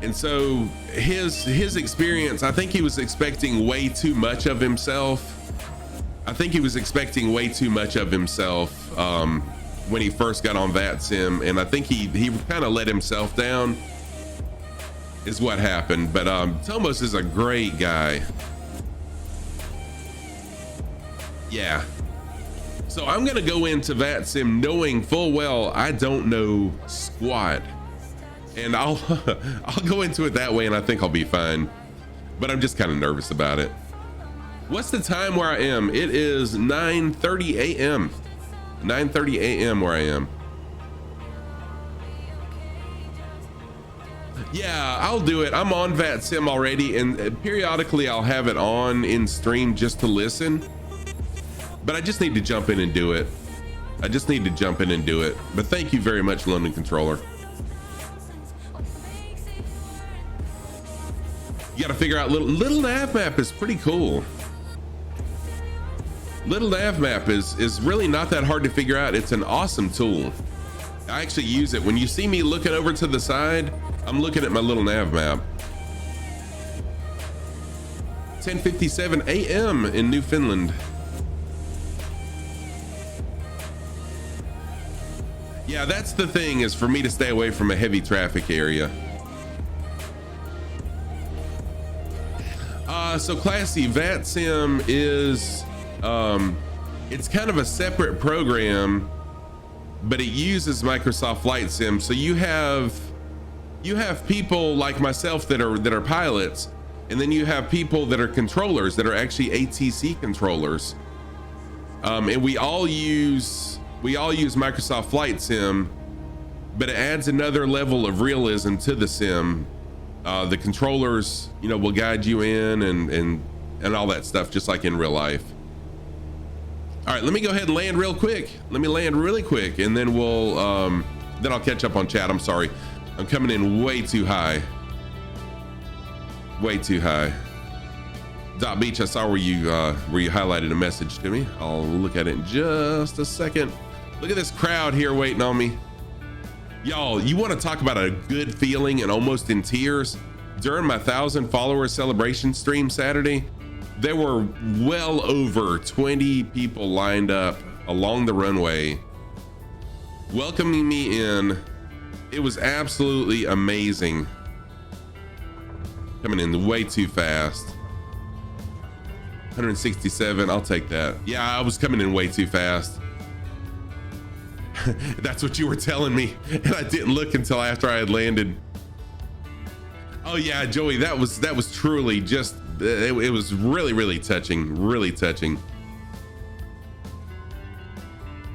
And so his experience, I think he was expecting way too much of himself. When he first got on VATSIM, and I think he kind of let himself down is what happened. But Tomos is a great guy. Yeah. So I'm gonna go into VATSIM knowing full well I don't know squat, and I'll go into it that way, and I think I'll be fine. But I'm just kind of nervous about it. What's the time where I am? It is 9:30 a.m. 9:30 a.m. where I am. Yeah, I'll do it. I'm on VATSIM already, and periodically I'll have it on in stream just to listen. But I just need to jump in and do it. But thank you very much, London Controller. You got to figure out little nav map is pretty cool. Little nav map is really not that hard to figure out. It's an awesome tool. I actually use it. When you see me looking over to the side, I'm looking at my little nav map. 10:57 a.m. in Newfoundland. Yeah, that's the thing, is for me to stay away from a heavy traffic area. So Classy, VATSIM is, it's kind of a separate program, but it uses Microsoft Flight Sim. So you have people like myself that are pilots, and then you have people that are controllers that are actually ATC controllers. And we all use Microsoft Flight Sim, but it adds another level of realism to the sim. The controllers, will guide you in and all that stuff, just like in real life. All right, let me go ahead and land real quick. Let me land really quick, and then then I'll catch up on chat. I'm sorry, I'm coming in way too high. Dot Beach, I saw where you highlighted a message to me. I'll look at it in just a second. Look at this crowd here waiting on me. Y'all, you want to talk about a good feeling and almost in tears? During my 1,000 follower celebration stream Saturday, there were well over 20 people lined up along the runway welcoming me in. It was absolutely amazing. Coming in way too fast. 167, I'll take that. Yeah, I was coming in way too fast. That's what you were telling me, and I didn't look until after I had landed. Oh yeah, Joey, that was truly just, it was really touching,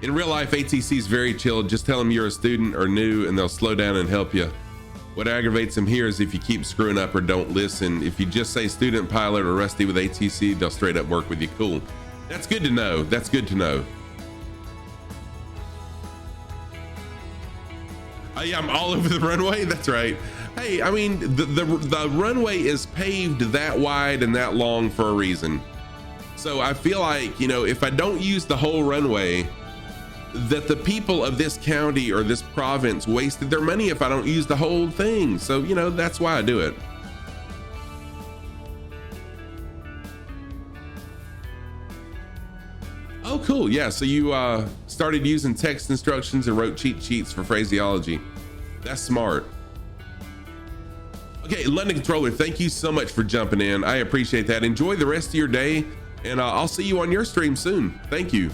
In real life, ATC is very chill. Just tell them you're a student or new, and they'll slow down and help you. What aggravates them here is if you keep screwing up or don't listen. If you just say student pilot or rusty with ATC, they'll straight up work with you. Cool. That's good to know. Yeah, I'm all over the runway. That's right. Hey, I mean, the runway is paved that wide and that long for a reason. So I feel like, if I don't use the whole runway, that the people of this county or this province wasted their money if I don't use the whole thing. So, that's why I do it. Oh, cool. Yeah. So you started using text instructions and wrote cheat sheets for phraseology. That's smart. Okay, London Controller, thank you so much for jumping in. I appreciate that. Enjoy the rest of your day, and I'll see you on your stream soon. Thank you.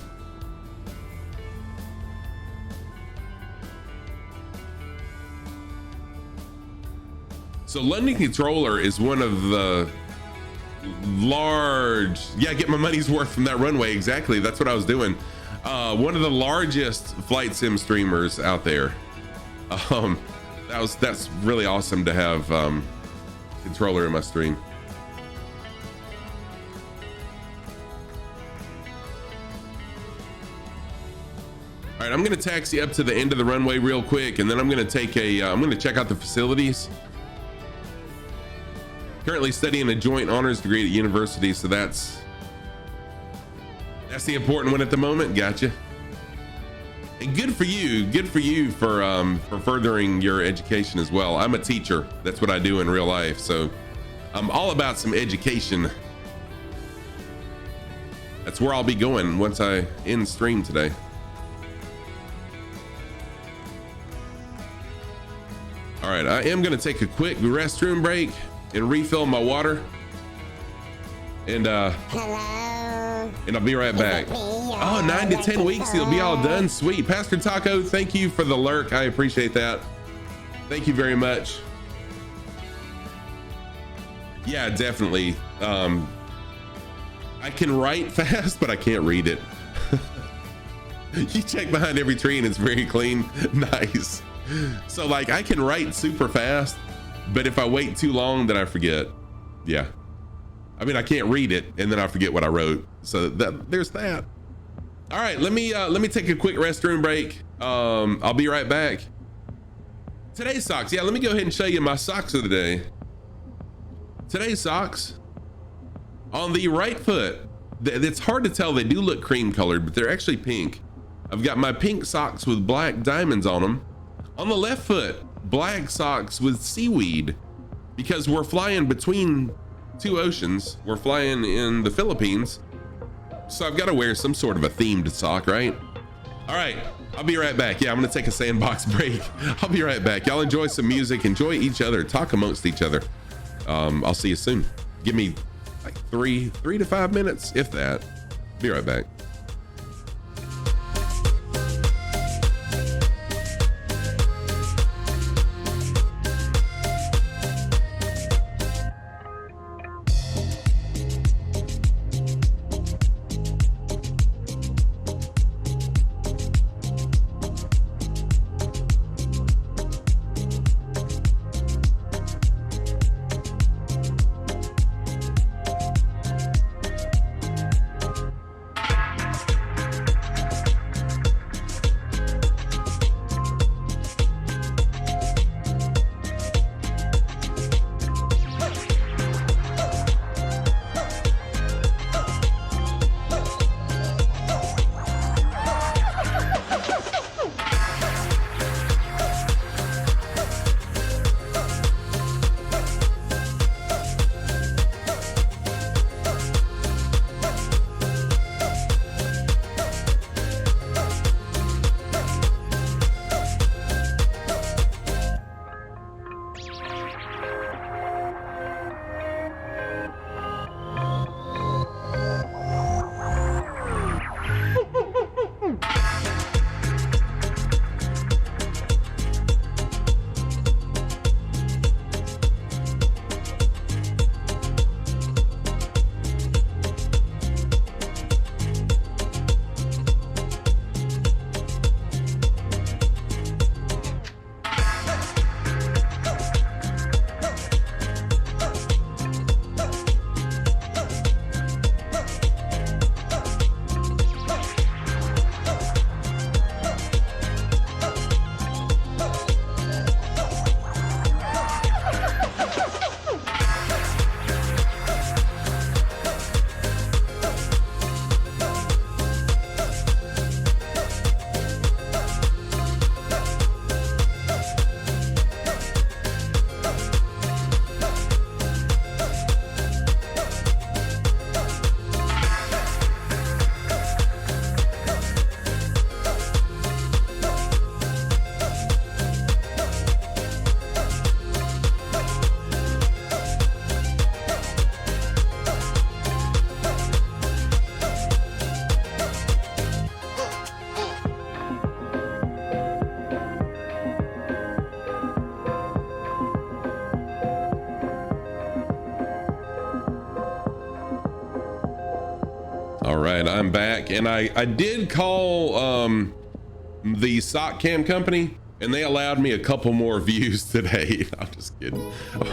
So London Controller is one of the large, get my money's worth from that runway. Exactly, that's what I was doing. One of the largest flight sim streamers out there. That's really awesome to have Controller in my stream. All right, I'm gonna taxi up to the end of the runway real quick, and then I'm gonna take I'm gonna check out the facilities. Currently studying a joint honors degree at university, so that's That's the important one at the moment. Gotcha. And good for you. Good for you for furthering your education as well. I'm a teacher. That's what I do in real life. So I'm all about some education. That's where I'll be going once I end stream today. All right, I am gonna take a quick restroom break and refill my water. And Hello. and I'll be right back. Oh, 9 to 10 weeks, you'll be all done. Sweet. Pastor Taco, thank you for the lurk. I appreciate that. Thank you very much. Yeah, definitely. I can write fast, but I can't read it. You check behind every tree and it's very clean. Nice. So like I can write super fast, but if I wait too long, then I forget. Yeah. I mean, I can't read it and then I forget what I wrote. So there's that. All right, let me take a quick restroom break. I'll be right back. Today's socks. Yeah, let me go ahead and show you my socks of the day. Today's socks on the right foot. It's hard to tell. They do look cream colored, but they're actually pink. I've got my pink socks with black diamonds on them. On the left foot, black socks with seaweed, because we're flying between two oceans. We're flying in the Philippines. So I've got to wear some sort of a themed sock, right? All right, I'll be right back. Yeah, I'm gonna take a sandbox break. I'll be right back. Y'all enjoy some music, enjoy each other, talk amongst each other. I'll see you soon. Give me like three to 5 minutes, if that. Be right back. All right, I'm back, and I did call the sock cam company, and they allowed me a couple more views today. I'm just kidding.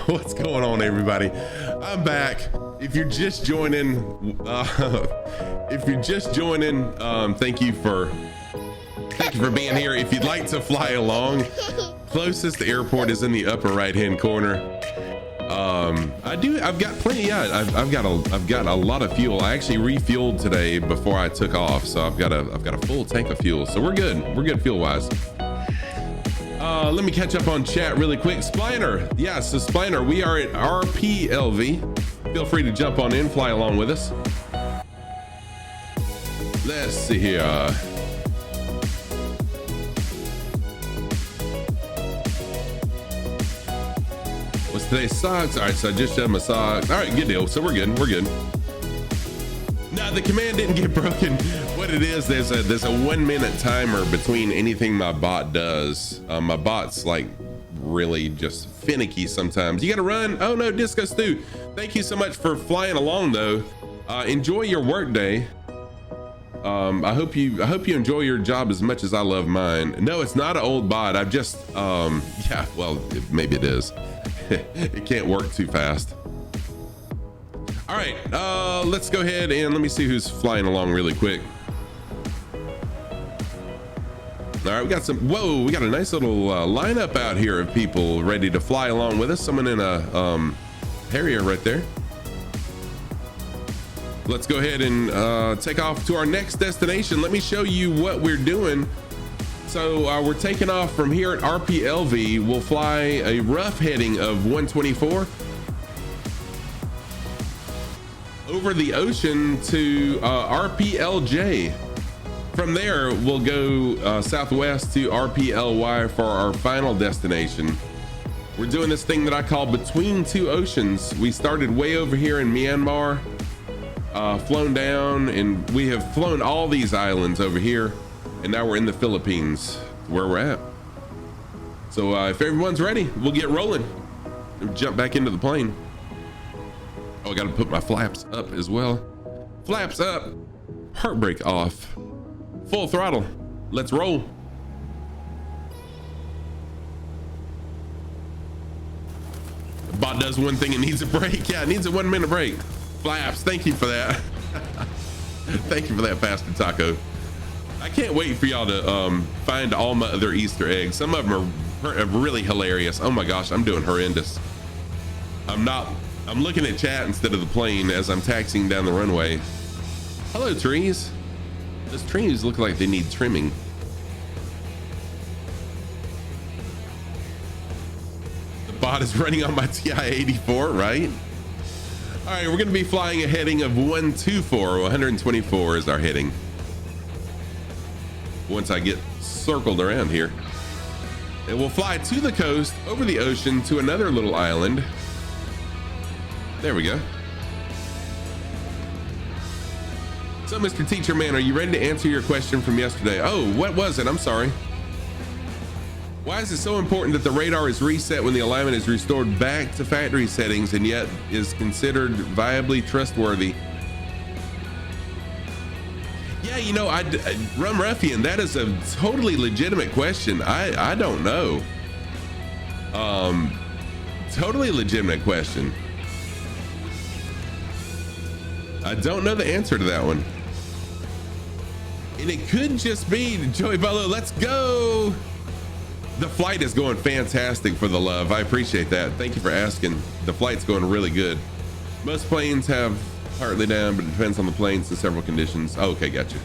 What's going on, everybody? I'm back. If you're just joining, thank you for being here. If you'd like to fly along, closest airport is in the upper right hand corner. I've got plenty. Yeah, I've got a lot of fuel. I actually refueled today before I took off, so I've got a full tank of fuel. So we're good fuel wise. Let me catch up on chat really quick. Spliner, yeah, so Spliner, we are at RPLV. Feel free to jump on in, fly along with us. Let's see here. What's today's socks? All right, so I just shed my socks. All right, good deal. So we're good. No, the command didn't get broken. What it is, there's a 1 minute timer between anything my bot does. My bot's like really just finicky sometimes. You gotta run. Oh no, Disco Stew. Thank you so much for flying along though. Enjoy your work day. I hope you enjoy your job as much as I love mine. No, it's not an old bot. I've just yeah, well, maybe it is. It can't work too fast. All right, let's go ahead and let me see who's flying along really quick. All right, we got a nice little lineup out here of people ready to fly along with us. Someone in a Harrier right there. Let's go ahead and take off to our next destination. Let me show you what we're doing. So we're taking off from here at RPLV. We'll fly a rough heading of 124 over the ocean to RPLJ. From there, we'll go southwest to RPLY for our final destination. We're doing this thing that I call between two oceans. We started way over here in Myanmar, flown down, and we have flown all these islands over here, and now we're in the Philippines, where we're at. So if everyone's ready, we'll get rolling and jump back into the plane. Oh, I gotta put my flaps up as well. Flaps up, heartbreak off, full throttle. Let's roll. The bot does one thing, it needs a break. Yeah, it needs a 1 minute break. Flaps, thank you for that. Thank you for that, Pastor Taco. I can't wait for y'all to find all my other Easter eggs. Some of them are really hilarious. Oh my gosh, I'm doing horrendous. I'm looking at chat instead of the plane as I'm taxiing down the runway. Hello, trees. Those trees look like they need trimming. The bot is running on my TI-84, right? All right, we're gonna be flying a heading of 124. 124 is our heading. Once I get circled around here. And we'll fly to the coast, over the ocean, to another little island. There we go. So, Mr. Teacher Man, are you ready to answer your question from yesterday? Oh, what was it? I'm sorry. Why is it so important that the radar is reset when the alignment is restored back to factory settings and yet is considered viably trustworthy? Yeah, you know, Rum Ruffian, that is a totally legitimate question. I don't know. Totally legitimate question. I don't know the answer to that one. And it could just be Joey Bello, let's go. The flight is going fantastic, for the love. I appreciate that. Thank you for asking. The flight's going really good. Most planes have partly down, but it depends on the planes and several conditions. Oh, okay, gotcha.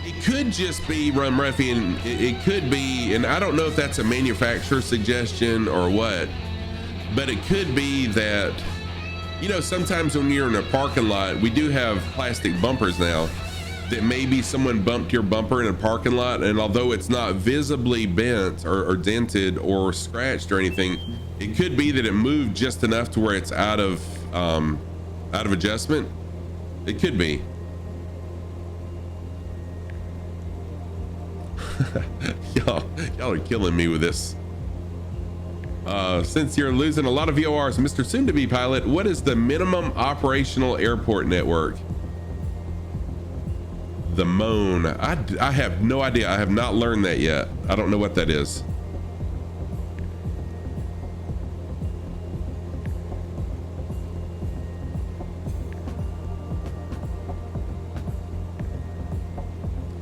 It could just be Rum Ruffian. It could be, and I don't know if that's a manufacturer suggestion or what, but it could be that, you know, sometimes when you're in a parking lot, we do have plastic bumpers now, that maybe someone bumped your bumper in a parking lot, and although it's not visibly bent or dented or scratched or anything, it could be that it moved just enough to where it's out of adjustment. It could be. y'all are killing me with this. Since you're losing a lot of VORs, Mr. Soon-to-be pilot, what is the minimum operational airport network? The MOAN. I have no idea. I have not learned that yet. I don't know what that is.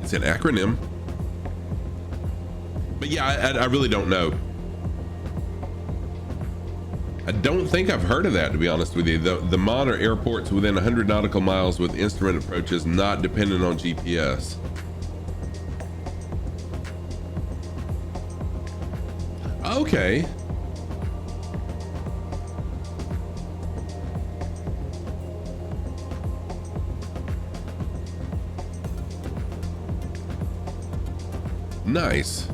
It's an acronym. But yeah, I really don't know. I don't think I've heard of that, to be honest with you. The mod are airports within 100 nautical miles with instrument approaches not dependent on GPS. Okay. Nice.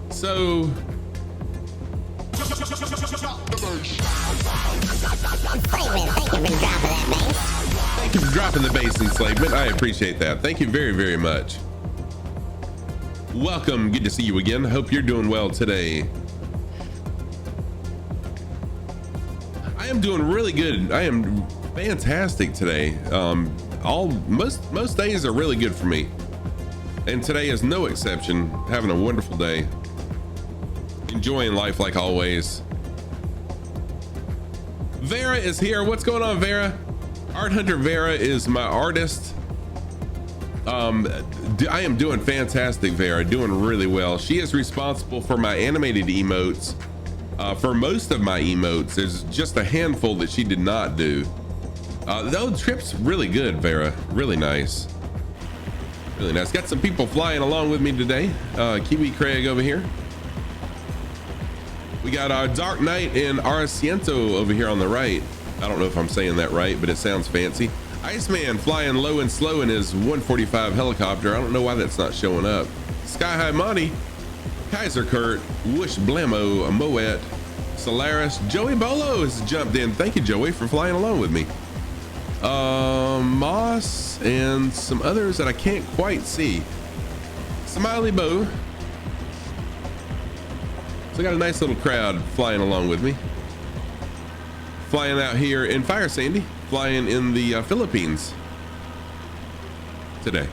So thank you for dropping the bass, enslavement. I appreciate that. Thank you very, very much. Welcome. Good to see you again. Hope you're doing well today. I am doing really good. I am fantastic today. Most days are really good for me, and today is no exception. Having a wonderful day. Enjoying life like always. Vera is here. What's going on, Vera? Art Hunter Vera is my artist. I am doing fantastic, Vera. Doing really well. She is responsible for my animated emotes. For most of my emotes, there's just a handful that she did not do. The trip's really good, Vera. Really nice. Really nice. Got some people flying along with me today. Kiwi Craig over here. We got our Dark Knight and Arciento over here on the right. I don't know if I'm saying that right, but it sounds fancy. Iceman flying low and slow in his 145 helicopter. I don't know why that's not showing up. Sky High Monty, Kaiser Kurt, Whoosh Blamo, Moet, Solaris, Joey Bolo has jumped in. Thank you, Joey, for flying along with me. Moss and some others that I can't quite see. Smiley Bo. So I got a nice little crowd flying along with me. Flying out here in Fire Sandy, flying in the Philippines today.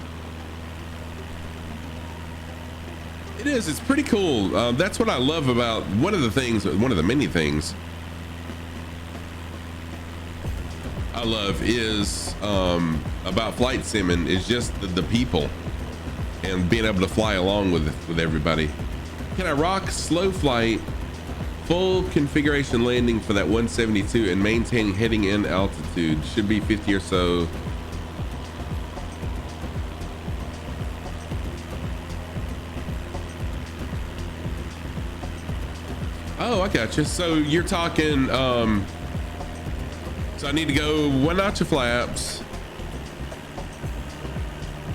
It is, it's pretty cool. That's what I love about one of the many things I love is about flight simming is just the people and being able to fly along with everybody. Can I rock slow flight, full configuration landing for that 172 and maintaining heading in altitude? Should be 50 or so. Oh, I got you. So you're talking, so I need to go 1 notch of flaps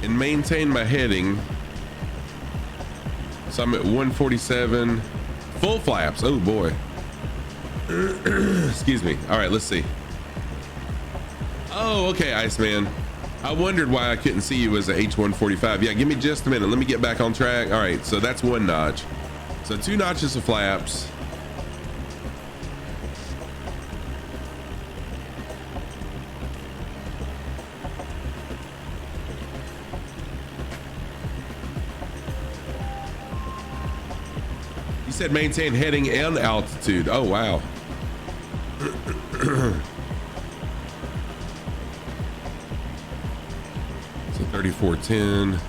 and maintain my heading. So I'm at 147, full flaps. Oh boy. Excuse me. All right, let's see. Oh, okay, Iceman. I wondered why I couldn't see you as a H145. Yeah, give me just a minute. Let me get back on track. All right, so that's 1 notch. So 2 notches of flaps. Said maintain heading and altitude. Oh wow. So 3410.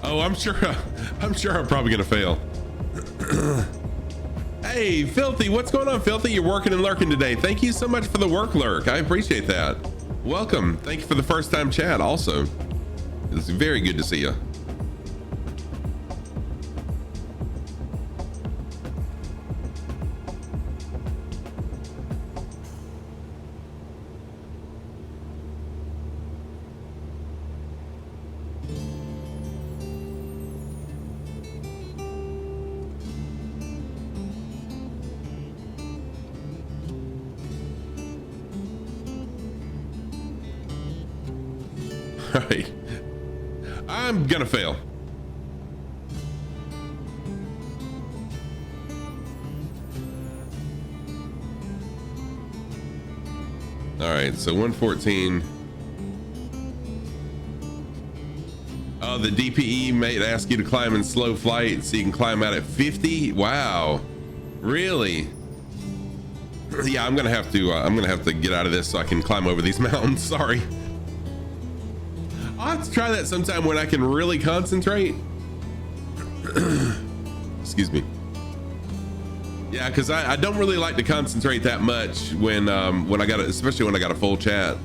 Oh, I'm sure I'm probably gonna fail. Hey, Filthy, what's going on, Filthy? You're working and lurking today. Thank you so much for the work lurk. I appreciate that. Welcome. Thank you for the first time chat also. It's very good to see you. Right. I'm gonna fail. All right, so 114. Oh, the DPE may ask you to climb in slow flight so you can climb out at 50. Wow, really? Yeah, I'm gonna have to get out of this so I can climb over these mountains. Sorry. I'll have to try that sometime when I can really concentrate. Excuse me. Yeah, because I don't really like to concentrate that much when I got especially when I got a full chat.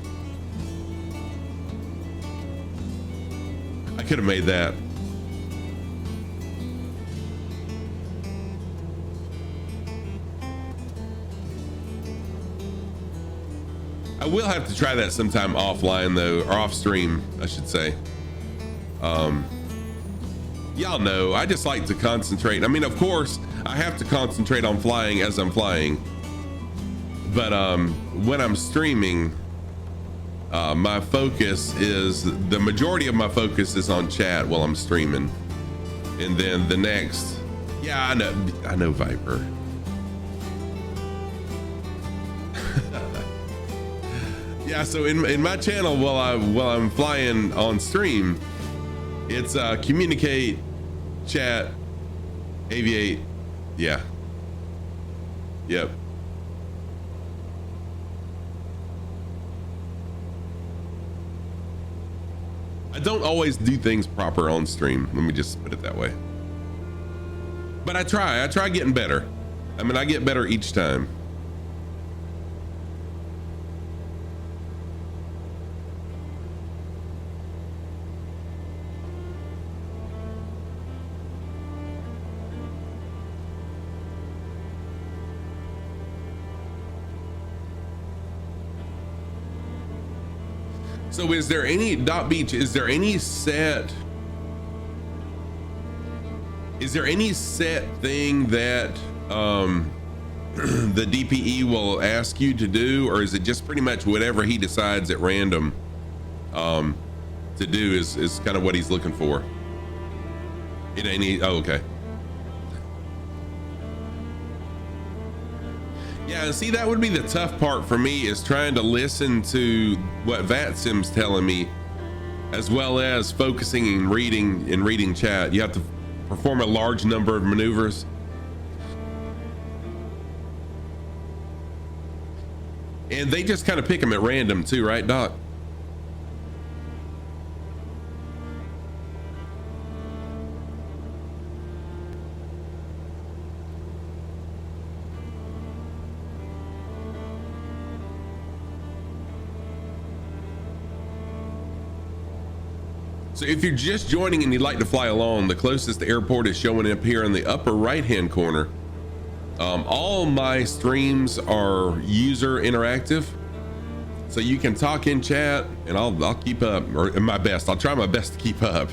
I could have made that. I will have to try that sometime offline though, or off stream, I should say. Y'all know, I just like to concentrate. I mean, of course, I have to concentrate on flying as I'm flying. But when I'm streaming, my focus is, the majority of my focus is on chat while I'm streaming. And then the next, yeah, I know Viper. Yeah, so in my channel while I'm flying on stream, it's communicate, chat, aviate, yeah, yep. I don't always do things proper on stream. Let me just put it that way. But I try getting better. I mean, I get better each time. So is there any, Dot Beach, is there any set thing that the DPE will ask you to do, or is it just pretty much whatever he decides at random to do is kind of what he's looking for? It ain't, oh, okay. Yeah, see, that would be the tough part for me, is trying to listen to what VATSIM's telling me, as well as focusing and reading chat. You have to perform a large number of maneuvers. And they just kind of pick them at random too, right, Doc? So if you're just joining and you'd like to fly along, the closest airport is showing up here in the upper right-hand corner. All my streams are user interactive, so you can talk in chat, and I'll keep up, or my best. I'll try my best to keep up.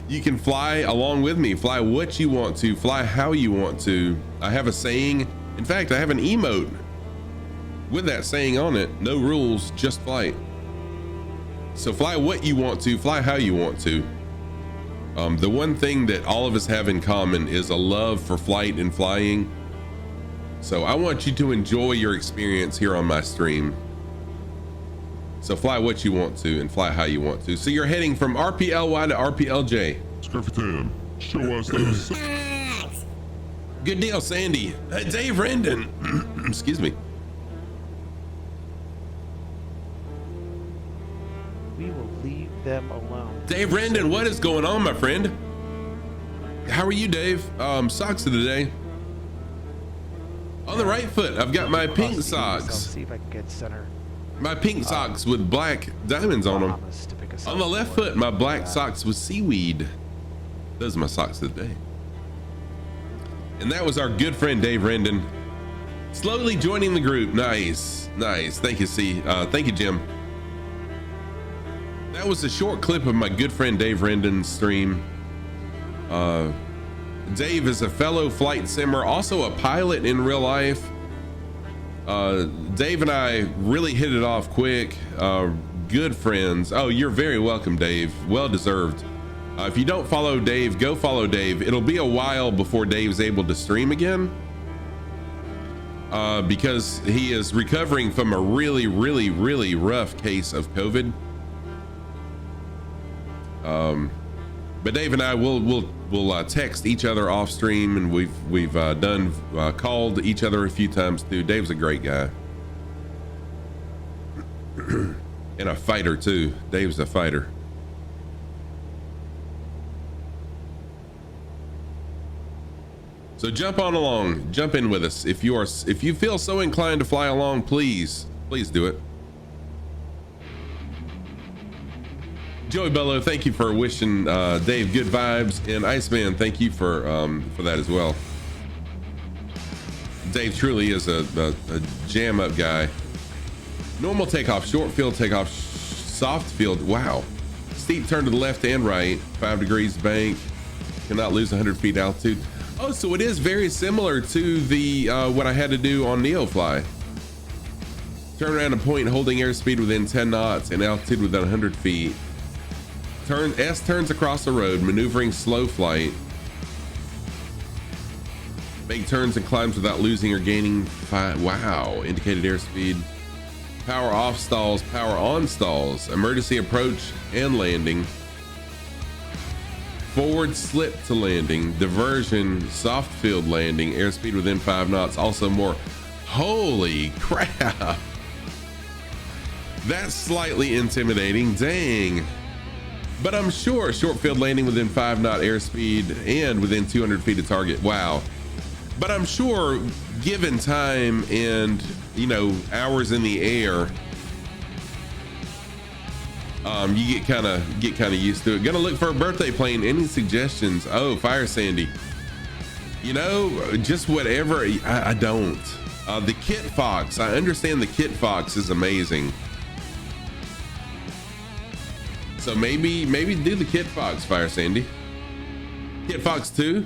You can fly along with me, fly what you want to, fly how you want to. I have a saying. In fact, I have an emote with that saying on it: no rules, just flight. So fly what you want to, fly how you want to. The one thing that all of us have in common is a love for flight and flying. So I want you to enjoy your experience here on my stream. So fly what you want to and fly how you want to. So you're heading from RPLY to RPLJ. Scruffy Tam, show us those. Good deal, Sandy. Dave Rendon. Excuse me. We will leave them alone. Dave Rendon, what is going on, my friend? How are you, Dave? Socks of the day. On the right foot, I've got my pink socks. See if I can get center. My pink socks with black diamonds on them. On the left foot, my black socks with seaweed. Those are my socks of the day. And that was our good friend Dave Rendon, slowly joining the group. Nice, nice. Thank you, C. Thank you, Jim. That was a short clip of my good friend Dave Rendon's stream. Dave is a fellow flight simmer, also a pilot in real life. Dave and I really hit it off quick. Good friends. Oh, you're very welcome, Dave. Well deserved. If you don't follow Dave, go follow Dave. It'll be a while before Dave's able to stream again, because he is recovering from a really, really, really rough case of COVID. But Dave and I will text each other off stream, and we've called each other a few times too. Dave's a great guy. And a fighter too. Dave's a fighter. So jump on along, jump in with us. If you feel so inclined to fly along, please do it. Joey Bello, thank you for wishing Dave good vibes, and Iceman, thank you for that as well. Dave truly is a jam up guy. Normal takeoff, short field takeoff, soft field. Wow. Steep turn to the left and right, 5 degrees bank, cannot lose 100 feet altitude. Oh, so it is very similar to the what I had to do on NeoFly. Turn around a point holding airspeed within 10 knots and altitude within 100 feet. S turns across the road, maneuvering slow flight. Make turns and climbs without losing or gaining. Wow, indicated airspeed. Power off stalls, power on stalls. Emergency approach and landing. Forward slip to landing. Diversion, soft field landing. Airspeed within 5 knots. Also more. Holy crap. That's slightly intimidating. Dang. But I'm sure short field landing within 5 knot airspeed and within 200 feet of target. Wow. But I'm sure given time and, you know, hours in the air, you get kind of used to it. Gonna look for a birthday plane. Any suggestions? Oh, Fire Sandy. You know, just whatever. I don't. The Kit Fox. I understand the Kit Fox is amazing. So maybe do the Kit Fox, Fire Sandy. Kit Fox 2.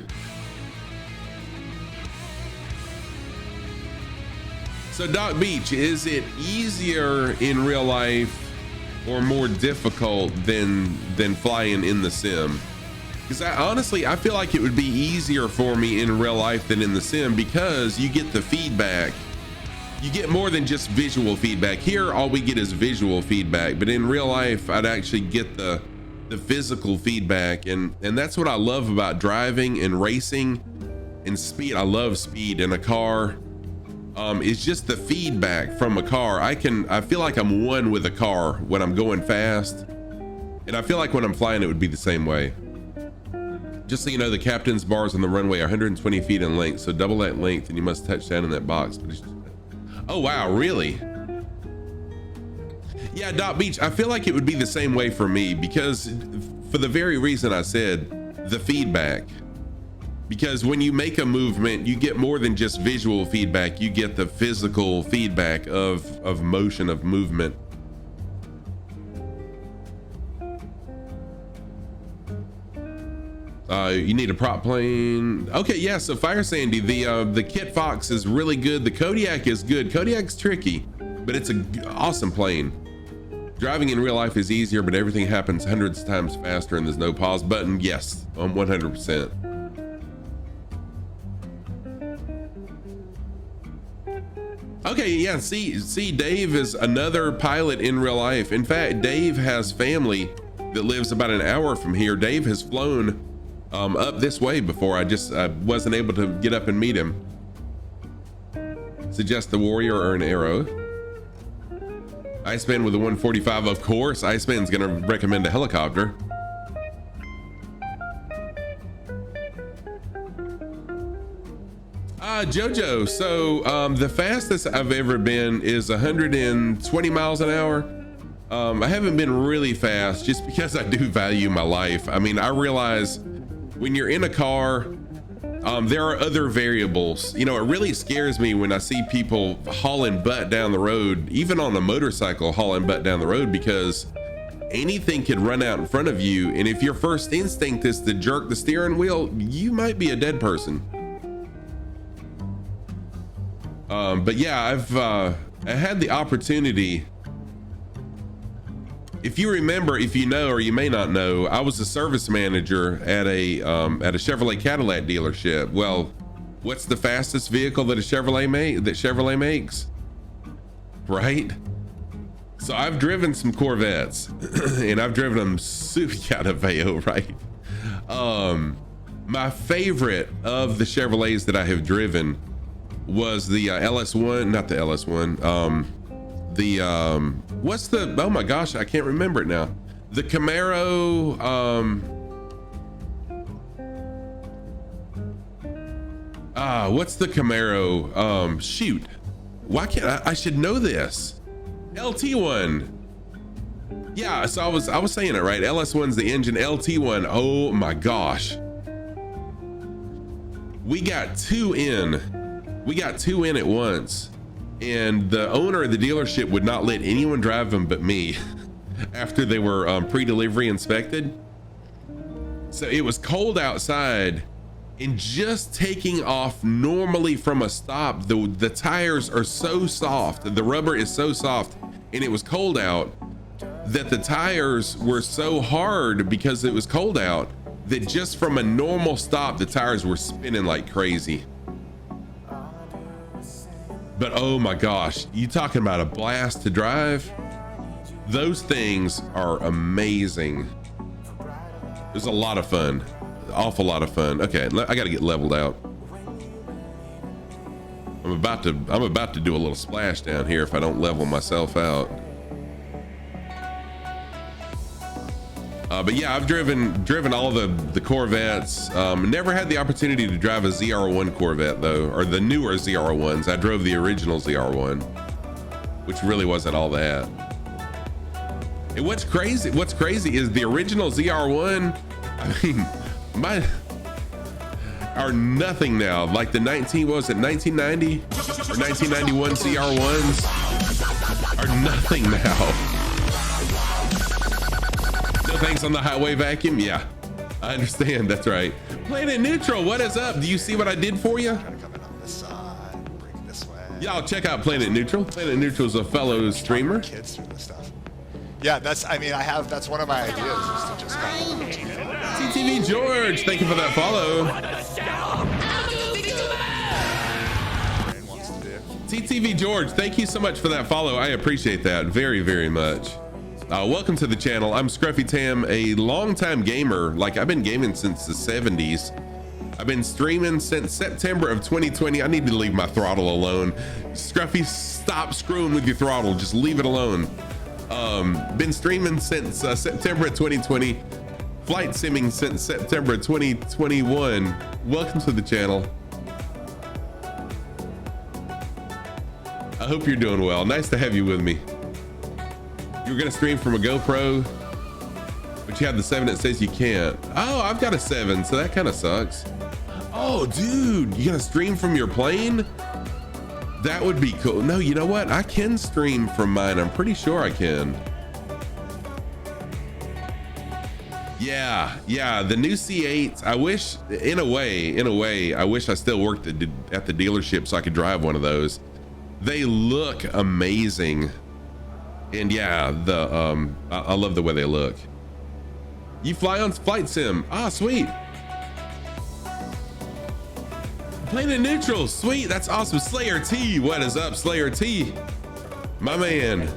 So Doc Beach, is it easier in real life or more difficult than flying in the sim? Because honestly, I feel like it would be easier for me in real life than in the sim, because you get the feedback. You get more than just visual feedback. Here, all we get is visual feedback, but in real life, I'd actually get the physical feedback, and that's what I love about driving and racing and speed. I love speed in a car. It's just the feedback from a car. I feel like I'm one with a car when I'm going fast, and I feel like when I'm flying, it would be the same way. Just so you know, the captain's bars on the runway are 120 feet in length, so double that length and you must touch down in that box. Oh wow, really? Yeah, Dot Beach, I feel like it would be the same way for me, because for the very reason I said, the feedback. Because when you make a movement, you get more than just visual feedback, you get the physical feedback of motion, of movement. You need a prop plane. Okay, yeah, so Fire Sandy, the Kit Fox is really good. The Kodiak is good. Kodiak's tricky, but it's an awesome plane. Driving in real life is easier, but everything happens hundreds of times faster and there's no pause button. Yes, 100%. Okay, yeah, see, Dave is another pilot in real life. In fact, Dave has family that lives about an hour from here. Dave has flown up this way before. I wasn't able to get up and meet him. Suggest the Warrior or an Arrow. Iceman with a 145, of course. Iceman's gonna recommend a helicopter. Jojo, so the fastest I've ever been is 120 miles an hour. I haven't been really fast just because I do value my life. I mean, I realize when you're in a car, there are other variables. You know, it really scares me when I see people hauling butt down the road, even on a motorcycle hauling butt down the road, because anything could run out in front of you. And if your first instinct is to jerk the steering wheel, you might be a dead person. But yeah, I had the opportunity. If you remember, if you know, or you may not know, I was a service manager at a Chevrolet Cadillac dealership. Well, what's the fastest vehicle that Chevrolet makes? Right? So I've driven some Corvettes, and I've driven them super out of Veo, right? My favorite of the Chevrolets that I have driven was the LS1, not the LS1. What's the, oh my gosh, I can't remember it now. The Camaro, what's the Camaro? Shoot, why can't I should know this. LT1. Yeah, so I was saying it right. LS1's the engine, LT1. Oh my gosh. We got two in at once, and the owner of the dealership would not let anyone drive them but me after they were pre-delivery inspected. So it was cold outside, and just taking off normally from a stop, the tires are so soft, the rubber is so soft, and it was cold out that the tires were so hard because it was cold out that just from a normal stop, the tires were spinning like crazy. But oh my gosh, you talking about a blast to drive? Those things are amazing. It was a lot of fun, awful lot of fun. Okay, I gotta get leveled out. I'm about to do a little splash down here if I don't level myself out. But yeah, I've driven all the Corvettes. Never had the opportunity to drive a ZR1 Corvette though, or the newer ZR1s. I drove the original ZR1, which really wasn't all that. And what's crazy is the original ZR1, I mean, are nothing now. Like the 1990 or 1991 ZR1s are nothing now. No thanks on the highway vacuum. Yeah, I understand. That's right. Planet Neutral, what is up? Do you see what I did for you? Y'all check out Planet Neutral. Planet Neutral is a fellow streamer. Kids through this stuff. Yeah, that's one of my ideas is to just kind of TTV George, thank you for that follow. TTV George, thank you so much for that follow. I appreciate that very, very much. Welcome to the channel. I'm Scruffy Tam, a longtime gamer. Like, I've been gaming since the 70s. I've been streaming since September of 2020. I need to leave my throttle alone. Scruffy, stop screwing with your throttle. Just leave it alone. Been streaming since September of 2020. Flight simming since September 2021. Welcome to the channel. I hope you're doing well. Nice to have you with me. You were gonna stream from a GoPro, but you have the 7 that says you can't. Oh, I've got a 7, so that kind of sucks. Oh, dude, you gonna stream from your plane? That would be cool. No, you know what? I can stream from mine. I'm pretty sure I can. Yeah, the new C8s. I wish, in a way, I wish I still worked at the dealership so I could drive one of those. They look amazing. And yeah, I love the way they look. You fly on Flight Sim. Ah, sweet. Planet Neutral, sweet, that's awesome. Slayer T, what is up, Slayer T? My man.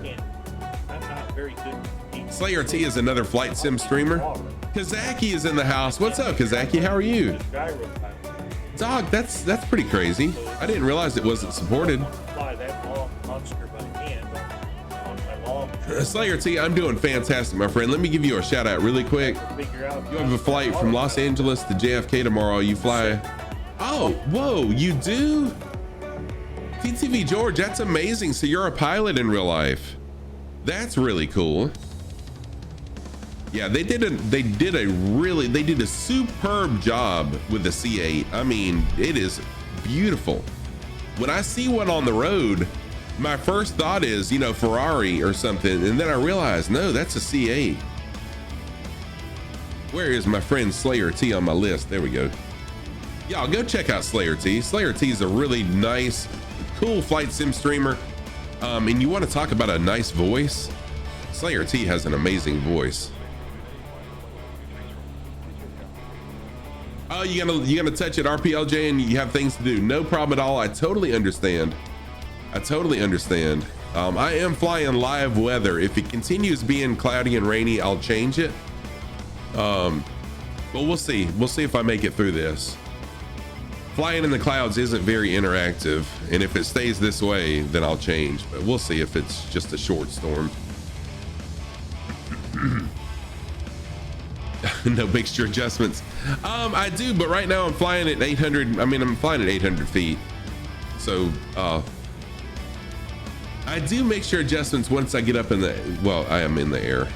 Slayer T is another Flight Sim streamer. Kazaki is in the house. What's up, Kazaki? How are you? Dog, that's pretty crazy. I didn't realize it wasn't supported. Slayer T, I'm doing fantastic, my friend. Let me give you a shout out really quick. You have a flight from Los Angeles to JFK tomorrow. You fly. Oh, whoa, you do? TTV George, that's amazing. So you're a pilot in real life. That's really cool. Yeah, they did a superb job with the C8. I mean, it is beautiful. When I see one on the road, my first thought is, you know, Ferrari or something, and then I realized, no, that's a C8. Where is my friend Slayer T on my list? There we go. Y'all go check out Slayer T. Slayer T is a really nice, cool flight sim streamer. And you want to talk about a nice voice? Slayer T has an amazing voice. Oh, you gonna touch it, RPLJ, and you have things to do? No problem at all. I totally understand. I am flying live weather. If it continues being cloudy and rainy, I'll change it. Well, we'll see. We'll see if I make it through this. Flying in the clouds isn't very interactive, and if it stays this way, then I'll change. But we'll see if it's just a short storm. No mixture adjustments. I do, but right now I'm flying at 800. I mean, I'm flying at 800 feet. So I do mixture adjustments once I get up in the, well, I am in the air.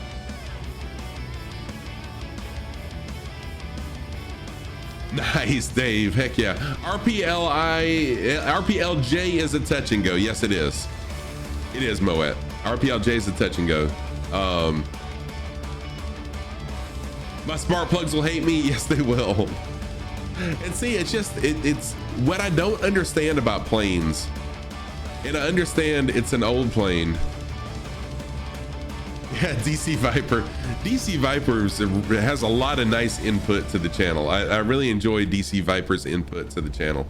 Nice, Dave. Heck yeah. RPLJ is a touch and go. Yes, it is. It is, Moet. RPLJ is a touch and go. My spark plugs will hate me. Yes, they will. And see, it's just, it's what I don't understand about planes. And I understand it's an old plane. Yeah, DC Viper. DC Vipers has a lot of nice input to the channel. I really enjoy DC Viper's input to the channel.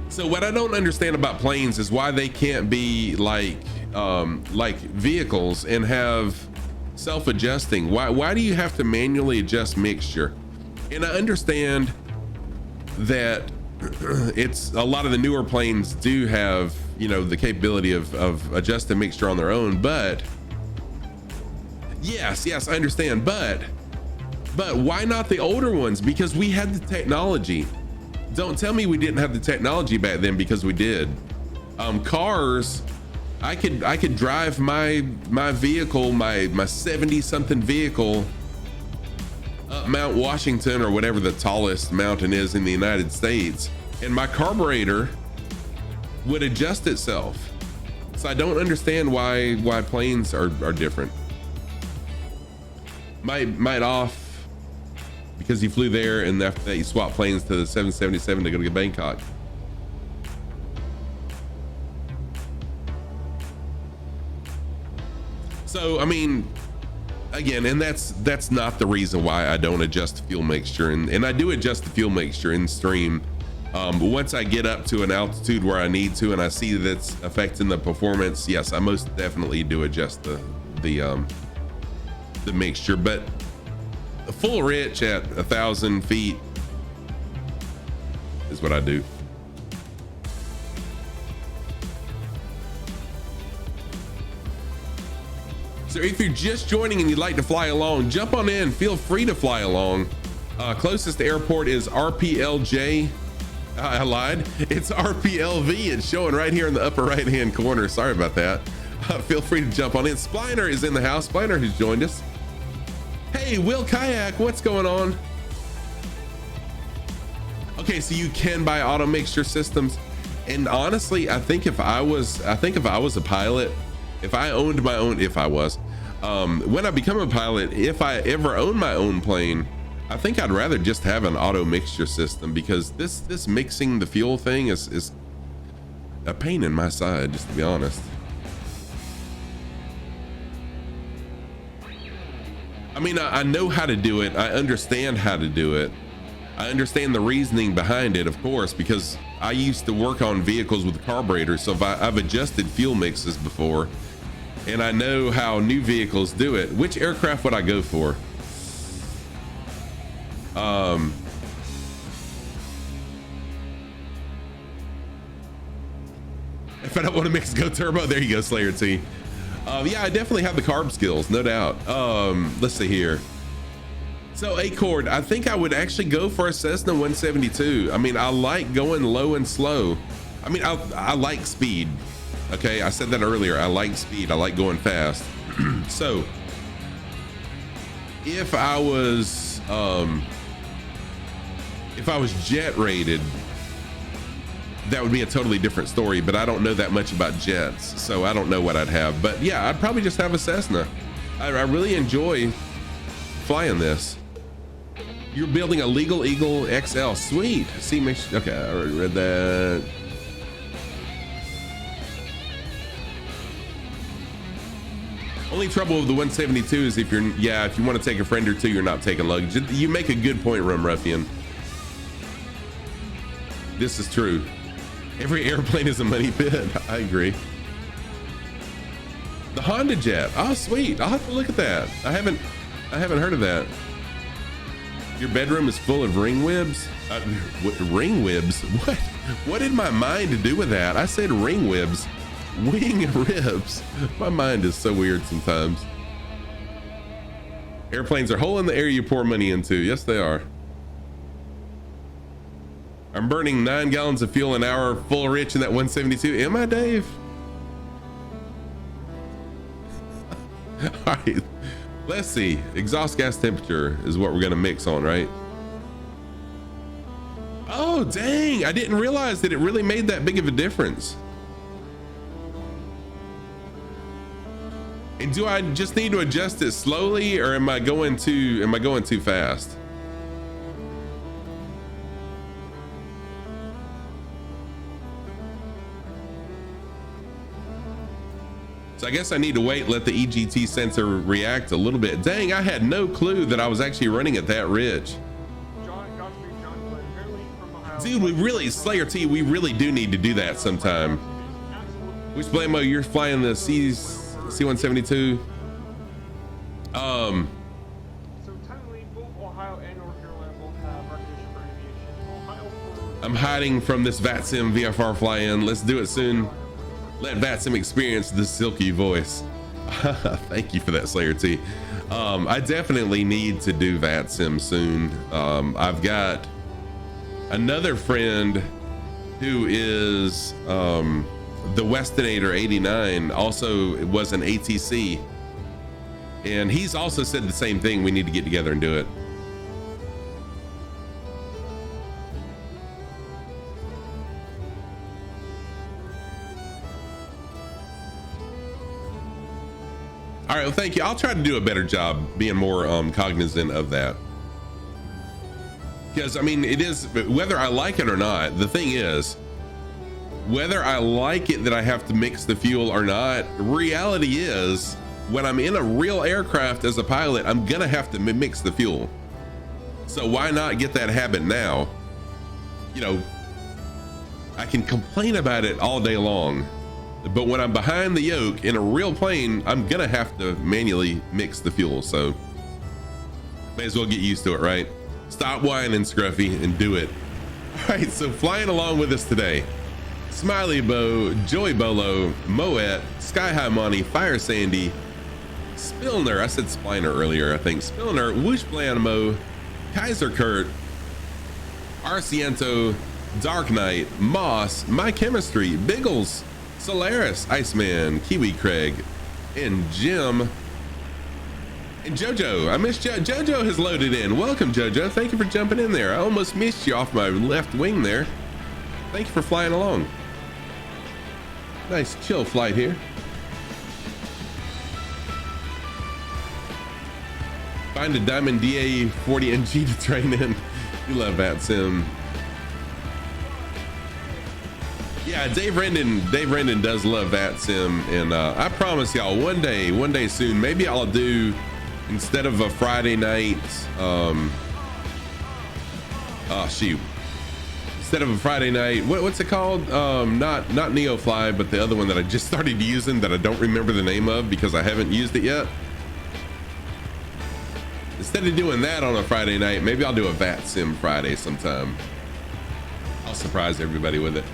So what I don't understand about planes is why they can't be like vehicles and have self-adjusting. Why do you have to manually adjust mixture? And I understand that it's a lot of the newer planes do have, you know, the capability of adjusting mixture on their own, but yes, I understand, but why not the older ones? Because we had the technology. Don't tell me we didn't have the technology back then, because we did. Cars, I could drive my vehicle, my 70 something vehicle up Mount Washington or whatever the tallest mountain is in the United States, and my carburetor would adjust itself. So I don't understand why planes are different. Might off because he flew there, and after that he swapped planes to the 777 to go to Bangkok. So I mean, again, and that's not the reason why I don't adjust the fuel mixture, and I do adjust the fuel mixture in stream. But once I get up to an altitude where I need to, and I see that it's affecting the performance, yes, I most definitely do adjust the mixture. But full rich at 1,000 feet is what I do. So if you're just joining and you'd like to fly along, jump on in, feel free to fly along. Closest airport is RPLJ. I lied. It's RPLV. It's showing right here in the upper right hand corner. Sorry about that. Feel free to jump on in. Spliner is in the house. Spliner has joined us. Hey, Will Kayak, what's going on? Okay, so you can buy auto mixture systems, and honestly, I think if I was a pilot, if I owned my own, when I become a pilot, if I ever own my own plane, I think I'd rather just have an auto mixture system, because this mixing the fuel thing is a pain in my side, just to be honest. I mean, I know how to do it. I understand how to do it. I understand the reasoning behind it, of course, because I used to work on vehicles with carburetors. So I've adjusted fuel mixes before, and I know how new vehicles do it. Which aircraft would I go for? If I don't want to mix go turbo, there you go, Slayer T. Yeah, I definitely have the carb skills, no doubt. Let's see here. So Acord, I think I would actually go for a Cessna 172. I mean, I like going low and slow. I mean, I like speed. Okay, I said that earlier. I like speed. I like going fast. So if I was jet rated, that would be a totally different story, but I don't know that much about jets, so I don't know what I'd have. But yeah, I'd probably just have a Cessna. I really enjoy flying this. You're building a Legal Eagle XL. Sweet. See, okay, I already read that. Only trouble with the 172 is if you want to take a friend or two, you're not taking luggage. You make a good point, Rum Ruffian. This is true. Every airplane is a money pit. I agree. The Honda Jet. Oh, sweet. I'll have to look at that. I haven't heard of that. Your bedroom is full of ring whibs? Ring whibs? What did my mind do with that? I said ring whibs. Wing ribs. My mind is so weird sometimes. Airplanes are hole in the air you pour money into. Yes, they are. I'm burning 9 gallons of fuel an hour, full rich in that 172. Am I, Dave? All right. Let's see. Exhaust gas temperature is what we're going to mix on, right? Oh, dang. I didn't realize that it really made that big of a difference. And do I just need to adjust it slowly, or am I going too fast? So I guess I need to wait, let the EGT sensor react a little bit. Dang, I had no clue that I was actually running it that rich. Dude, we really, Slayer T, we really do need to do that sometime. Which Blamo, you're flying the C-172? So technically both Ohio and North Carolina both have recognition for aviation. Ohio for... I'm hiding from this VATSIM VFR fly-in. Let's do it soon. Let VATSIM experience the silky voice. Thank you for that, Slayer T. I definitely need to do VATSIM soon. I've got another friend who is the Westinator 89, also was an ATC, and he's also said the same thing. We need to get together and do it. All right, well, thank you. I'll try to do a better job being more cognizant of that. Because, I mean, it is, whether I like it or not, the thing is, whether I like it that I have to mix the fuel or not, reality is, when I'm in a real aircraft as a pilot, I'm gonna have to mix the fuel. So why not get that habit now? You know, I can complain about it all day long, but when I'm behind the yoke in a real plane, I'm gonna have to manually mix the fuel. So may as well get used to it, right? Stop whining, Scruffy, and do it. All right, so flying along with us today, Smiley Bo, Joy Bolo, Moet, Sky High Monty, Fire Sandy, Spilner, I said Spliner earlier, I think, Spilner, Whoosh Blanmo, Kaiser Kurt, Arciento, Dark Knight, Moss, My Chemistry, Biggles, Solaris, Iceman, Kiwi Craig, and Jim, and Jojo. I missed Jojo has loaded in. Welcome, Jojo. Thank you for jumping in there. I almost missed you off my left wing there. Thank you for flying along. Nice chill flight here. Find a Diamond DA-40NG to train in. You love that sim. Yeah, Dave Rendon does love VATSIM, and I promise y'all one day soon, maybe I'll do, instead of a Friday night, instead of a Friday night, what's it called? Not Neofly, but the other one that I just started using that I don't remember the name of because I haven't used it yet. Instead of doing that on a Friday night, maybe I'll do a VATSIM Friday sometime. I'll surprise everybody with it.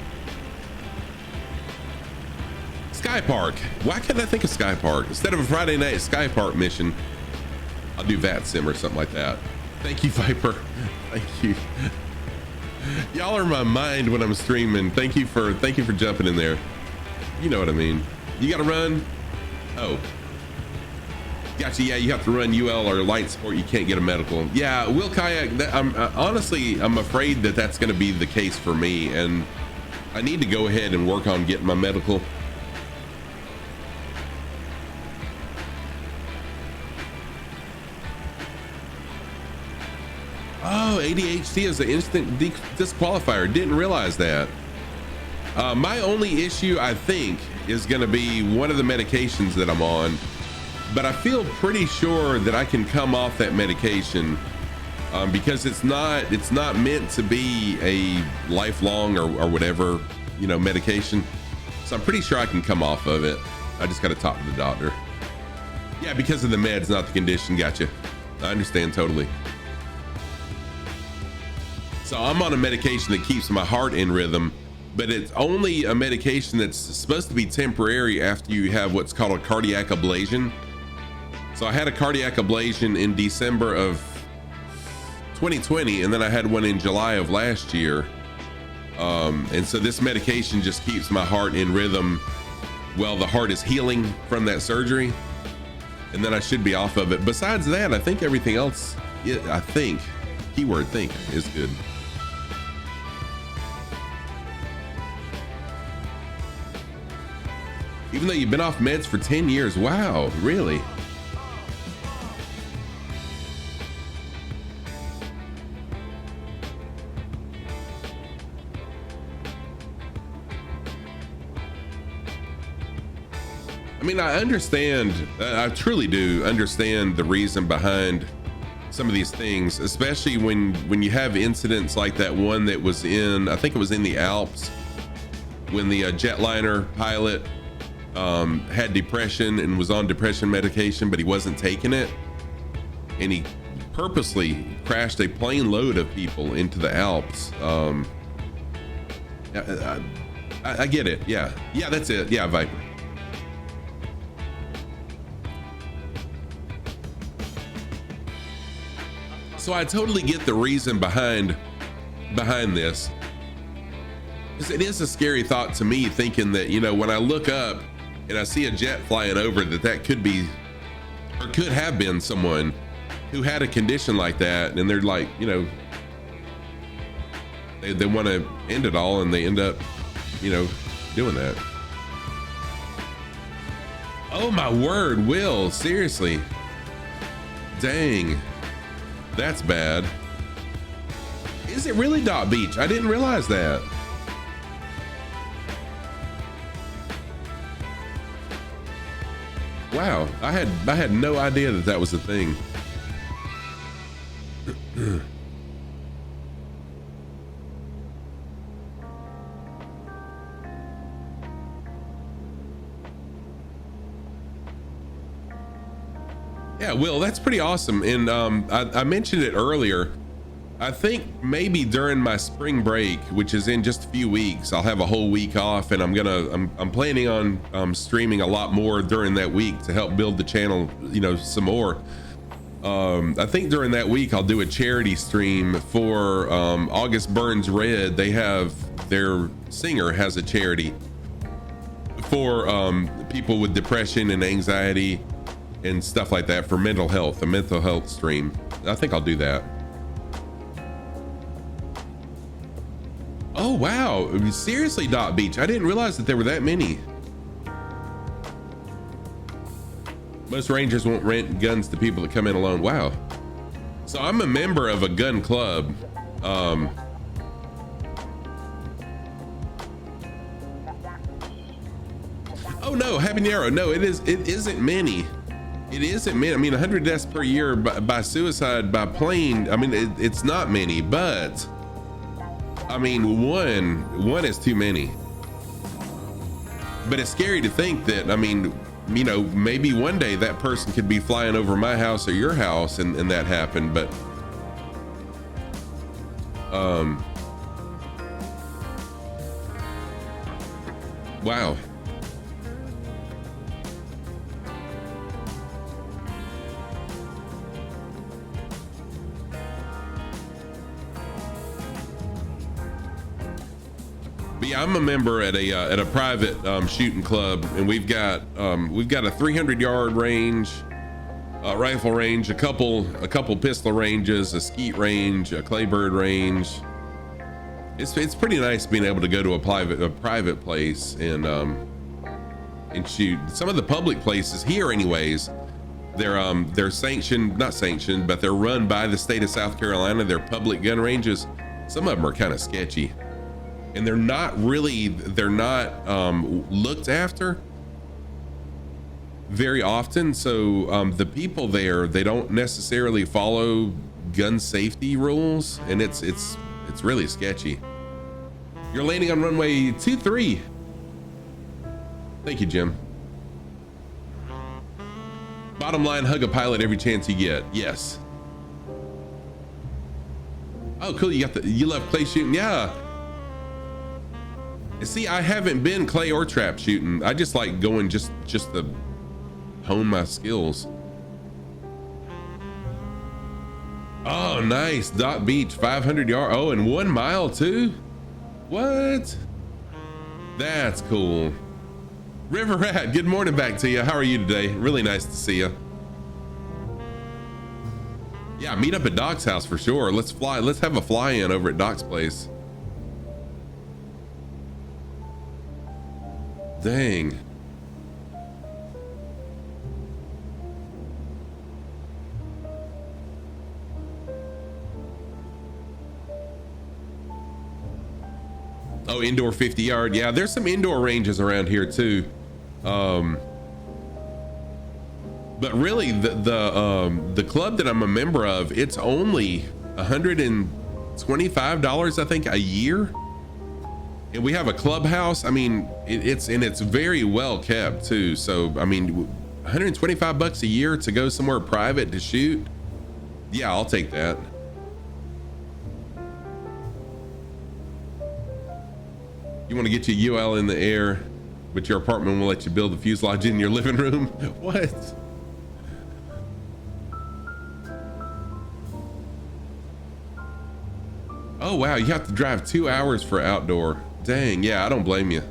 Sky Park. Why couldn't I think of Sky Park? Instead of a Friday night Sky Park mission, I'll do VATSIM or something like that. Thank you, Viper. Thank you. Y'all are my mind when I'm streaming. Thank you for jumping in there. You know what I mean. You gotta run. Oh. Gotcha. Yeah, you have to run UL or light sport. You can't get a medical. Yeah, Will Kayak. Honestly, I'm afraid that that's going to be the case for me, and I need to go ahead and work on getting my medical. Oh, ADHD is an instant disqualifier. Didn't realize that. My only issue, I think, is going to be one of the medications that I'm on. But I feel pretty sure that I can come off that medication because it's not meant to be a lifelong or whatever, you know, medication. So I'm pretty sure I can come off of it. I just got to talk to the doctor. Yeah, because of the meds, not the condition. Gotcha. I understand totally. So I'm on a medication that keeps my heart in rhythm, but it's only a medication that's supposed to be temporary after you have what's called a cardiac ablation. So I had a cardiac ablation in December of 2020, and then I had one in July of last year. And so this medication just keeps my heart in rhythm while the heart is healing from that surgery. And then I should be off of it. Besides that, I think everything else, I think, keyword think, is good. Even though you've been off meds for 10 years. Wow, really? I mean, I understand, I truly do understand the reason behind some of these things, especially when you have incidents like that one that was in, I think it was in the Alps, when the jetliner pilot had depression and was on depression medication, but he wasn't taking it. And he purposely crashed a plane load of people into the Alps. I get it. Yeah, that's it. Yeah, Viper. So I totally get the reason behind this. Because it is a scary thought to me, thinking that, you know, when I look up and I see a jet flying over, that could be, or could have been someone who had a condition like that, and they're like, you know, they want to end it all, and they end up, you know, doing that. Oh my word, Will, seriously. Dang. That's bad. Is it really Dot Beach? I didn't realize that. Wow, I had no idea that was a thing. Yeah, Will, that's pretty awesome. And I mentioned it earlier. I think maybe during my spring break, which is in just a few weeks, I'll have a whole week off, and I'm planning on streaming a lot more during that week to help build the channel, you know, some more. I think during that week I'll do a charity stream for August Burns Red. They have, their singer has a charity for people with depression and anxiety and stuff like that, for mental health, a mental health stream. I think I'll do that. Oh wow, seriously, Dot Beach, I didn't realize that there were that many. Most rangers won't rent guns to people that come in alone. Wow. So I'm a member of a gun club. Oh no, habanero, no, it isn't many. It isn't many. I mean, 100 deaths per year by suicide by plane. I mean, it's not many, but I mean, one is too many. But it's scary to think that, I mean, you know, maybe one day that person could be flying over my house or your house and that happened, but wow. But yeah, I'm a member at a private shooting club, and we've got a 300-yard range, rifle range, a couple pistol ranges, a skeet range, a claybird range. It's pretty nice being able to go to a private place and shoot. Some of the public places here, anyways, they're sanctioned, not sanctioned, but they're run by the state of South Carolina. They're public gun ranges. Some of them are kind of sketchy. And they're not looked after very often. So the people there, they don't necessarily follow gun safety rules, and it's really sketchy. You're landing on runway 23. Thank you, Jim. Bottom line, hug a pilot every chance you get. Yes. Oh, cool. You love clay shooting. Yeah. See, I haven't been clay or trap shooting. I just like going just to hone my skills. Oh, nice. Dot Beach, 500 yards. Oh, and 1 mile too? What? That's cool. River Rat, good morning back to you. How are you today? Really nice to see you. Yeah, meet up at Doc's house for sure. Let's fly. Let's have a fly-in over at Doc's place. Dang. Oh, indoor 50 yard. Yeah, there's some indoor ranges around here too. But really the club that I'm a member of, it's only $125, I think, a year. And we have a clubhouse. I mean, it's very well kept too. So, I mean, $125 a year to go somewhere private to shoot. Yeah, I'll take that. You want to get your UL in the air, but your apartment will let you build the fuselage in your living room? What? Oh, wow. You have to drive 2 hours for outdoor. Dang. Yeah, I don't blame you.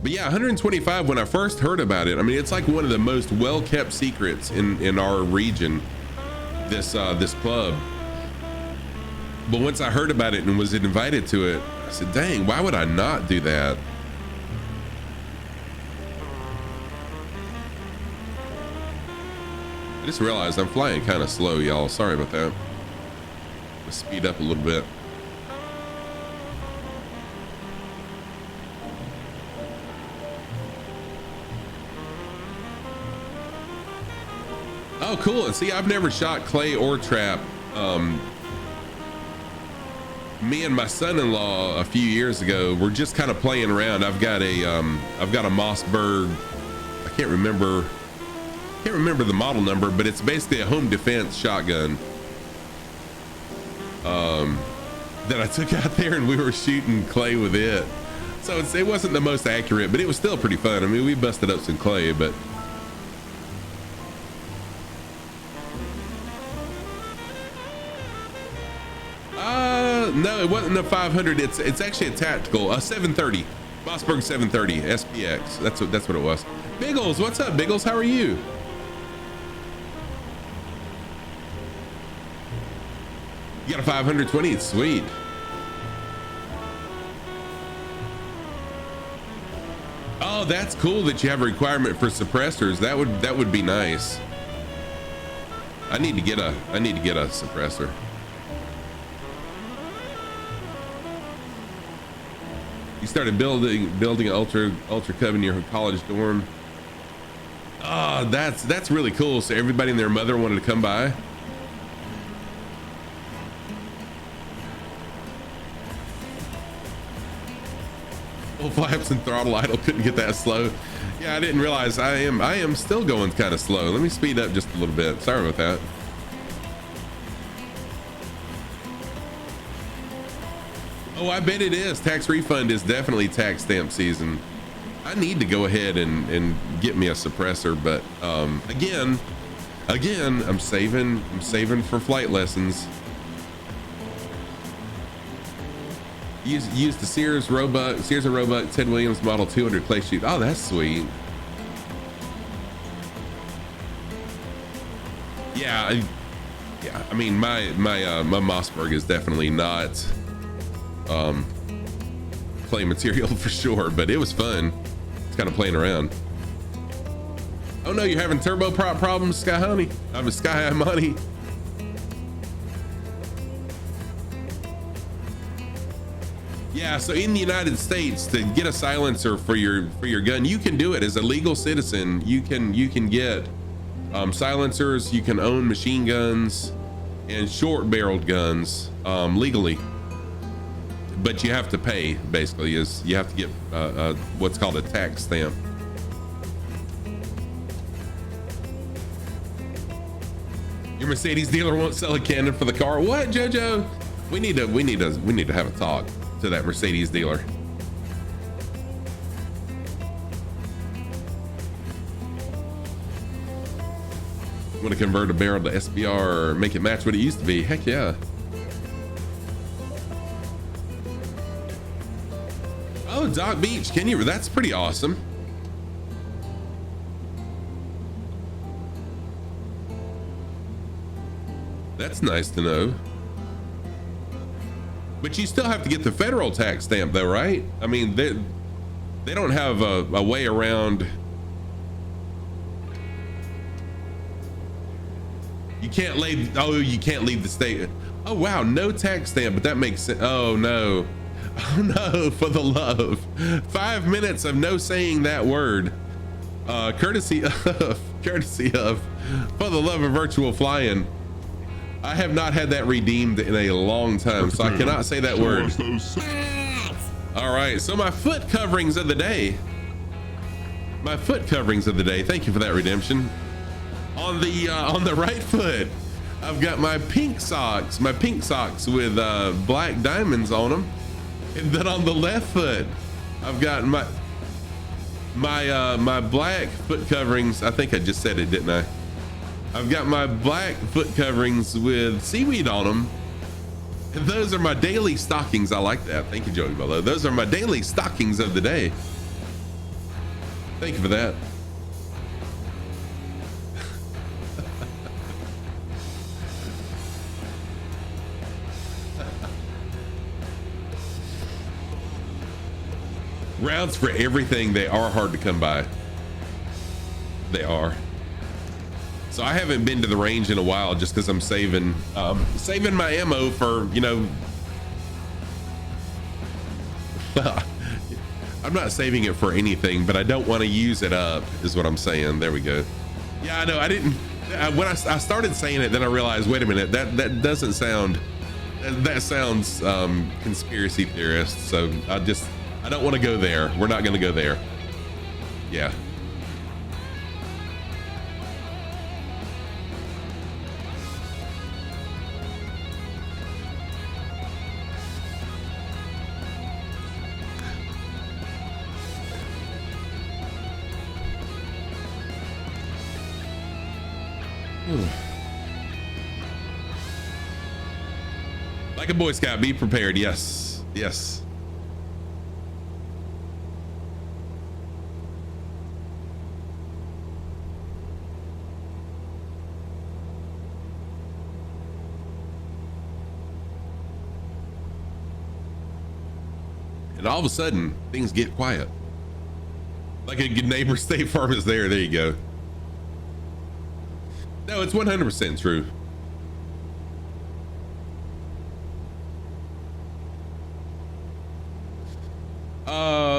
But yeah, 125 when I first heard about it. I mean, it's like one of the most well-kept secrets in our region. This club. But once I heard about it and was invited to it, I said, dang, why would I not do that? I just realized I'm flying kind of slow, y'all. Sorry about that. Let's speed up a little bit. Oh, cool. And see, I've never shot clay or trap. Me and my son-in-law a few years ago were just kind of playing around. I've got a Mossberg. I can't remember the model number, but it's basically a home defense shotgun that I took out there, and we were shooting clay with it. So it wasn't the most accurate, but it was still pretty fun. I mean, we busted up some clay, but no, it wasn't a 500. It's actually a tactical, a 730, Mossberg 730 SPX. That's what it was. Biggles, what's up, Biggles? How are you? You got a 520. It's sweet. Oh, that's cool that you have a requirement for suppressors. That would be nice. I need to get a suppressor. You started building an ultra cub in your college dorm. Oh, that's really cool. So everybody and their mother wanted to come by. Full flaps and throttle idle, couldn't get that slow. Yeah, I didn't realize I am still going kind of slow. Let me speed up just a little bit. Sorry about that. Oh, I bet it is. Tax refund is definitely tax stamp season. I need to go ahead and get me a suppressor, but again, I'm saving for flight lessons. Use the Sears and Roebuck Ted Williams Model 200 clay shoot. Oh, that's sweet. Yeah, I mean, my Mossberg is definitely not clay material for sure, but it was fun. It's kind of playing around. Oh no, you're having turboprop problems, Sky Honey. I'm a Sky Money. Yeah, so in the United States, to get a silencer for your gun, you can do it as a legal citizen. You can get silencers. You can own machine guns and short-barreled guns legally. but you have to pay. Basically, is you have to get what's called a tax stamp. Your Mercedes dealer won't sell a cannon for the car. What, JoJo? We need to have a talk to that Mercedes dealer. Want to convert a barrel to SBR or make it match what it used to be? Heck yeah. Oh, Dock Beach, can you? That's pretty awesome. That's nice to know. But you still have to get the federal tax stamp though, right? I mean, they don't have a way around. You can't leave. Oh, you can't leave the state. Oh wow, no tax stamp, but that makes sense. Oh no, oh no, for the love. 5 minutes of no saying that word. Courtesy of, for the love of virtual flying. I have not had that redeemed in a long time, so I cannot say that word. All right, so my foot coverings of the day. My foot coverings of the day. Thank you for that redemption. On the right foot, I've got my pink socks with black diamonds on them, and then on the left foot, I've got my black foot coverings. I think I just said it, didn't I? I've got my black foot coverings with seaweed on them, and those are my daily stockings. I like that. Thank you, Joey Bello. Those are my daily stockings of the day. Thank you for that. Routes for everything, they are hard to come by. They are. So I haven't been to the range in a while just because I'm saving my ammo for, you know. I'm not saving it for anything, but I don't want to use it up, is what I'm saying. There we go. Yeah, I know. I didn't. When I started saying it, then I realized, wait a minute, that doesn't sound. That sounds conspiracy theorist. So I don't want to go there. We're not going to go there. Yeah. Like a Boy Scout, be prepared. Yes. Yes. And all of a sudden, things get quiet. Like a good neighbor, State Farm is there. There you go. No, it's 100% true.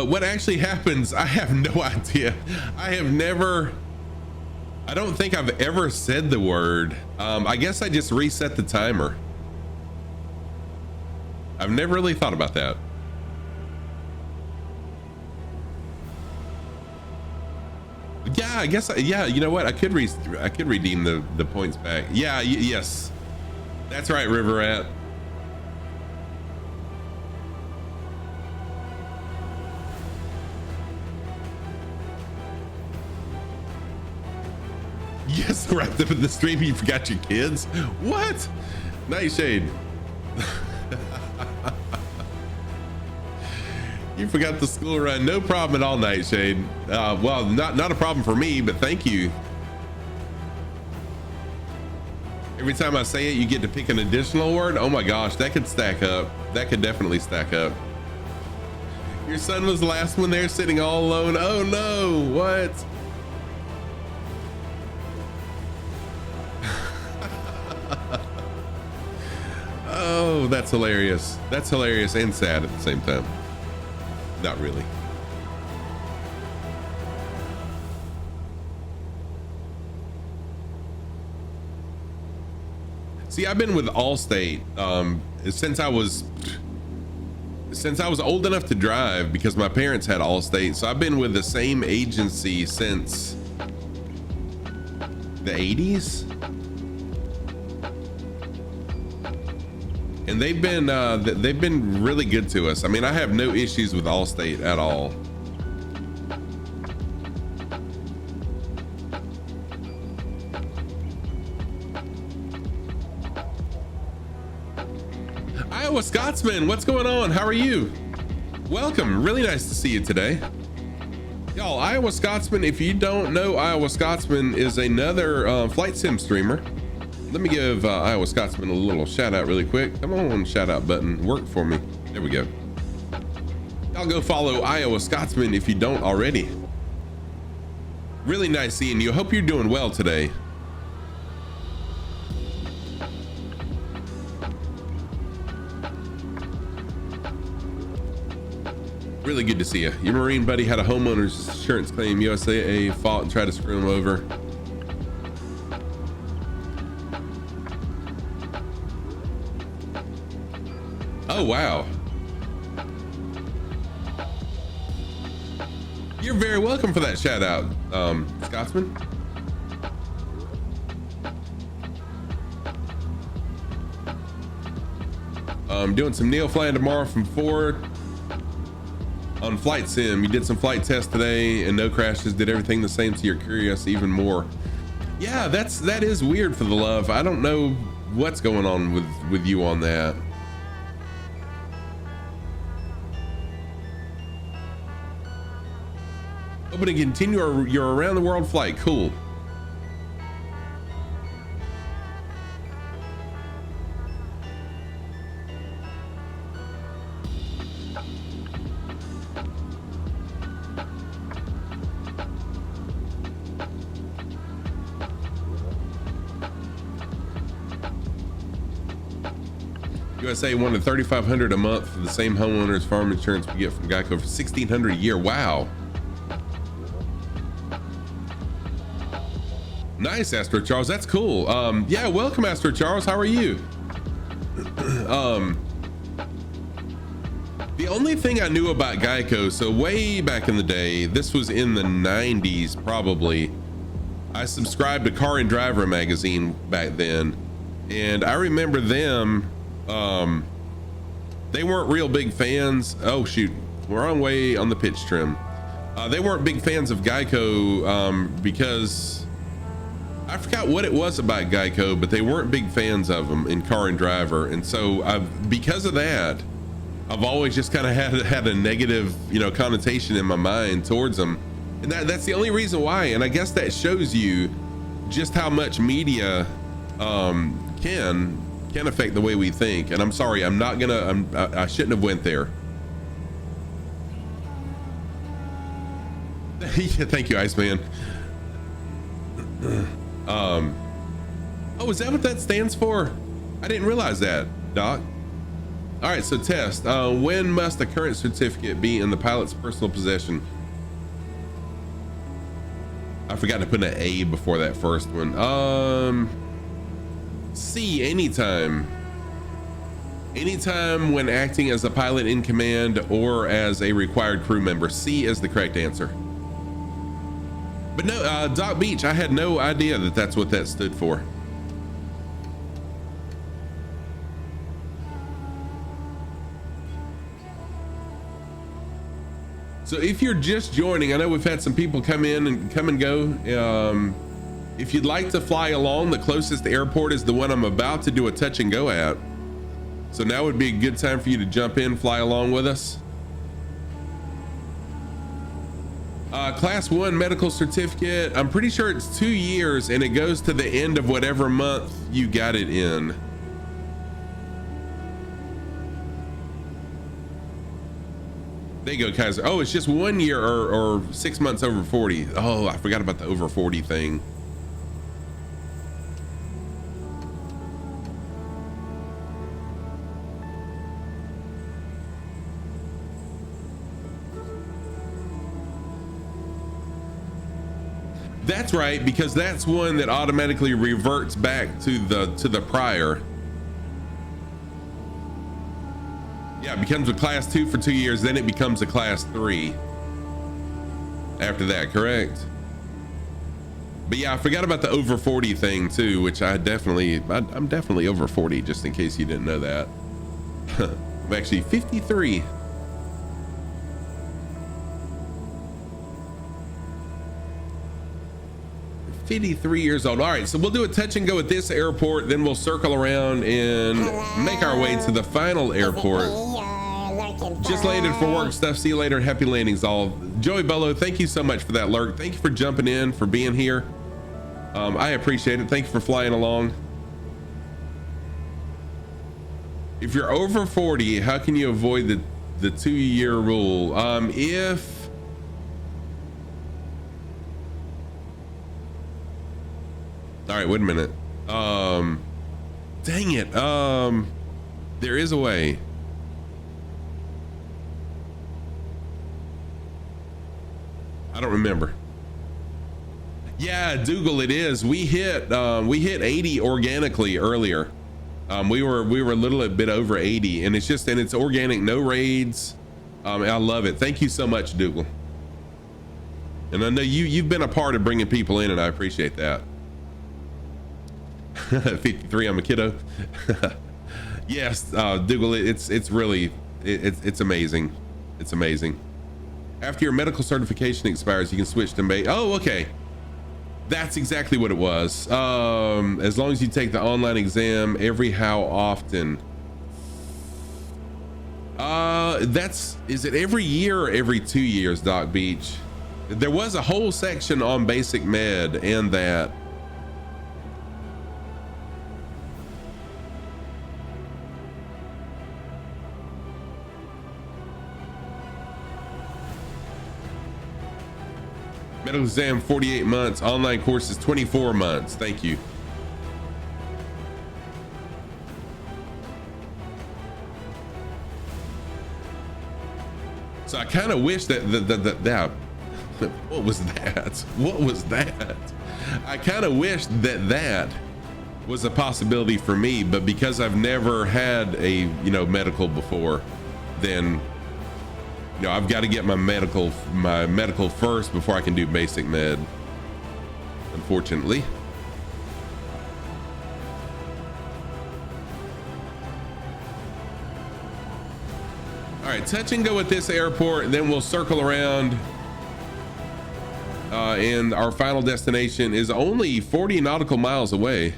What actually happens, I have no idea. I don't think I've ever said the word. I guess I just reset the timer. I've never really thought about that. Yeah, I guess. Yeah, you know what? I could redeem the points back. Yeah. Yes, that's right, River Rat. Yes, wrapped up in the stream. You forgot your kids. What? Nightshade. You forgot the school run. No problem at all, Nightshade. Well, not a problem for me, but thank you. Every time I say it, you get to pick an additional word. Oh my gosh, that could stack up. That could definitely stack up. Your son was the last one there sitting all alone. Oh no, what? Oh, that's hilarious. That's hilarious and sad at the same time. Not really. See, I've been with Allstate since I was since I was old enough to drive, because my parents had Allstate, so I've been with the same agency since the 80s. And they've been really good to us. I mean, I have no issues with Allstate at all. Iowa Scotsman, what's going on? How are you? Welcome. Really nice to see you today. Y'all, Iowa Scotsman, if you don't know, Iowa Scotsman is another flight sim streamer. Let me give Iowa Scotsman a little shout out really quick. Come on, shout out button, work for me. There we go. Y'all go follow Iowa Scotsman if you don't already. Really nice seeing you. Hope you're doing well today. Really good to see you. Your Marine buddy had a homeowner's insurance claim. USA fought and tried to screw him over. Oh, wow. You're very welcome for that shout out, Scotsman. Doing some Neo flying tomorrow from Ford on Flight Sim. You did some flight tests today and no crashes, did everything the same, so you're curious even more. Yeah, that is weird for the love. I don't know what's going on with you on that. Hoping to continue your around the world flight. Cool. USA wanted $3,500 a month for the same homeowner's farm insurance we get from Geico for $1,600 a year. Wow. Nice, Astro Charles. That's cool. Yeah, welcome, Astro Charles. How are you? The only thing I knew about Geico, so way back in the day, this was in the 90s probably, I subscribed to Car and Driver magazine back then, and I remember them, they weren't real big fans. Oh shoot, wrong way on the pitch trim. They weren't big fans of Geico because I forgot what it was about Geico, but they weren't big fans of them in Car and Driver. And so because of that, I've always just kind of had a negative, connotation in my mind towards them. And that's the only reason why. And I guess that shows you just how much media can affect the way we think. And I'm sorry, I shouldn't have went there. Thank you, Iceman. Oh, is that what that stands for? I didn't realize that, Doc. All right, so test. When must the current certificate be in the pilot's personal possession? I forgot to put an A before that first one. C, anytime. Anytime when acting as a pilot in command or as a required crew member. C is the correct answer. But no, Doc Beach, I had no idea that that's what that stood for. So if you're just joining, I know we've had some people come and go. If you'd like to fly along, the closest airport is the one I'm about to do a touch and go at. So now would be a good time for you to jump in, fly along with us. Class 1 medical certificate. I'm pretty sure it's 2 years and it goes to the end of whatever month you got it in. There you go, Kaiser. Oh, it's just 1 year or 6 months over 40. Oh, I forgot about the over 40 thing. That's right, because that's one that automatically reverts back to the prior. Yeah, it becomes a class 2 for 2 years, then it becomes a class 3 after that, correct? But yeah, I forgot about the over 40 thing too, which I'm definitely over 40, just in case you didn't know that. I'm actually 53. Years old. All right, so we'll do a touch and go at this airport, then we'll circle around and make our way to the final airport. Just landed for work stuff. See you later. Happy landings all. Joey Bello, thank you so much for that lurk. Thank you for jumping in, for being here. I appreciate it. Thank you for flying along. If you're over 40, how can you avoid the 2-year rule? All right, wait a minute. Dang it. There is a way. I don't remember. Yeah, Dougal, it is. We hit 80 organically earlier. We were a little bit over 80, and it's organic, no raids. I love it. Thank you so much, Dougal. And I know you've been a part of bringing people in, and I appreciate that. 53, I'm a kiddo. Yes, Dougal, it's really amazing. It's amazing. After your medical certification expires, you can switch to oh, okay. That's exactly what it was. As long as you take the online exam how often? Is it every year or every 2 years, Doc Beach? There was a whole section on basic med and that. Medical exam 48 months, online courses 24 months. Thank you. So I kind of wish that what was that? What was that? I kind of wish that was a possibility for me, but because I've never had a medical before, then I've got to get my medical first before I can do basic med, unfortunately. All right, touch and go at this airport, and then we'll circle around. And our final destination is only 40 nautical miles away.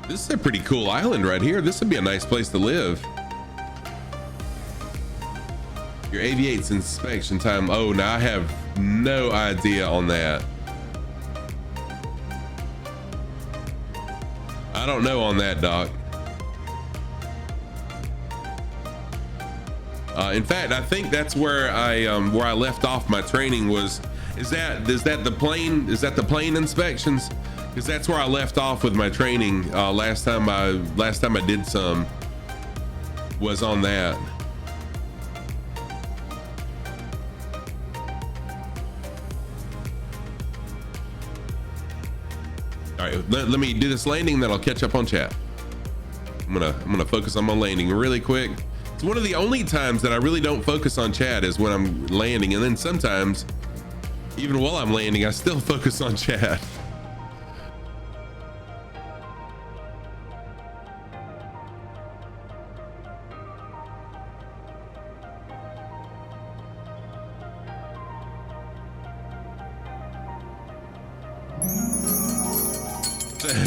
This is a pretty cool island right here. This would be a nice place to live. Your aviate's inspection time. Oh, now I have no idea on that. I don't know on that, Doc. In fact, I think that's where I left off my training was. Is that the plane? Is that the plane inspections? Because that's where I left off with my training last time I did some was on that. All right, let me do this landing, then I'll catch up on chat. I'm gonna focus on my landing really quick. It's one of the only times that I really don't focus on chat is when I'm landing, and then sometimes even while I'm landing, I still focus on chat.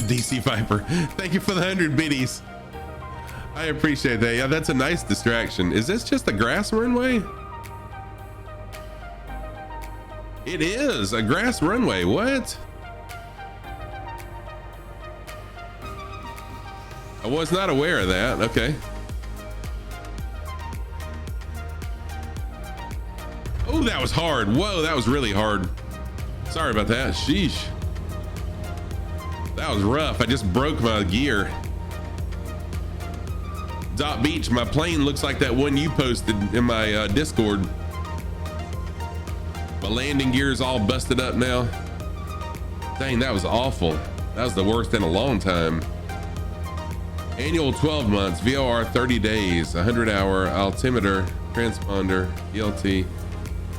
DC Viper, thank you for the 100 biddies. I appreciate that. Yeah, that's a nice distraction. Is this just a grass runway? It is a grass runway. What? I was not aware of that. Okay. Oh, that was hard. Whoa, that was really hard. Sorry about that. Sheesh. That was rough. I just broke my gear. Dot Beach, my plane looks like that one you posted in my Discord. My landing gear is all busted up now. Dang, that was awful. That was the worst in a long time. Annual 12 months, VOR 30 days, 100-hour altimeter, transponder, ELT,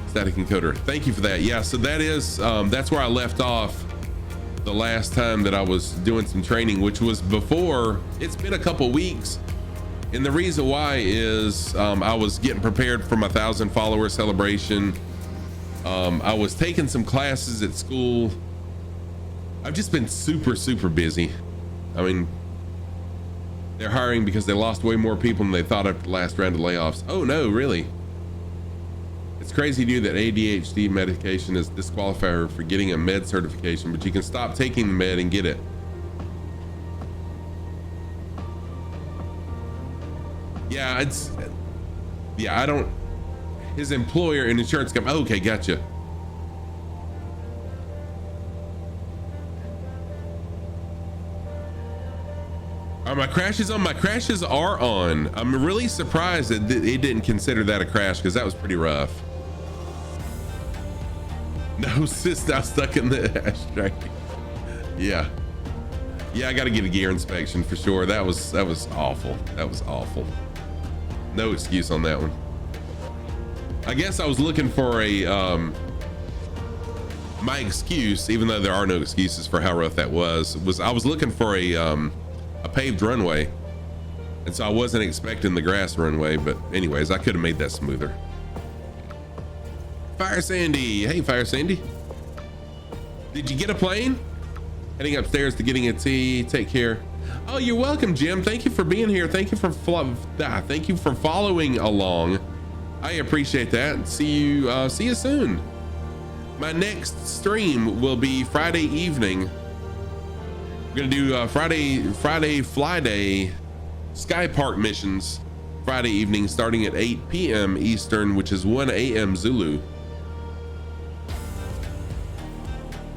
static encoder. Thank you for that. Yeah, so that is, that's where I left off the last time that I was doing some training, which was before. It's been a couple weeks. And the reason why is I was getting prepared for my 1,000 follower celebration. I was taking some classes at school. I've just been super busy. I mean, they're hiring because they lost way more people than they thought after the last round of layoffs. Oh no, really? It's crazy to do that ADHD medication is disqualifier for getting a med certification, but you can stop taking the med and get it. Yeah, I don't, his employer and insurance company. Okay, gotcha. Are my crashes on? My crashes are on. I'm really surprised that it didn't consider that a crash, because that was pretty rough. No, sis, now stuck in the ashtray. Yeah, I got to get a gear inspection for sure. That was awful. That was awful. No excuse on that one. I guess I was looking for a my excuse, even though there are no excuses for how rough that was I was looking for a paved runway, and so I wasn't expecting the grass runway, but anyways, I could have made that smoother. Fire Sandy, hey Fire Sandy, did you get a plane? Heading upstairs to getting a tea. Take care. Oh, you're welcome, Jim. Thank you for being here. Thank you for following along. I appreciate that. See you soon. My next stream will be Friday evening. We're gonna do Friday Fly Day Sky Park missions Friday evening, starting at 8 p.m. Eastern, which is 1 a.m. Zulu.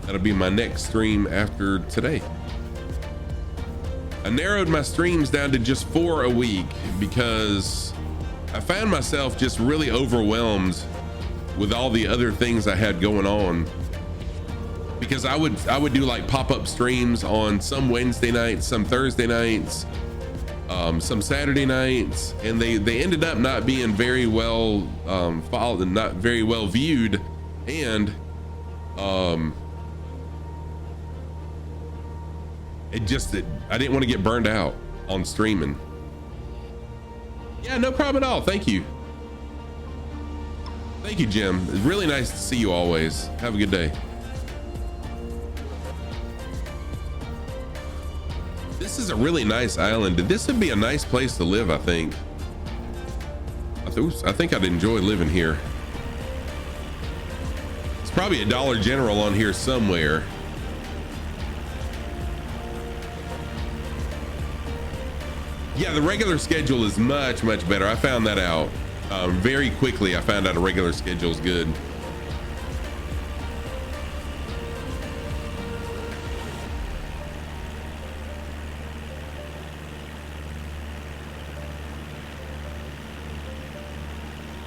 That'll be my next stream after today. I narrowed my streams down to just 4 a week because I found myself just really overwhelmed with all the other things I had going on. Because I would do like pop-up streams on some Wednesday nights, some Thursday nights, some Saturday nights, and they ended up not being very well followed and not very well viewed, and I didn't want to get burned out on streaming. Yeah, no problem at all. Thank you, Jim. It's really nice to see you always. Have a good day. This is a really nice island. This would be a nice place to live, I think. I think I'd enjoy living here. It's probably a Dollar General on here somewhere. Yeah, the regular schedule is much better. I found that out very quickly. I found out a regular schedule is good.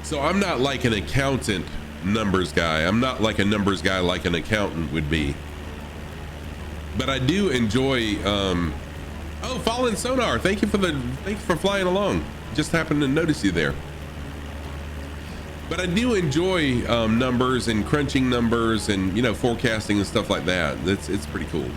So I'm not like an accountant numbers guy. I'm not like a numbers guy like an accountant would be. But I do enjoy oh, Fallen Sonar, thank you for flying along. Just happened to notice you there. But I do enjoy numbers and crunching numbers and, you know, forecasting and stuff like that. It's pretty cool.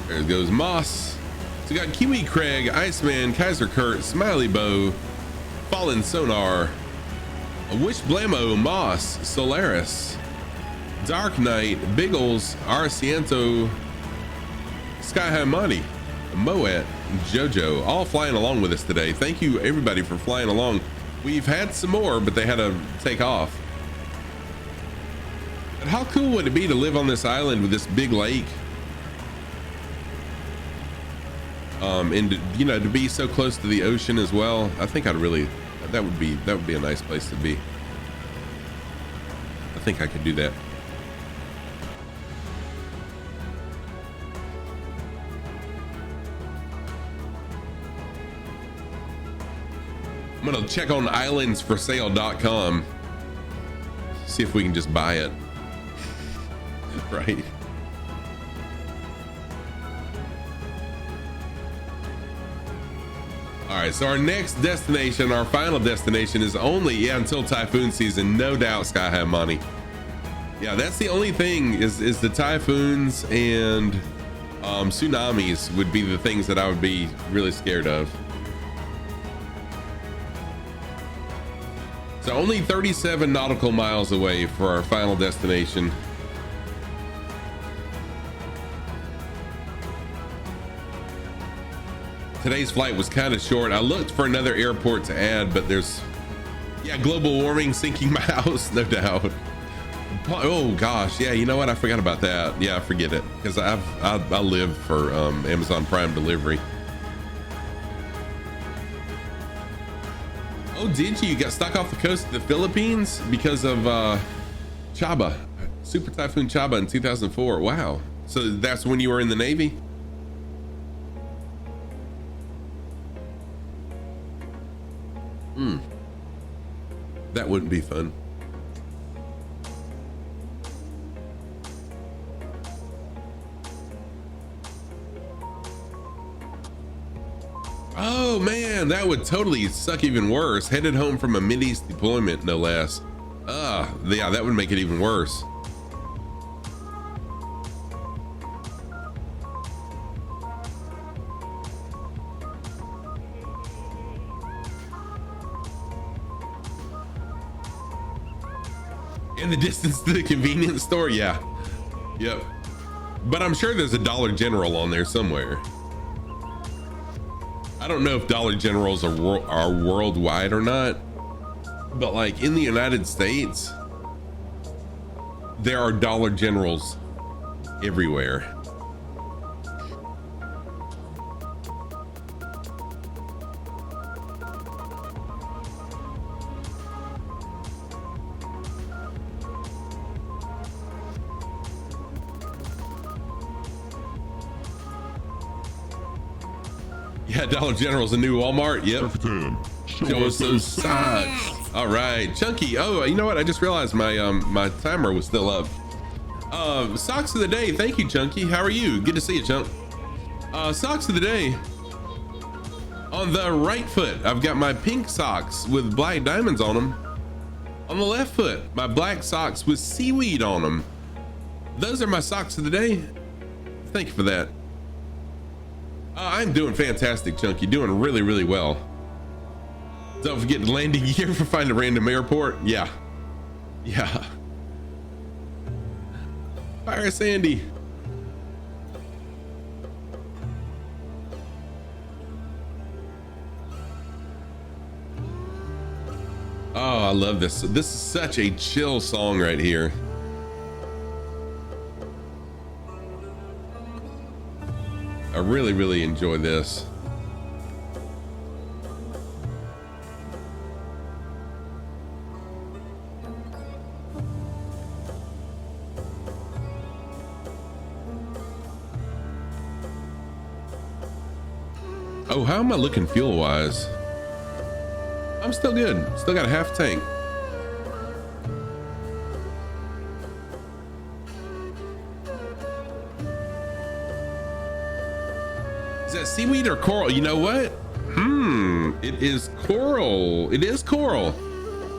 There goes Moss. So we got Kiwi Craig, Iceman, Kaiser Kurt, Smiley Bow, Fallen Sonar, Wish Blamo, Moss, Solaris, Dark Knight, Biggles, Arciento, Sky High Money, Moet, Jojo, all flying along with us today. Thank you everybody for flying along. We've had some more, but they had to take off. But how cool would it be to live on this island with this big lake? And to, you know, to be so close to the ocean as well. I think that would be a nice place to be. I think I could do that. I'm gonna check on islandsforsale.com. See if we can just buy it. Right. All right, so our next destination, our final destination is only, until typhoon season, no doubt, Sky High Money. Yeah, that's the only thing is the typhoons and tsunamis would be the things that I would be really scared of. So only 37 nautical miles away for our final destination. Today's flight was kind of short. I looked for another airport to add, but there's, global warming sinking my house, no doubt. Oh gosh, yeah, you know what? I forgot about that. Yeah, I forget it because I live for Amazon Prime delivery. Oh, did you? You got stuck off the coast of the Philippines because of Chaba, Super Typhoon Chaba in 2004. Wow. So that's when you were in the Navy? That wouldn't be fun. Oh man, that would totally suck even worse. Headed home from a Mideast deployment, no less. Yeah, that would make it even worse. In the distance to the convenience store, yeah. Yep. But I'm sure there's a Dollar General on there somewhere. I don't know if Dollar Generals are worldwide or not, but like in the United States, there are Dollar Generals everywhere. Yeah, Dollar General's a new Walmart. Yep. Show us those socks. All right, Chunky. Oh, you know what? I just realized my my timer was still up. Socks of the day. Thank you, Chunky. How are you? Good to see you, Chunk. Socks of the day. On the right foot, I've got my pink socks with black diamonds on them. On the left foot, my black socks with seaweed on them. Those are my socks of the day. Thank you for that. I'm doing fantastic, Chunky. Doing really, really well. Don't forget the landing gear for finding a random airport. Yeah. Yeah. Fire Sandy. Oh, I love this. This is such a chill song right here. I really, really enjoy this. Oh, how am I looking fuel-wise? I'm still good. Still got a half tank. Is that seaweed or coral? You know what? It is coral. It is coral.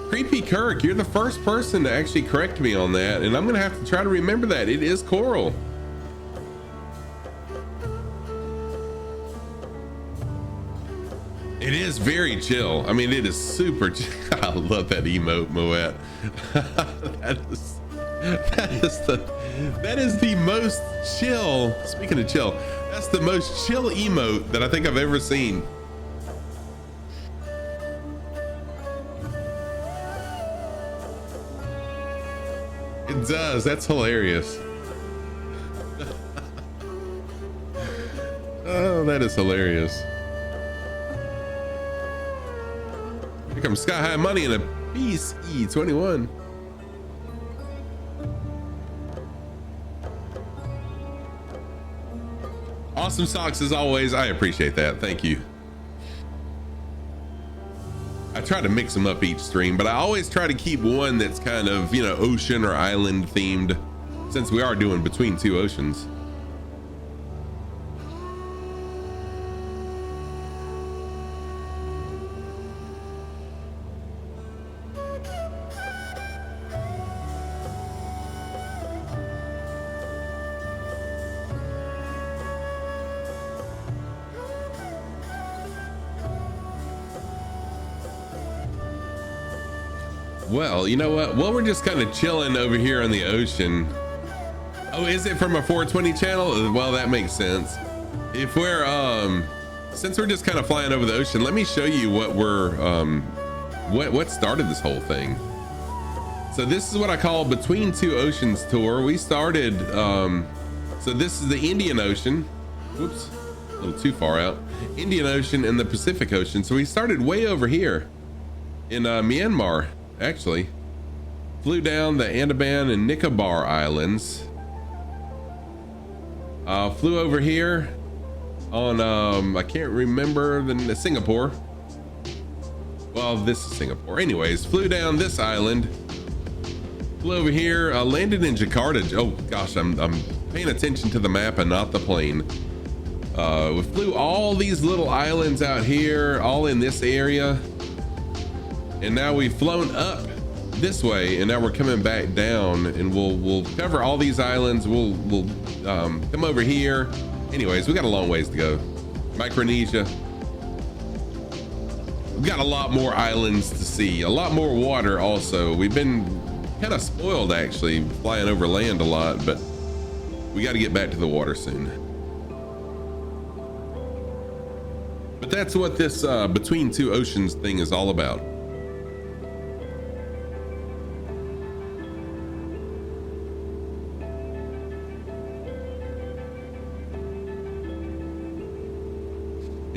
Creepy Kirk, you're the first person to actually correct me on that, and I'm gonna have to try to remember that. It is coral. It is very chill. I mean, it is super chill. I love that emote, Moet. that is the most chill. Speaking of chill, that's the most chill emote that I think I've ever seen. It does. That's hilarious. Oh, that is hilarious. Here comes Sky High Money and a Peace E21. Awesome socks as always. I appreciate that. Thank you. try to mix them up each stream, but I always try to keep one that's kind of, you know, ocean or island themed, since we are doing Between Two Oceans. Well, you know what? Well, we're just kind of chilling over here on the ocean. Oh, is it from a 420 channel? Well, that makes sense. If we're, since we're just kind of flying over the ocean, let me show you what we're, what started this whole thing. So this is what I call Between Two Oceans tour. We started, so this is the Indian Ocean. Whoops, a little too far out. Indian Ocean and the Pacific Ocean. So we started way over here in Myanmar. Actually, flew down the Andaman and Nicobar Islands. Flew over here on I can't remember the Singapore. Well, this is Singapore. Anyways, flew down this island. Flew over here. Landed in Jakarta. Oh gosh, I'm paying attention to the map and not the plane. We flew all these little islands out here, all in this area. And now we've flown up this way, and now we're coming back down, and we'll cover all these islands. We'll come over here. Anyways, we got a long ways to go. Micronesia. We've got a lot more islands to see, a lot more water also. We've been kind of spoiled actually, flying over land a lot, but we got to get back to the water soon. But that's what this Between Two Oceans thing is all about.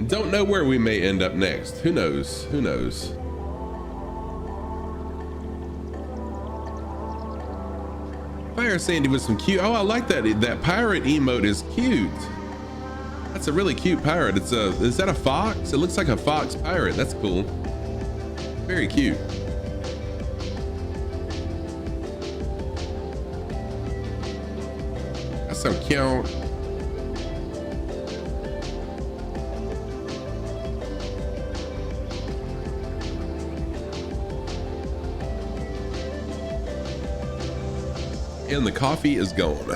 Don't know where we may end up next. Who knows? Who knows? Fire Sandy with some cute. Oh, I like that. That pirate emote is cute. That's a really cute pirate. It's a. Is that a fox? It looks like a fox pirate. That's cool. Very cute. That's so cute. And the coffee is gone.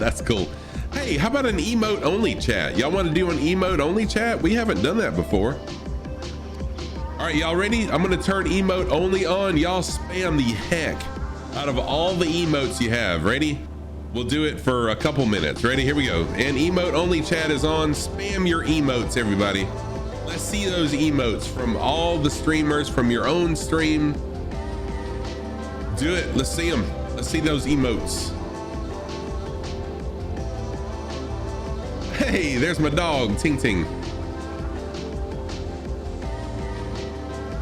That's cool. Hey, how about an emote only chat? Y'all want to do an emote only chat? We haven't done that before. All right, y'all ready? I'm gonna turn emote only on. Y'all spam the heck out of all the emotes you have. Ready? We'll do it for a couple minutes. Ready? Here we go. And emote only chat is on. Spam your emotes, everybody. Let's see those emotes from all the streamers, from your own stream. Do it. Let's see them. Let's see those emotes. Hey, there's my dog, Ting Ting.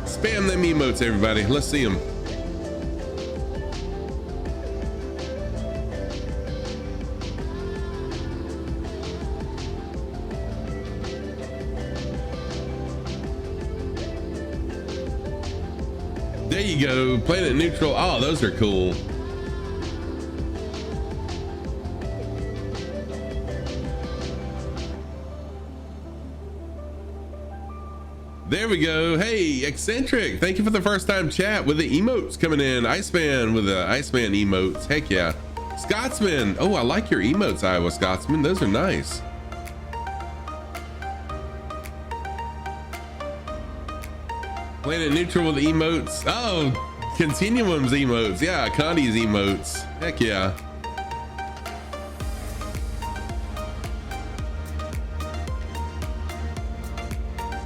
Spam them emotes, everybody. Let's see them. There you go, Planet Neutral. Oh, those are cool. There we go. Hey, Eccentric, thank you for the first time chat with the emotes coming in. Iceman with the Iceman emotes. Heck yeah. Scotsman. Oh, I like your emotes, Iowa Scotsman. Those are nice. Planet Neutral with the emotes. Oh, Continuum's emotes. Yeah, Condi's emotes. Heck yeah.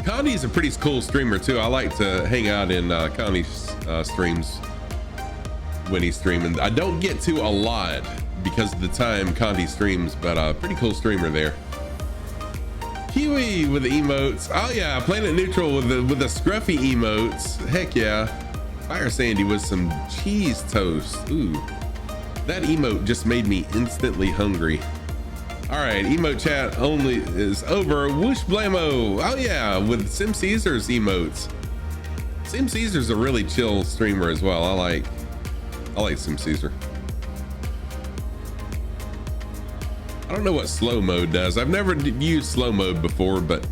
Condi's a pretty cool streamer too. I like to hang out in Condi's streams when he's streaming. I don't get to a lot because of the time Condi streams, but pretty cool streamer there. Kiwi with the emotes. Oh yeah, Planet Neutral with the scruffy emotes. Heck yeah. Fire Sandy with some cheese toast. Ooh, That emote just made me instantly hungry. All right, emote chat only is over. Whoosh blamo. Oh yeah, with Sim Caesar's emotes. Sim Caesar's a really chill streamer as well. I like Sim Caesar. I don't know what slow mode does. I've never used slow mode before, but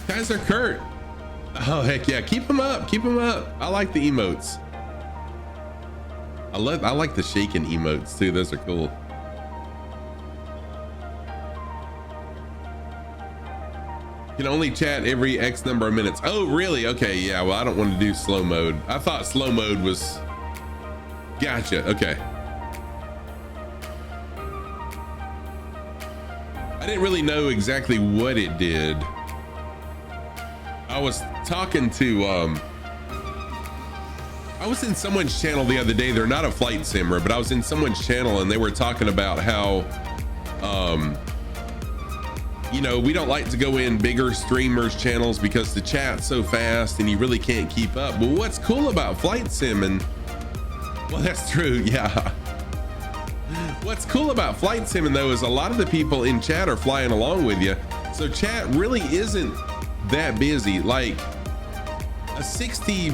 Kaiser Kurt. Oh heck yeah, keep them up, keep them up. I like the emotes. I like the shaking emotes too. Those are cool. You can only chat every X number of minutes. Oh really? Okay, yeah, well I don't want to do slow mode. I thought slow mode was, gotcha, okay. I didn't really know exactly what it did. I was talking to I was in someone's channel the other day. They're not a flight simmer, but I was in someone's channel and they were talking about how you know, we don't like to go in bigger streamers channels because the chat's so fast and you really can't keep up. But what's cool about flight simming, well that's true, yeah. What's cool about flight simming though is a lot of the people in chat are flying along with you, so chat really isn't that busy. Like a 60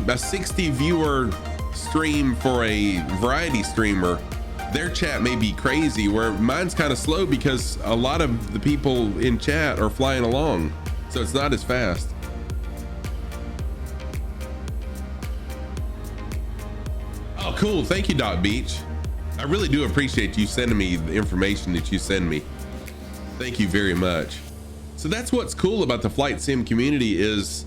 viewer stream for a variety streamer, their chat may be crazy, where mine's kind of slow because a lot of the people in chat are flying along, so it's not as fast. Oh cool, thank you Doc Beach. I really do appreciate you sending me the information that you send me. Thank you very much. So that's what's cool about the flight sim community, is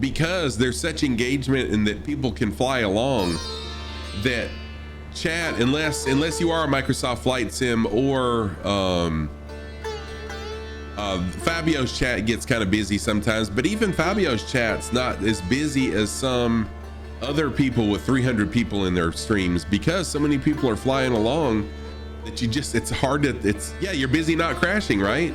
because there's such engagement and that people can fly along, that chat, unless you are a Microsoft Flight Sim or Fabio's chat gets kind of busy sometimes, but even Fabio's chat's not as busy as some other people with 300 people in their streams, because so many people are flying along that it's hard to, yeah, you're busy not crashing, right?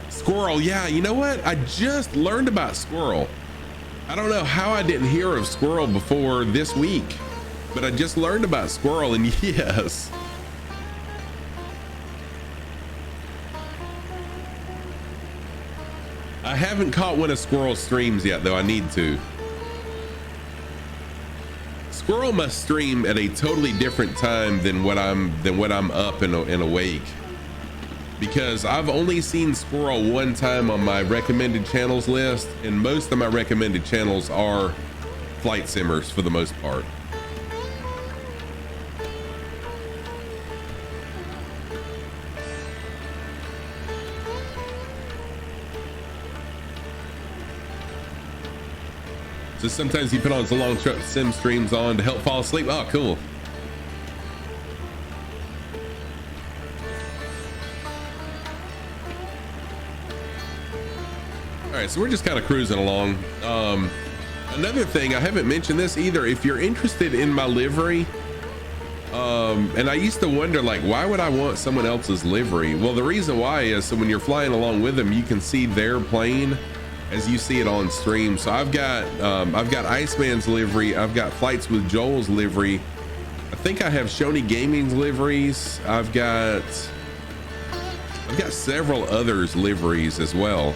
Squirrel, yeah, you know what? I just learned about Squirrel. I don't know how I didn't hear of Squirrel before this week, but I just learned about Squirrel, and yes. I haven't caught one of Squirrel's streams yet, though I need to. Squirrel must stream at a totally different time than what I'm up and awake, because I've only seen Squirrel one time on my recommended channels list, and most of my recommended channels are flight simmers for the most part. So sometimes he put on some long truck sim streams on to help fall asleep. Oh, cool. All right, so we're just kind of cruising along. Another thing, I haven't mentioned this either. If you're interested in my livery, and I used to wonder, like, why would I want someone else's livery? Well, the reason why is so when you're flying along with them, you can see their plane as you see it on stream. So I've got Iceman's livery, I've got Flights with Joel's livery, I think I have Shoney Gaming's liveries, I've got several others liveries as well,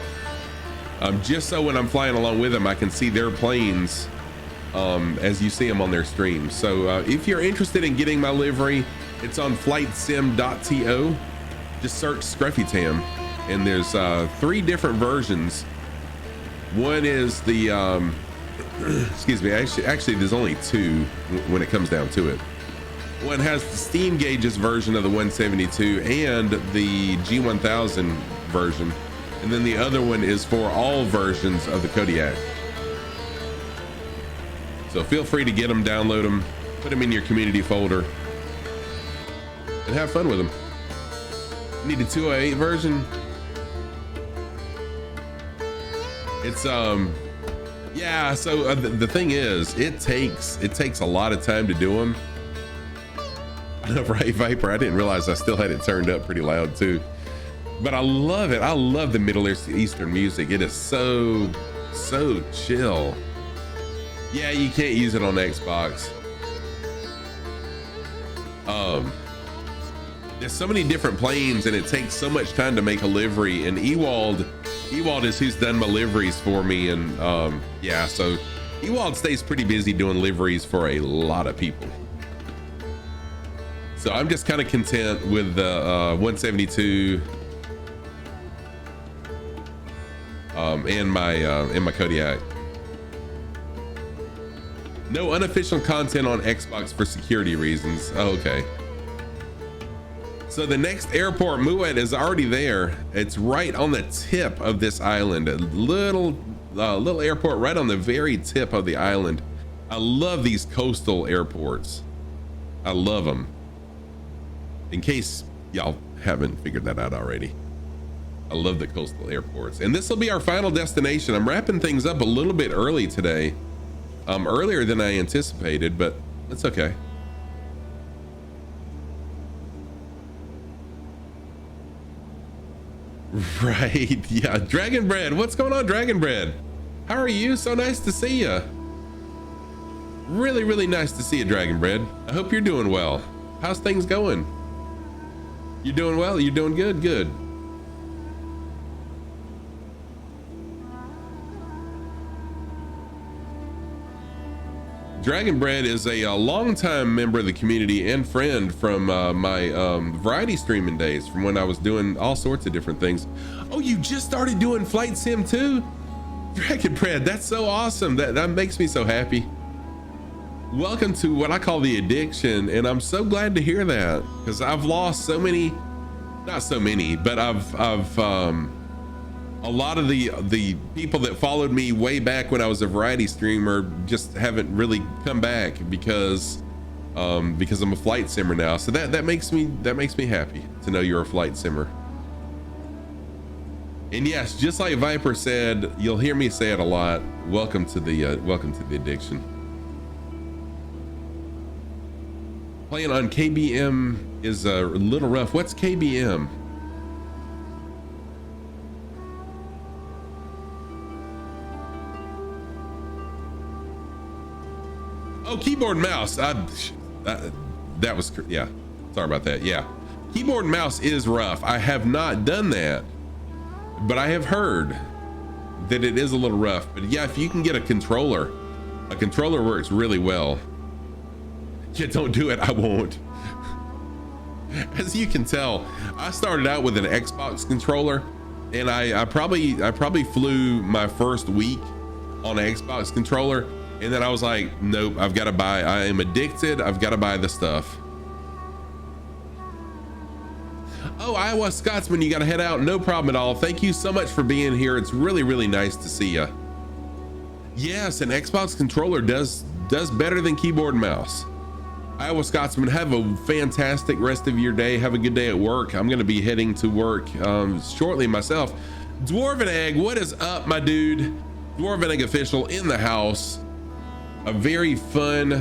just so when I'm flying along with them I can see their planes as you see them on their stream. So if you're interested in getting my livery, it's on flightsim.to. Just search Scruffy Tam, and there's 3 different versions. One is the excuse me, actually there's only 2 when it comes down to it. One has the steam gauges version of the 172 and the G1000 version, and then the other one is for all versions of the Kodiak. So feel free to get them, download them, put them in your community folder, and have fun with them. Need a 208 version? It's yeah, so the thing is, it takes a lot of time to do them. Right, Viper? I didn't realize I still had it turned up pretty loud too. But I love it. I love the Middle Eastern music. It is so chill. Yeah, you can't use it on Xbox. There's so many different planes and it takes so much time to make a livery, and Ewald is who's done my liveries for me, and yeah, so Ewald stays pretty busy doing liveries for a lot of people. So I'm just kind of content with the 172 and my Kodiak. No unofficial content on Xbox for security reasons. Oh, okay. So the next airport, Moet, is already there. It's right on the tip of this island. A little airport right on the very tip of the island. I love these coastal airports. I love them. In case y'all haven't figured that out already. I love the coastal airports. And this will be our final destination. I'm wrapping things up a little bit early today. Earlier than I anticipated, but that's okay. Right, yeah. Dragon Bread, what's going on, Dragon Bread? How are you? So nice to see you. Really, really nice to see you, Dragon Bread. I hope you're doing well. How's things going? You doing well? You doing good? Good. Dragon Bread is a longtime member of the community and friend from my variety streaming days, from when I was doing all sorts of different things. Oh, you just started doing flight sim too? Dragon Bread, that's so awesome. That makes me so happy. Welcome to what I call the addiction, and I'm so glad to hear that, because I've lost so many, not so many, but I've a lot of the people that followed me way back when I was a variety streamer just haven't really come back because I'm a flight simmer now. So that makes me happy to know you're a flight simmer. And yes, just like Viper said, you'll hear me say it a lot. Welcome to the addiction. Playing on KBM is a little rough. What's KBM? Oh, keyboard and mouse. That was, yeah. Sorry about that. Yeah. Keyboard and mouse is rough. I have not done that, but I have heard that it is a little rough. But yeah, if you can get a controller works really well. Yeah, don't do it. I won't. As you can tell, I started out with an Xbox controller, and I probably flew my first week on an Xbox controller. And then I was like, nope, I've got to buy, I am addicted. I've got to buy the stuff. Oh, Iowa Scotsman, you got to head out. No problem at all. Thank you so much for being here. It's really, really nice to see you. Yes, an Xbox controller does better than keyboard and mouse. Iowa Scotsman, have a fantastic rest of your day. Have a good day at work. I'm going to be heading to work shortly myself. Dwarven Egg, what is up, my dude? Dwarven Egg official in the house. A very fun,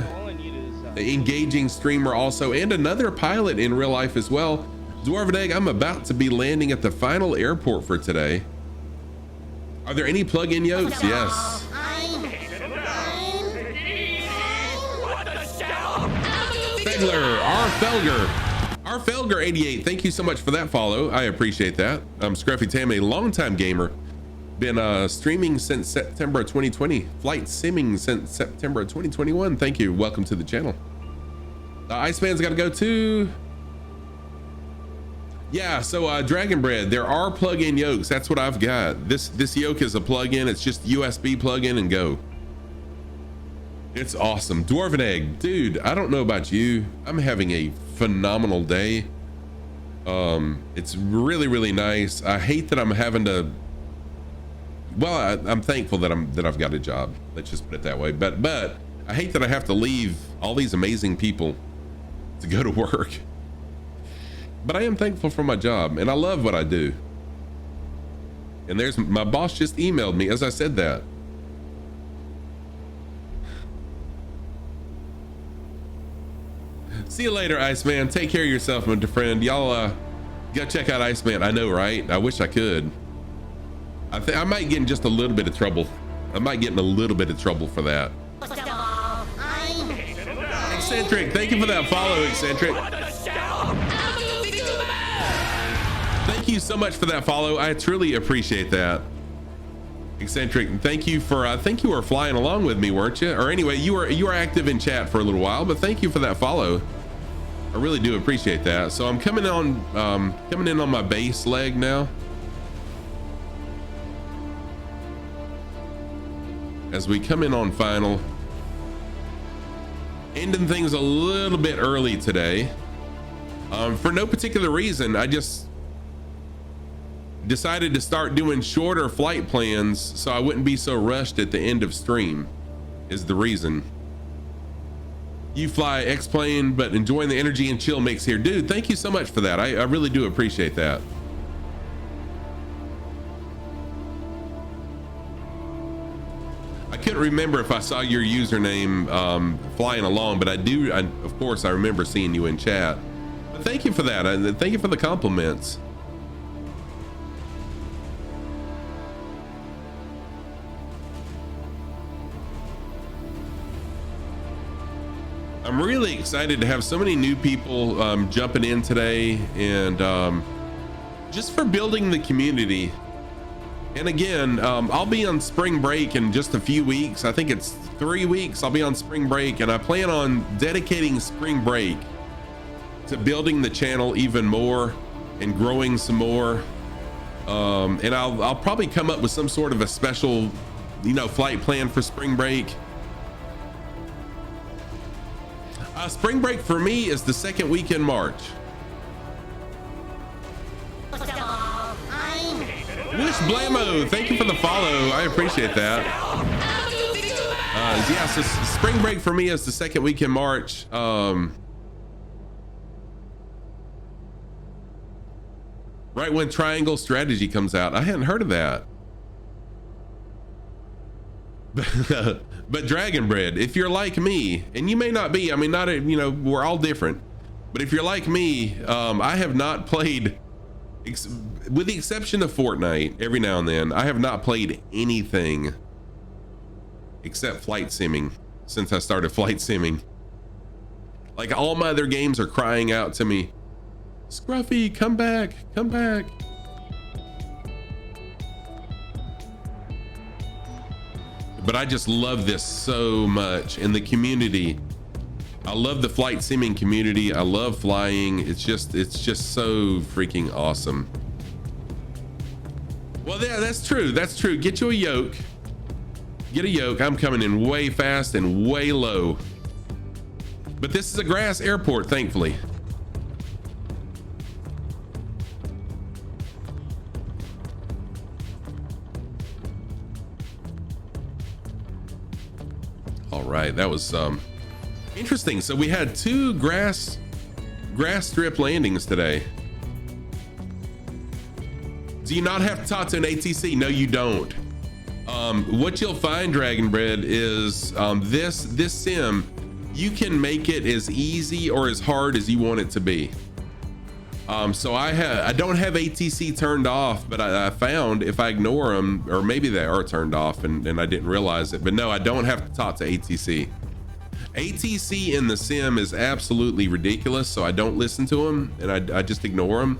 engaging streamer also, and another pilot in real life as well. Dwarven Egg, I'm about to be landing at the final airport for today. Are there any plug-in yokes? Yes. Fegler, R. Felger 88, thank you so much for that follow. I appreciate that. Scruffy Tam, a longtime gamer. Been streaming since September of 2020, flight simming since September of 2021. Thank you. Welcome to the channel. Iceman's got to go too. Yeah, so Dragon Bread, there are plug-in yokes. That's what I've got. This yoke is a plug-in. It's just USB plug-in and go. It's awesome. Dwarven Egg, dude, I don't know about you. I'm having a phenomenal day. It's really, really nice. I hate that I'm having to, well, I'm thankful that I've got a job. Let's just put it that way. But I hate that I have to leave all these amazing people to go to work. But I am thankful for my job, and I love what I do. And there's my boss just emailed me as I said that. See you later, Iceman. Take care of yourself, my friend. Y'all Go check out Iceman. I know, right? I wish I could. I think I might get in just a little bit of trouble. I might get in a little bit of trouble for that. Eccentric, thank you for that follow, Eccentric. Thank you so much for that follow. I truly appreciate that. Eccentric, thank you for I think you were flying along with me, weren't you? Or anyway, you were active in chat for a little while, but thank you for that follow. I really do appreciate that. So I'm coming in on my base leg now. As we come in on final. Ending things a little bit early today. For no particular reason, I just decided to start doing shorter flight plans so I wouldn't be so rushed at the end of stream is the reason. You fly X-Plane, but enjoying the energy and chill mix here. Dude, thank you so much for that. I really do appreciate that. I couldn't remember if I saw your username flying along, but of course I remember seeing you in chat. But thank you for that, and thank you for the compliments. I'm really excited to have so many new people jumping in today, and just for building the community. And again, I'll be on spring break in just a few weeks. I think it's 3 weeks. I'll be on spring break, and I plan on dedicating spring break to building the channel even more and growing some more. And I'll probably come up with some sort of a special, flight plan for spring break. Spring break for me is the second week in March. Wish Blamo, thank you for the follow. I appreciate that. Yeah, so spring break for me is the second week in March. Right when Triangle Strategy comes out. I hadn't heard of that. But Dragon Bread, if you're like me, and you may not be, I mean, we're all different, but if you're like me, I have not played, with the exception of Fortnite, every now and then, I have not played anything except flight simming since I started flight simming. Like, all my other games are crying out to me, Scruffy, come back, come back. But I just love this so much, and the community. I love the flight simming community. I love flying. It's just so freaking awesome. Well, yeah, that's true. That's true. Get you a yoke. Get a yoke. I'm coming in way fast and way low. But this is a grass airport, thankfully. All right, that was interesting. So we had 2 grass strip landings today. Do you not have to talk to an ATC? No, you don't. What you'll find, Dragon Bread, is this sim, you can make it as easy or as hard as you want it to be. So I don't have ATC turned off, but I found if I ignore them, or maybe they are turned off and I didn't realize it, but no, I don't have to talk to ATC. ATC in the sim is absolutely ridiculous, so I don't listen to them, and I just ignore them.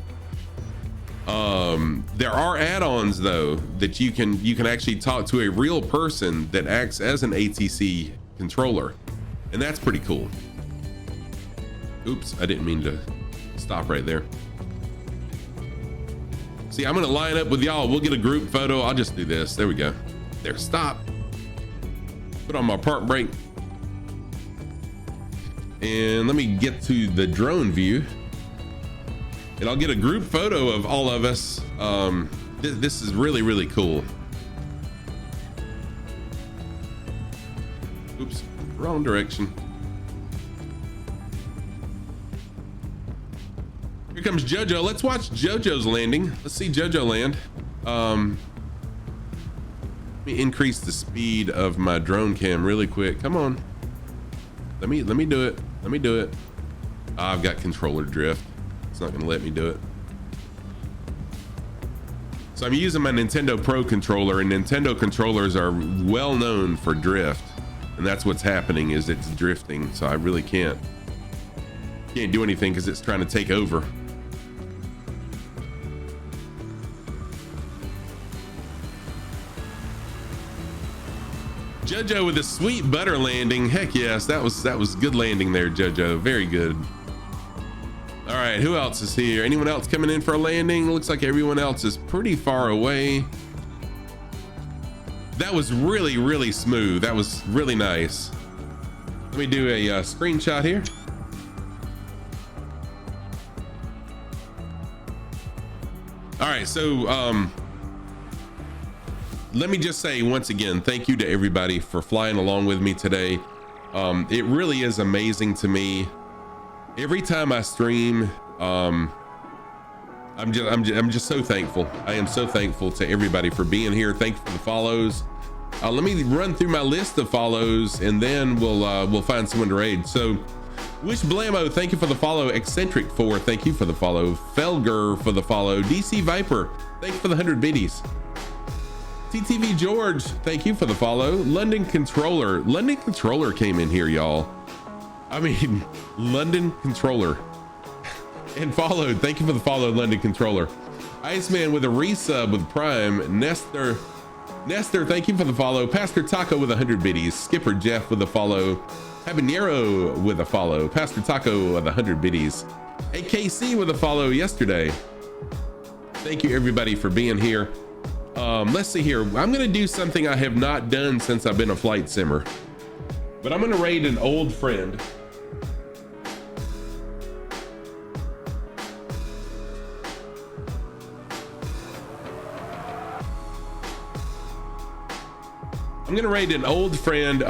There are add-ons though that you can actually talk to a real person that acts as an ATC controller, and that's pretty cool. Oops, I didn't mean to stop right there. See, I'm gonna line up with y'all. We'll get a group photo. I'll just do this. There we go. There, stop. Put on my park brake. And let me get to the drone view. And I'll get a group photo of all of us. This is really, really cool. Oops, wrong direction. Here comes JoJo. Let's watch JoJo's landing. Let's see JoJo land. Let me increase the speed of my drone cam really quick. Come on. Let me do it. Let me do it. I've got controller drift. It's not gonna let me do it. So I'm using my Nintendo Pro controller, and Nintendo controllers are well known for drift. And that's what's happening, is it's drifting. So I really can't do anything because it's trying to take over. JoJo with a sweet butter landing. Heck yes, that was good landing there, JoJo. Very good. All right, who else is here? Anyone else coming in for a landing? Looks like everyone else is pretty far away. That was really, really smooth. That was really nice. Let me do a screenshot here. All right, so let me just say once again, thank you to everybody for flying along with me today. It really is amazing to me. Every time I stream, I'm just so thankful. I am so thankful to everybody for being here. Thank you for the follows. Let me run through my list of follows, and then we'll find someone to raid. So, Wish Blamo, thank you for the follow. Eccentric 4, thank you for the follow. Felger for the follow. DC Viper, thank you for the 100 biddies. TTV George, thank you for the follow. London Controller came in here, y'all. I mean, London Controller. And followed, thank you for the follow, London Controller. Iceman with a resub with Prime. Nestor, thank you for the follow. Pastor Taco with 100 biddies. Skipper Jeff with a follow. Habanero with a follow. Pastor Taco with 100 biddies. AKC with a follow yesterday. Thank you everybody for being here. Let's see here. I'm gonna do something I have not done since I've been a flight simmer, but I'm gonna raid an old friend. I'm gonna raid an old friend.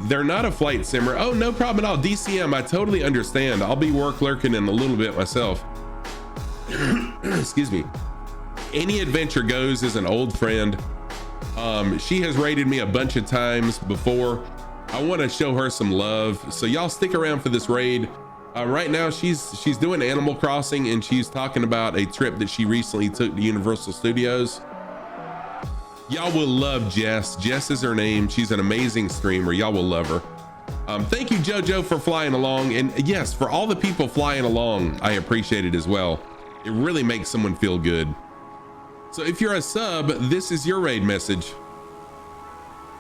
They're not a flight simmer. Oh, no problem at all. DCM, I totally understand. I'll be work lurking in a little bit myself. Excuse me. Any Adventure Goes is an old friend. She has raided me a bunch of times before. I want to show her some love, so y'all stick around for this raid. Right now she's doing Animal Crossing, and she's talking about a trip that she recently took to Universal Studios. Y'all will love Jess. Jess is her name. She's an amazing streamer. Y'all will love her. Thank you, JoJo, for flying along. And yes, for all the people flying along, I appreciate it as well. It really makes someone feel good. So if you're a sub, this is your raid message.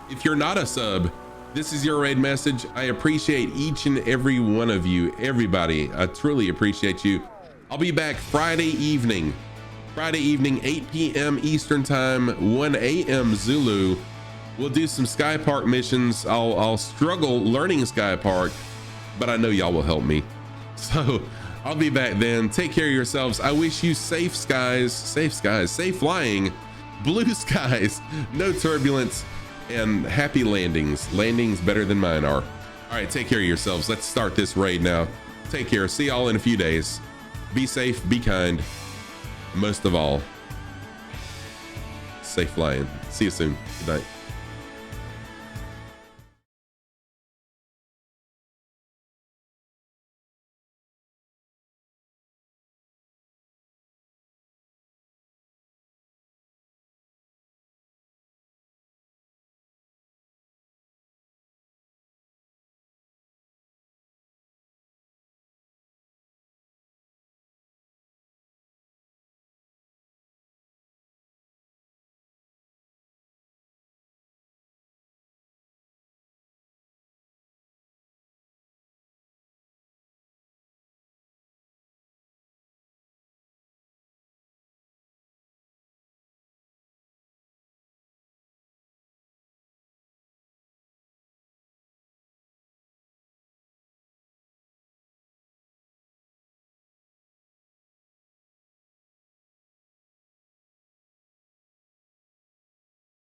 If you're not a sub, this is your raid message. I appreciate each and every one of you, everybody. I truly appreciate you. I'll be back Friday evening, 8 p.m. Eastern time, 1 a.m. Zulu. We'll do some Sky Park missions. I'll struggle learning Sky Park, but I know y'all will help me. So I'll be back then. Take care of yourselves. I wish you safe skies, safe flying, blue skies, no turbulence, and happy landings. Landings better than mine are. All right, take care of yourselves. Let's start this raid now. Take care. See y'all in a few days. Be safe, be kind. Most of all, safe flying. See you soon. Good night.